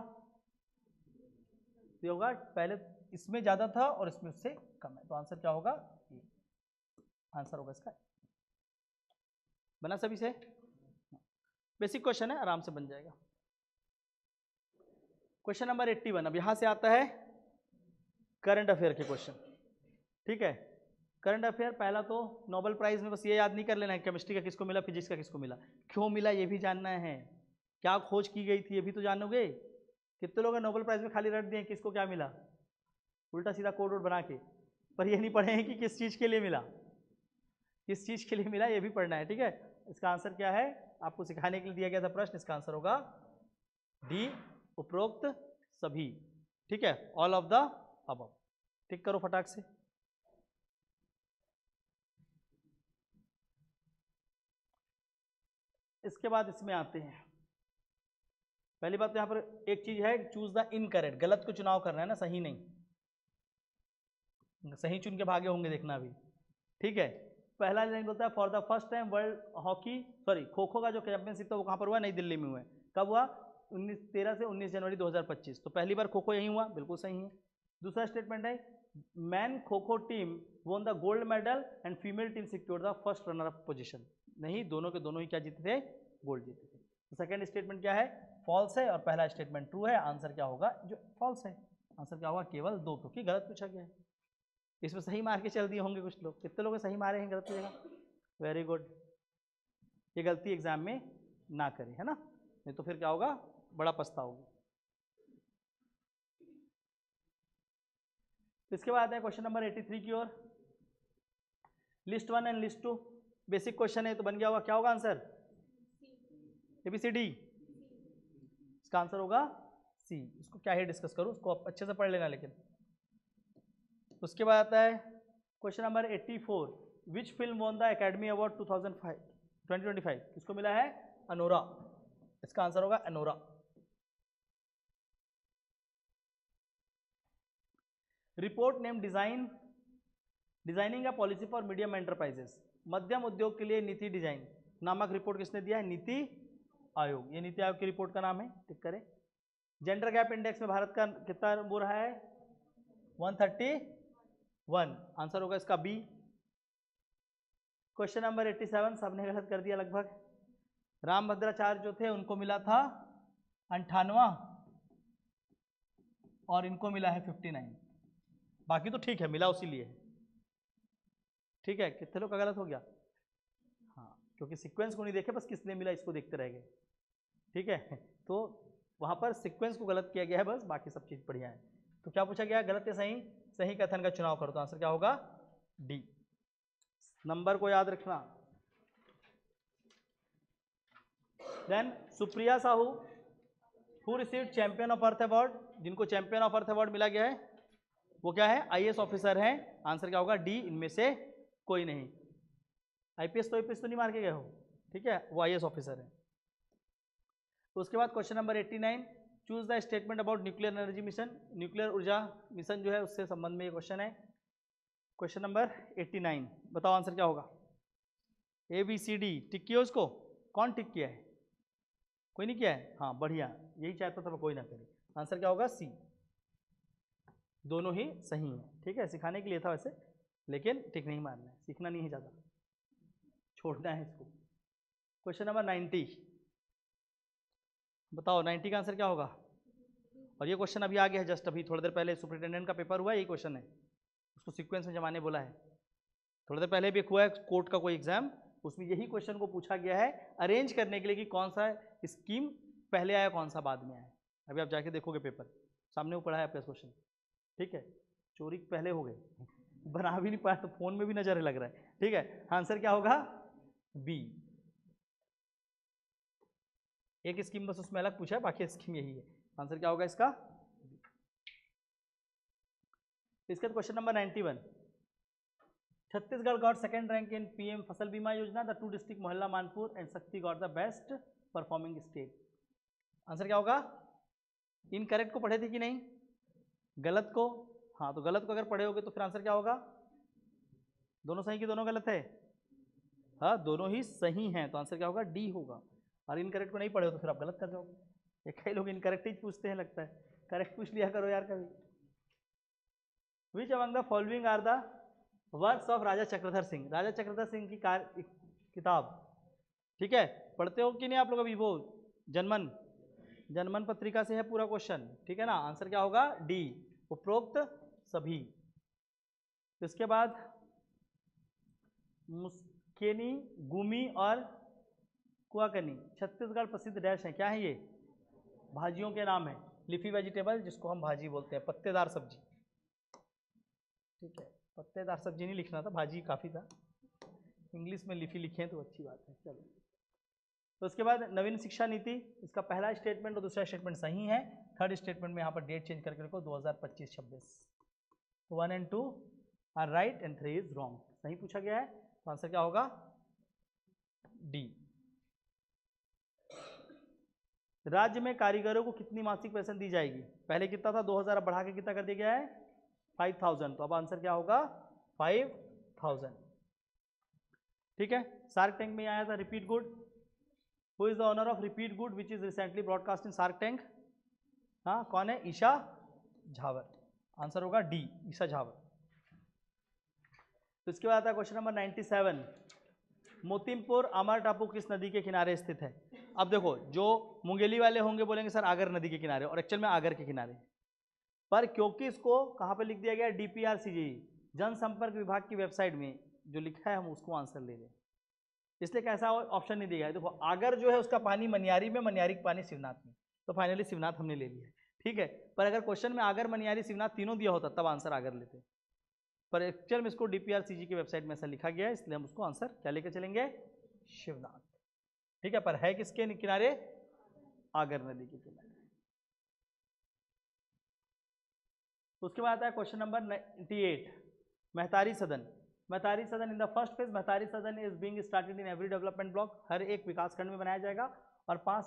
तो होगा पहले इसमें ज़्यादा था और इसमें उससे कम है, तो आंसर क्या होगा, ये आंसर होगा इसका। बना सभी से, बेसिक क्वेश्चन है, आराम से बन जाएगा। क्वेश्चन नंबर 81, अब यहां से आता है करंट अफेयर के क्वेश्चन। ठीक है, करंट अफेयर, पहला तो नोबेल प्राइज में बस ये याद नहीं कर लेना है केमिस्ट्री का किसको मिला, फिजिक्स का किसको मिला, क्यों मिला ये भी जानना है, क्या खोज की गई थी ये भी तो जानोगे। कितने लोग नोबेल प्राइज में खाली रट दिए किसको क्या मिला, उल्टा सीधा कोड वोड बना के, पर ये नहीं पढ़े हैं कि किस चीज़ के लिए मिला, किस चीज़ के लिए मिला ये भी पढ़ना है। ठीक है, इसका आंसर क्या है, आपको सिखाने के लिए दिया गया था प्रश्न, इसका आंसर होगा डी, उपरोक्त सभी। ठीक है, ऑल ऑफ द अबव, टिक करो फटाक से। इसके बाद इसमें आते हैं, पहली बात तो यहाँ पर एक चीज है, चूज द इनकरेक्ट, गलत को चुनाव करना है ना, सही नहीं, सही चुन के भागे होंगे देखना अभी। ठीक है, पहला लाइन बोलता है for the first time world hockey sorry kho kho का जो चैंपियनशिप था वो कहाँ पर हुआ, नई दिल्ली में हुआ है, कब हुआ, 13 से 19 जनवरी 2025, तो पहली बार खो खो यहीं हुआ, बिल्कुल सही है। दूसरा स्टेटमेंट है man kho kho team won the gold medal and female team secure the first runner up position, नहीं, दोनों के दोनों ही क्या जीते थे, गोल्ड जीते थे। तो सेकंड स्टेटमेंट क्या है, फॉल्स है, और पहला स्टेटमेंट ट्रू है, आंसर क्या होगा, जो फॉल्स है, आंसर क्या होगा, केवल 2, क्योंकि गलत पूछा गया है। इसमें सही मार के चल दिए होंगे कुछ लोग, कितने लोग सही मारे हैं गलत की जगह, वेरी गुड, ये गलती एग्जाम में ना करें, है ना, नहीं तो फिर क्या होगा, बड़ा पछताओगे। इसके बाद है क्वेश्चन नंबर 83 की ओर, list 1 and list 2, basic question है तो बन गया होगा, क्या होगा आंसर, ABCD, इसका आंसर होगा सी। इसको क्या ही डिस्कस करूं, उसको अच्छे से पढ़ लेना। लेकिन उसके बाद आता है question number 84, which film won the academy award 2025, किसको मिला है, अनोरा, इसका आंसर होगा Anora. Report name design designing a policy for medium enterprises, मध्यम उद्योग के लिए नीति डिजाइन नामक रिपोर्ट किसने दिया है? नीति आयोग। ये नीति आयोग की रिपोर्ट का नाम है, टिक करें। जेंडर गैप इंडेक्स में भारत का कितना वो रहा है? 131। आंसर होगा इसका बी। क्वेश्चन नंबर 87 सबने गलत कर दिया लगभग। रामभद्राचार्य जो थे उनको मिला था 98 और इनको मिला है 59। बाकी तो ठीक है, मिला उसी लिए। ठीक है, कितने लोग का गलत हो गया? हाँ, क्योंकि सीक्वेंस को नहीं देखे, बस किसने मिला इसको देखते रह गए। ठीक है, तो वहां पर सीक्वेंस को गलत किया गया है, बस बाकी सब चीज बढ़िया है। तो क्या पूछा गया? गलत या सही? सही कथन का चुनाव करो। तो आंसर क्या होगा? डी। नंबर को याद रखना। Then Supriya Sahu who received champion of earth award, जिनको चैंपियन ऑफ अर्थ अवार्ड मिला गया है वो क्या है? आईएएस ऑफिसर हैं। आंसर क्या होगा? डी, इनमें से कोई नहीं। आईपीएस तो नहीं मार के गए हो, ठीक है, वो आईएएस ऑफिसर है। तो उसके बाद question number 89, choose the statement about nuclear energy mission. Nuclear ऊर्जा मिशन जो है उससे संबंध में ये क्वेश्चन है। क्वेश्चन नंबर 89, बताओ आंसर क्या होगा? ABCD टिक किया उसको? कौन टिक किया है? कोई नहीं किया है? हाँ बढ़िया, यही चाहता था मैं कोई ना करे। आंसर क्या होगा? सी। दोनों ही सही है। ठीक है, सिखाने के लिए था वैसे, लेकिन टिक नहीं मारना है, सीखना नहीं है ज़्यादा, छोड़ना है इसको। क्वेश्चन नंबर 90, बताओ 90 का आंसर क्या होगा? और ये क्वेश्चन अभी आ गया है, जस्ट अभी थोड़ी देर पहले सुपरिटेंडेंट का पेपर हुआ है, यही क्वेश्चन है, उसको सीक्वेंस में जमाने बोला है। थोड़ी देर पहले भी हुआ है कोर्ट का कोई एग्जाम, उसमें यही क्वेश्चन को पूछा गया है अरेंज करने के लिए कि कौन सा स्कीम पहले आया कौन सा बाद में आया। अभी आप जाके देखोगे पेपर, सामने वो पढ़ा है आपका क्वेश्चन। ठीक है, चोरी पहले हो गए, बना भी नहीं पाया तो फोन में भी नजर लग रहा है। ठीक है, आंसर क्या होगा? बी। एक स्कीम बस उसमें अलग पूछा है, बाकी स्कीम यही है। आंसर क्या होगा इसका? इसका question number 91, Chhattisgarh got second rank in PM फसल बीमा योजना। द टू डिस्ट्रिक्ट मोहल्ला मानपुर एंड शक्ति got the best performing state. Answer क्या होगा? इनकरेक्ट को पढ़े थे कि नहीं? गलत को? हाँ, तो गलत को अगर पढ़े होगे तो फिर आंसर क्या होगा? दोनों सही कि दोनों गलत है? हाँ, दोनों ही सही हैं, तो आंसर क्या होगा? डी होगा। और इनकरेक्ट को नहीं पढ़े हो तो फिर आप गलत कर जाओगे। कई लोग इनकरेक्ट ही पूछते हैं, लगता है करेक्ट पूछ लिया करो यार कभी। Which among the following are the works of Raja Chakradhar Singh. Raja Chakradhar Singh की किताब, ठीक है, पढ़ते हो कि नहीं आप लोग अभी? वो जनमन पत्रिका से है पूरा क्वेश्चन, ठीक है ना। आंसर क्या होगा? डी, उपरोक्त सभी। इसके बाद मुस्केनी, गुमी और कुआकनी छत्तीसगढ़ प्रसिद्ध डैश है, क्या है ये? भाजियों के नाम है, लीफी वेजिटेबल जिसको हम भाजी बोलते हैं, पत्तेदार सब्जी। ठीक है, पत्तेदार सब्जी नहीं लिखना था, भाजी काफ़ी था, इंग्लिश में लीफी लिखे तो अच्छी बात है। चलो, तो उसके बाद नवीन शिक्षा नीति, इसका पहला स्टेटमेंट और दूसरा स्टेटमेंट सही है। थर्ड स्टेटमेंट में यहाँ पर डेट चेंज करके लिखो 2025-26। 1 and 2 are right and 3 is wrong. सही पूछा गया है, तो आंसर क्या होगा? डी। राज्य में कारीगरों को कितनी मासिक वेतन दी जाएगी? पहले कितना था? 2000, अब बढ़ा के कितना कर दिया गया है? 5000। तो अब आंसर क्या होगा? 5000। ठीक है, शार्क टैंक में आया था repeat good. Who is the owner of repeat good which is recently broadcast in shark tank? हाँ, कौन है? ईशा झावर। आंसर होगा डी, ईशा झावर। तो इसके बाद आता है क्वेश्चन नंबर 97, मोतिमपुर अमर टापू किस नदी के किनारे स्थित है? अब देखो, जो मुंगेली वाले होंगे बोलेंगे सर आगर नदी के किनारे, और एक्चुअल में आगर के किनारे, पर क्योंकि इसको कहाँ पे लिख दिया गया? DPRCG जनसंपर्क विभाग की वेबसाइट में जो लिखा है हम उसको आंसर ले लें, इसलिए कैसा ऑप्शन नहीं दिया गया है। देखो, आगर जो है उसका पानी मनियारी में, मनियारी का पानी शिवनाथ में, तो फाइनली शिवनाथ हमने ले लिया है। ठीक है, पर अगर क्वेश्चन में आगर, मनियारी, शिवनाथ तीनों दिया होता तब आंसर आगर लेते, पर एक्चुअल में इसको DPRCG की वेबसाइट में ऐसा लिखा गया है, इसलिए हम उसको आंसर क्या लेकर चलेंगे? शिवनाथ। ठीक है, पर है किसके किनारे? आगर नदी के किनारे। उसके बाद आता है क्वेश्चन नंबर 98, महतारी सदन। महतारी सदन in the first phase, Mahtari Sadan is being started in every development block. हर एक विकास खंड में बनाया जाएगा और 5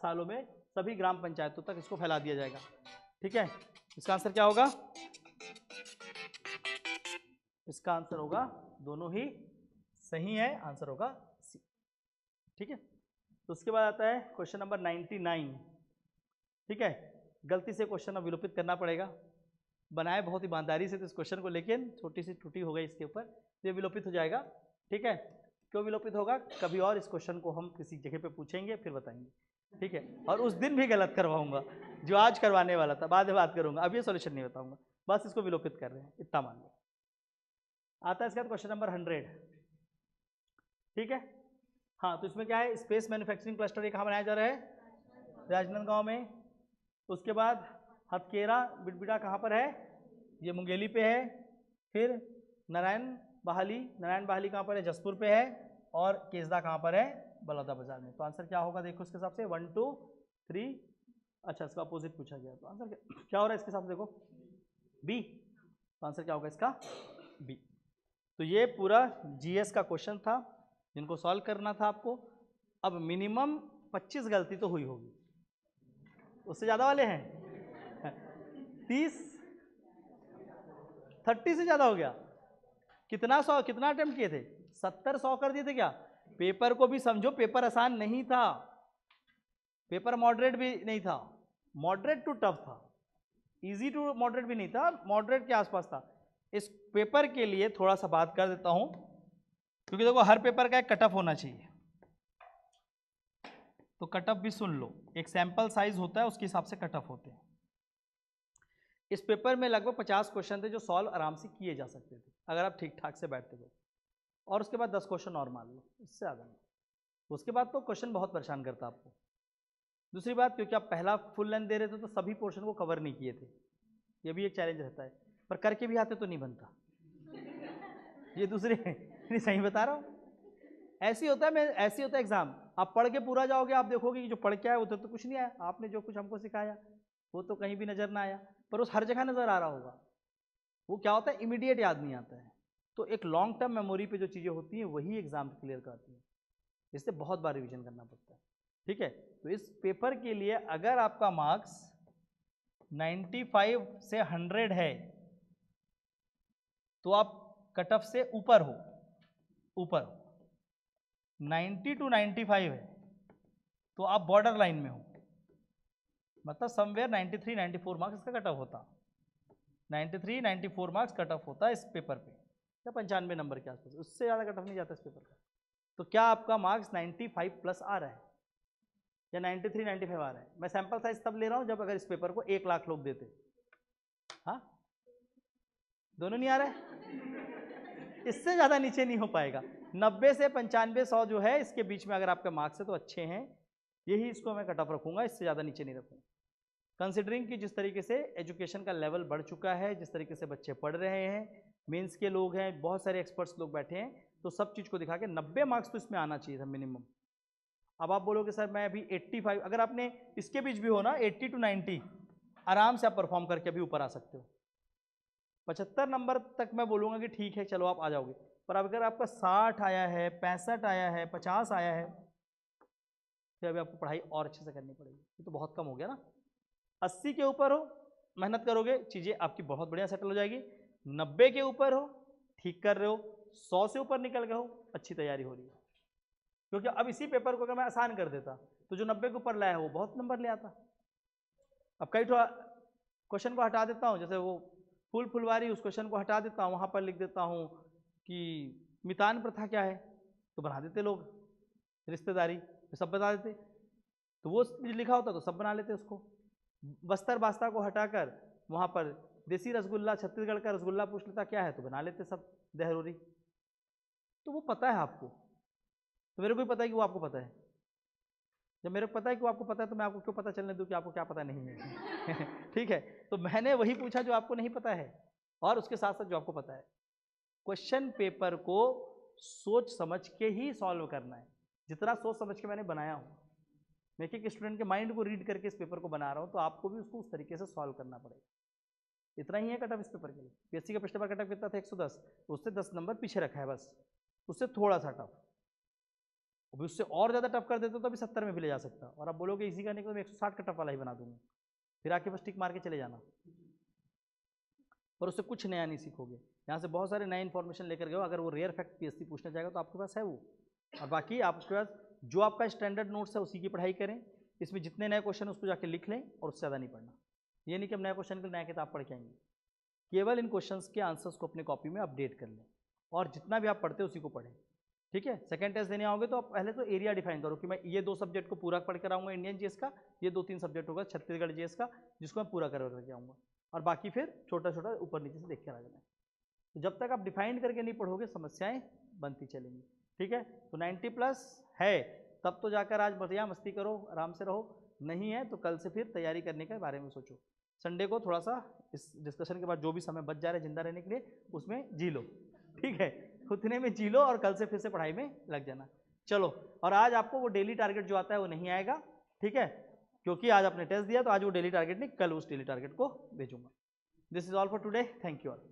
सालों में सभी ग्राम पंचायतों तक इसको फैला दिया जाएगा। ठीक है, इसका आंसर क्या होगा? इसका आंसर होगा, दोनों ही सही है, आंसर होगा सी। ठीक है, तो उसके बाद आता है क्वेश्चन नंबर 99। ठीक है, गलती से क्वेश्चन अब विलोपित करना पड़ेगा, बनाए बहुत ईमानदारी से तो इस क्वेश्चन को, लेकिन छोटी सी त्रुटि हो गई इसके ऊपर, तो ये विलोपित हो जाएगा। ठीक है, क्यों विलोपित होगा, कभी और इस क्वेश्चन को हम किसी जगह पे पूछेंगे फिर बताएंगे। ठीक है, और उस दिन भी गलत करवाऊंगा जो आज करवाने वाला था, बाद में बात करूंगा, अब ये सॉल्यूशन नहीं बताऊंगा, बस इसको विलोपित कर रहे हैं, इतना मान लो। आता है इसके बाद क्वेश्चन नंबर 100। ठीक है, हाँ, तो इसमें क्या है, स्पेस मैन्युफैक्चरिंग क्लस्टर ये कहाँ बनाया जा रहा है, राजनांदगांव में। उसके बाद हथकेरा बिडबिडा कहाँ पर है, ये मुंगेली पे है। फिर नारायण बहाली कहाँ पर है, जसपुर पे है। और केसदा कहाँ पर है, बलौदा बाजार में। तो आंसर क्या होगा देखो इसके हिसाब से, 1 2 3, अच्छा इसका अपोजिट पूछा गया, तो आंसर क्या हो रहा है इसके हिसाब से, देखो बी। तो आंसर क्या होगा इसका, बी। तो ये पूरा जीएस का क्वेश्चन था जिनको सॉल्व करना था आपको। अब मिनिमम 25 गलती तो हुई होगी, उससे ज़्यादा वाले हैं 30 से ज़्यादा हो गया। कितना अटेम्प्ट किए थे, 70-100 कर दिए थे क्या। पेपर को भी समझो, पेपर आसान नहीं था, पेपर मॉडरेट भी नहीं था, मॉडरेट टू टफ था, इजी टू मॉडरेट भी नहीं था, मॉडरेट के आसपास था। इस पेपर के लिए थोड़ा सा बात कर देता हूं, क्योंकि देखो हर पेपर का एक कट ऑफ होना चाहिए, तो कट ऑफ भी सुन लो, एक सैंपल साइज होता है उसके हिसाब से कट ऑफ होते हैं। इस पेपर में लगभग 50 क्वेश्चन थे जो सॉल्व आराम से किए जा सकते थे अगर आप ठीक ठाक से बैठते तो, और उसके बाद 10 क्वेश्चन और मान लो, इससे ज़्यादा नहीं। उसके बाद तो क्वेश्चन बहुत परेशान करता आपको। दूसरी बात, क्योंकि आप पहला फुल लेंथ दे रहे थे तो सभी पोर्शन को कवर नहीं किए थे, ये भी एक चैलेंज रहता है, पर करके भी आते तो नहीं बनता ये दूसरे नहीं, सही बता रहा हूँ, ऐसी होता है, ऐसी होता है एग्जाम, आप पढ़ के पूरा जाओगे, आप देखोगे कि जो पढ़ के आया वो तो कुछ नहीं आया, आपने जो कुछ हमको सिखाया वो तो कहीं भी नजर ना आया, पर उस हर जगह नजर आ रहा होगा। वो क्या होता है, इमीडिएट याद नहीं आता है। तो एक लॉन्ग टर्म मेमोरी पे जो चीज़ें होती हैं वही एग्जाम क्लियर करती हैं, इससे बहुत बार रिविजन करना पड़ता है। ठीक है, तो इस पेपर के लिए अगर आपका मार्क्स 95 से 100 है तो आप कट ऑफ से ऊपर हो, 90 to 95 है तो आप बॉर्डर लाइन में हो, मतलब समवेयर 93-94 मार्क्स इसका कट ऑफ होता, 93-94 मार्क्स कट ऑफ होता है इस पेपर पे, या 95 नंबर के आसपास, उससे ज़्यादा कट ऑफ नहीं जाता इस पेपर का। तो क्या आपका मार्क्स 95 प्लस आ रहा है या 93-95 आ रहा है। मैं सैंपल साइज तब ले रहा हूँ जब अगर इस पेपर को 1 लाख लोग देते, हाँ दोनों नहीं आ रहा है, इससे ज़्यादा नीचे नहीं हो पाएगा। 90 से 95-100 जो है इसके बीच में अगर आपके मार्क्स है तो अच्छे हैं, यही इसको मैं कट ऑफ रखूँगा, इससे ज़्यादा नीचे नहीं रखूँगा। कंसिडरिंग कि जिस तरीके से एजुकेशन का लेवल बढ़ चुका है, जिस तरीके से बच्चे पढ़ रहे हैं, मेंस के लोग हैं, बहुत सारे एक्सपर्ट्स लोग बैठे हैं, तो सब चीज़ को दिखा के 90 मार्क्स तो इसमें आना चाहिए था मिनिमम। अब आप बोलोगे सर मैं अभी 85, अगर आपने इसके बीच भी हो ना 80 to 90 आराम से आप परफॉर्म करके अभी ऊपर आ सकते हो। 75 नंबर तक मैं बोलूँगा कि ठीक है चलो आप आ जाओगे, पर अगर आपका 60 आया है, 65 आया है, 50 आया है, फिर अभी आपको पढ़ाई और अच्छे से करनी पड़ेगी, ये तो बहुत कम हो गया ना। 80 के ऊपर हो, मेहनत करोगे, चीज़ें आपकी बहुत बढ़िया सेटल हो जाएगी। 90 के ऊपर हो, ठीक कर रहे हो, 100 से ऊपर निकल गए हो, अच्छी तैयारी हो रही है। क्योंकि अब इसी पेपर को अगर मैं आसान कर देता तो जो 90 के ऊपर लाया है वो बहुत नंबर ले आता। अब कई क्वेश्चन को हटा देता हूँ, जैसे वो फुलवारी, उस क्वेश्चन को हटा देता हूँ, वहाँ पर लिख देता हूँ कि मितान प्रथा क्या है, तो बना देते लोग, रिश्तेदारी तो सब बता देते, तो वो लिखा होता तो सब बना लेते उसको। बस्तर बास्ता को हटाकर वहाँ पर देसी रसगुल्ला, छत्तीसगढ़ का रसगुल्ला पूछ लेता क्या है, तो बना लेते सब दहरोरी। तो वो पता है आपको, तो मेरे को भी पता है कि वो आपको पता है। जब मेरे को पता है कि वो आपको पता है तो मैं आपको क्यों पता चलने दूँ कि आपको क्या पता नहीं है ठीक है, तो मैंने वही पूछा जो आपको नहीं पता है और उसके साथ साथ जो आपको पता है। क्वेश्चन पेपर को सोच समझ के ही सॉल्व करना है, जितना सोच समझ के मैंने बनाया हूँ, मैं एक स्टूडेंट के माइंड को रीड करके इस पेपर को बना रहा हूँ, तो आपको भी उसको उस तरीके से सॉल्व करना पड़ेगा। इतना ही है कट ऑफ इस पेपर के लिए। पीएससी का पिछले बार कट ऑफ कितना था, 110, उससे 10 नंबर पीछे रखा है बस, उससे थोड़ा सा टफ। अभी उससे और ज़्यादा टफ कर देते तो अभी 70 में भी ले जा सकता, और आप बोलोगे इसी का नहीं तो मैं 160 का टफ वाला ही बना दूंगा, फिर आके बस टिक मार के चले जाना। और उससे कुछ नया नहीं सीखोगे। यहाँ से बहुत सारे नए इन्फॉर्मेशन लेकर गए हो, अगर वो रेयर फैक्ट पीएससी पूछना चाहेगा तो आपके पास है वो, और बाकी आपके पास जो आपका स्टैंडर्ड नोट्स है उसी की पढ़ाई करें। इसमें जितने नए क्वेश्चन उसको जाके लिख लें और उससे ज़्यादा नहीं पढ़ना। ये नहीं कि हम नए क्वेश्चन के नया किताब पढ़ के आएंगे, केवल इन क्वेश्चंस के आंसर्स को अपने कॉपी में अपडेट कर लें और जितना भी आप पढ़ते हो उसी को पढ़ें। ठीक है, सेकंड टेस्ट देने आओगे तो आप पहले तो एरिया डिफाइन करो कि मैं ये 2 सब्जेक्ट को पूरा पढ़ कर आऊँगा इंडियन जीएस का, ये 2-3 सब्जेक्ट होगा छत्तीसगढ़ जीएस का जिसको मैं पूरा करके आऊँगा, और बाकी फिर छोटा छोटा ऊपर नीचे से देख कर आ जाना है। तो जब तक आप डिफाइन करके नहीं पढ़ोगे समस्याएं बनती चलेंगी। ठीक है, तो 90+ है तब तो जाकर आज बढ़िया मस्ती करो, आराम से रहो, नहीं है तो कल से फिर तैयारी करने के बारे में सोचो। संडे को थोड़ा सा इस डिस्कशन के बाद जो भी समय बच जा रहा है जिंदा रहने के लिए उसमें जी लो। ठीक है, उतने में जी लो और कल से फिर से पढ़ाई में लग जाना। चलो, और आज आपको वो डेली टारगेट जो आता है वो नहीं आएगा। ठीक है, क्योंकि आज आपने टेस्ट दिया तो आज वो डेली टारगेट नहीं, कल उस डेली टारगेट को भेजूंगा। This is all for today, thank you all.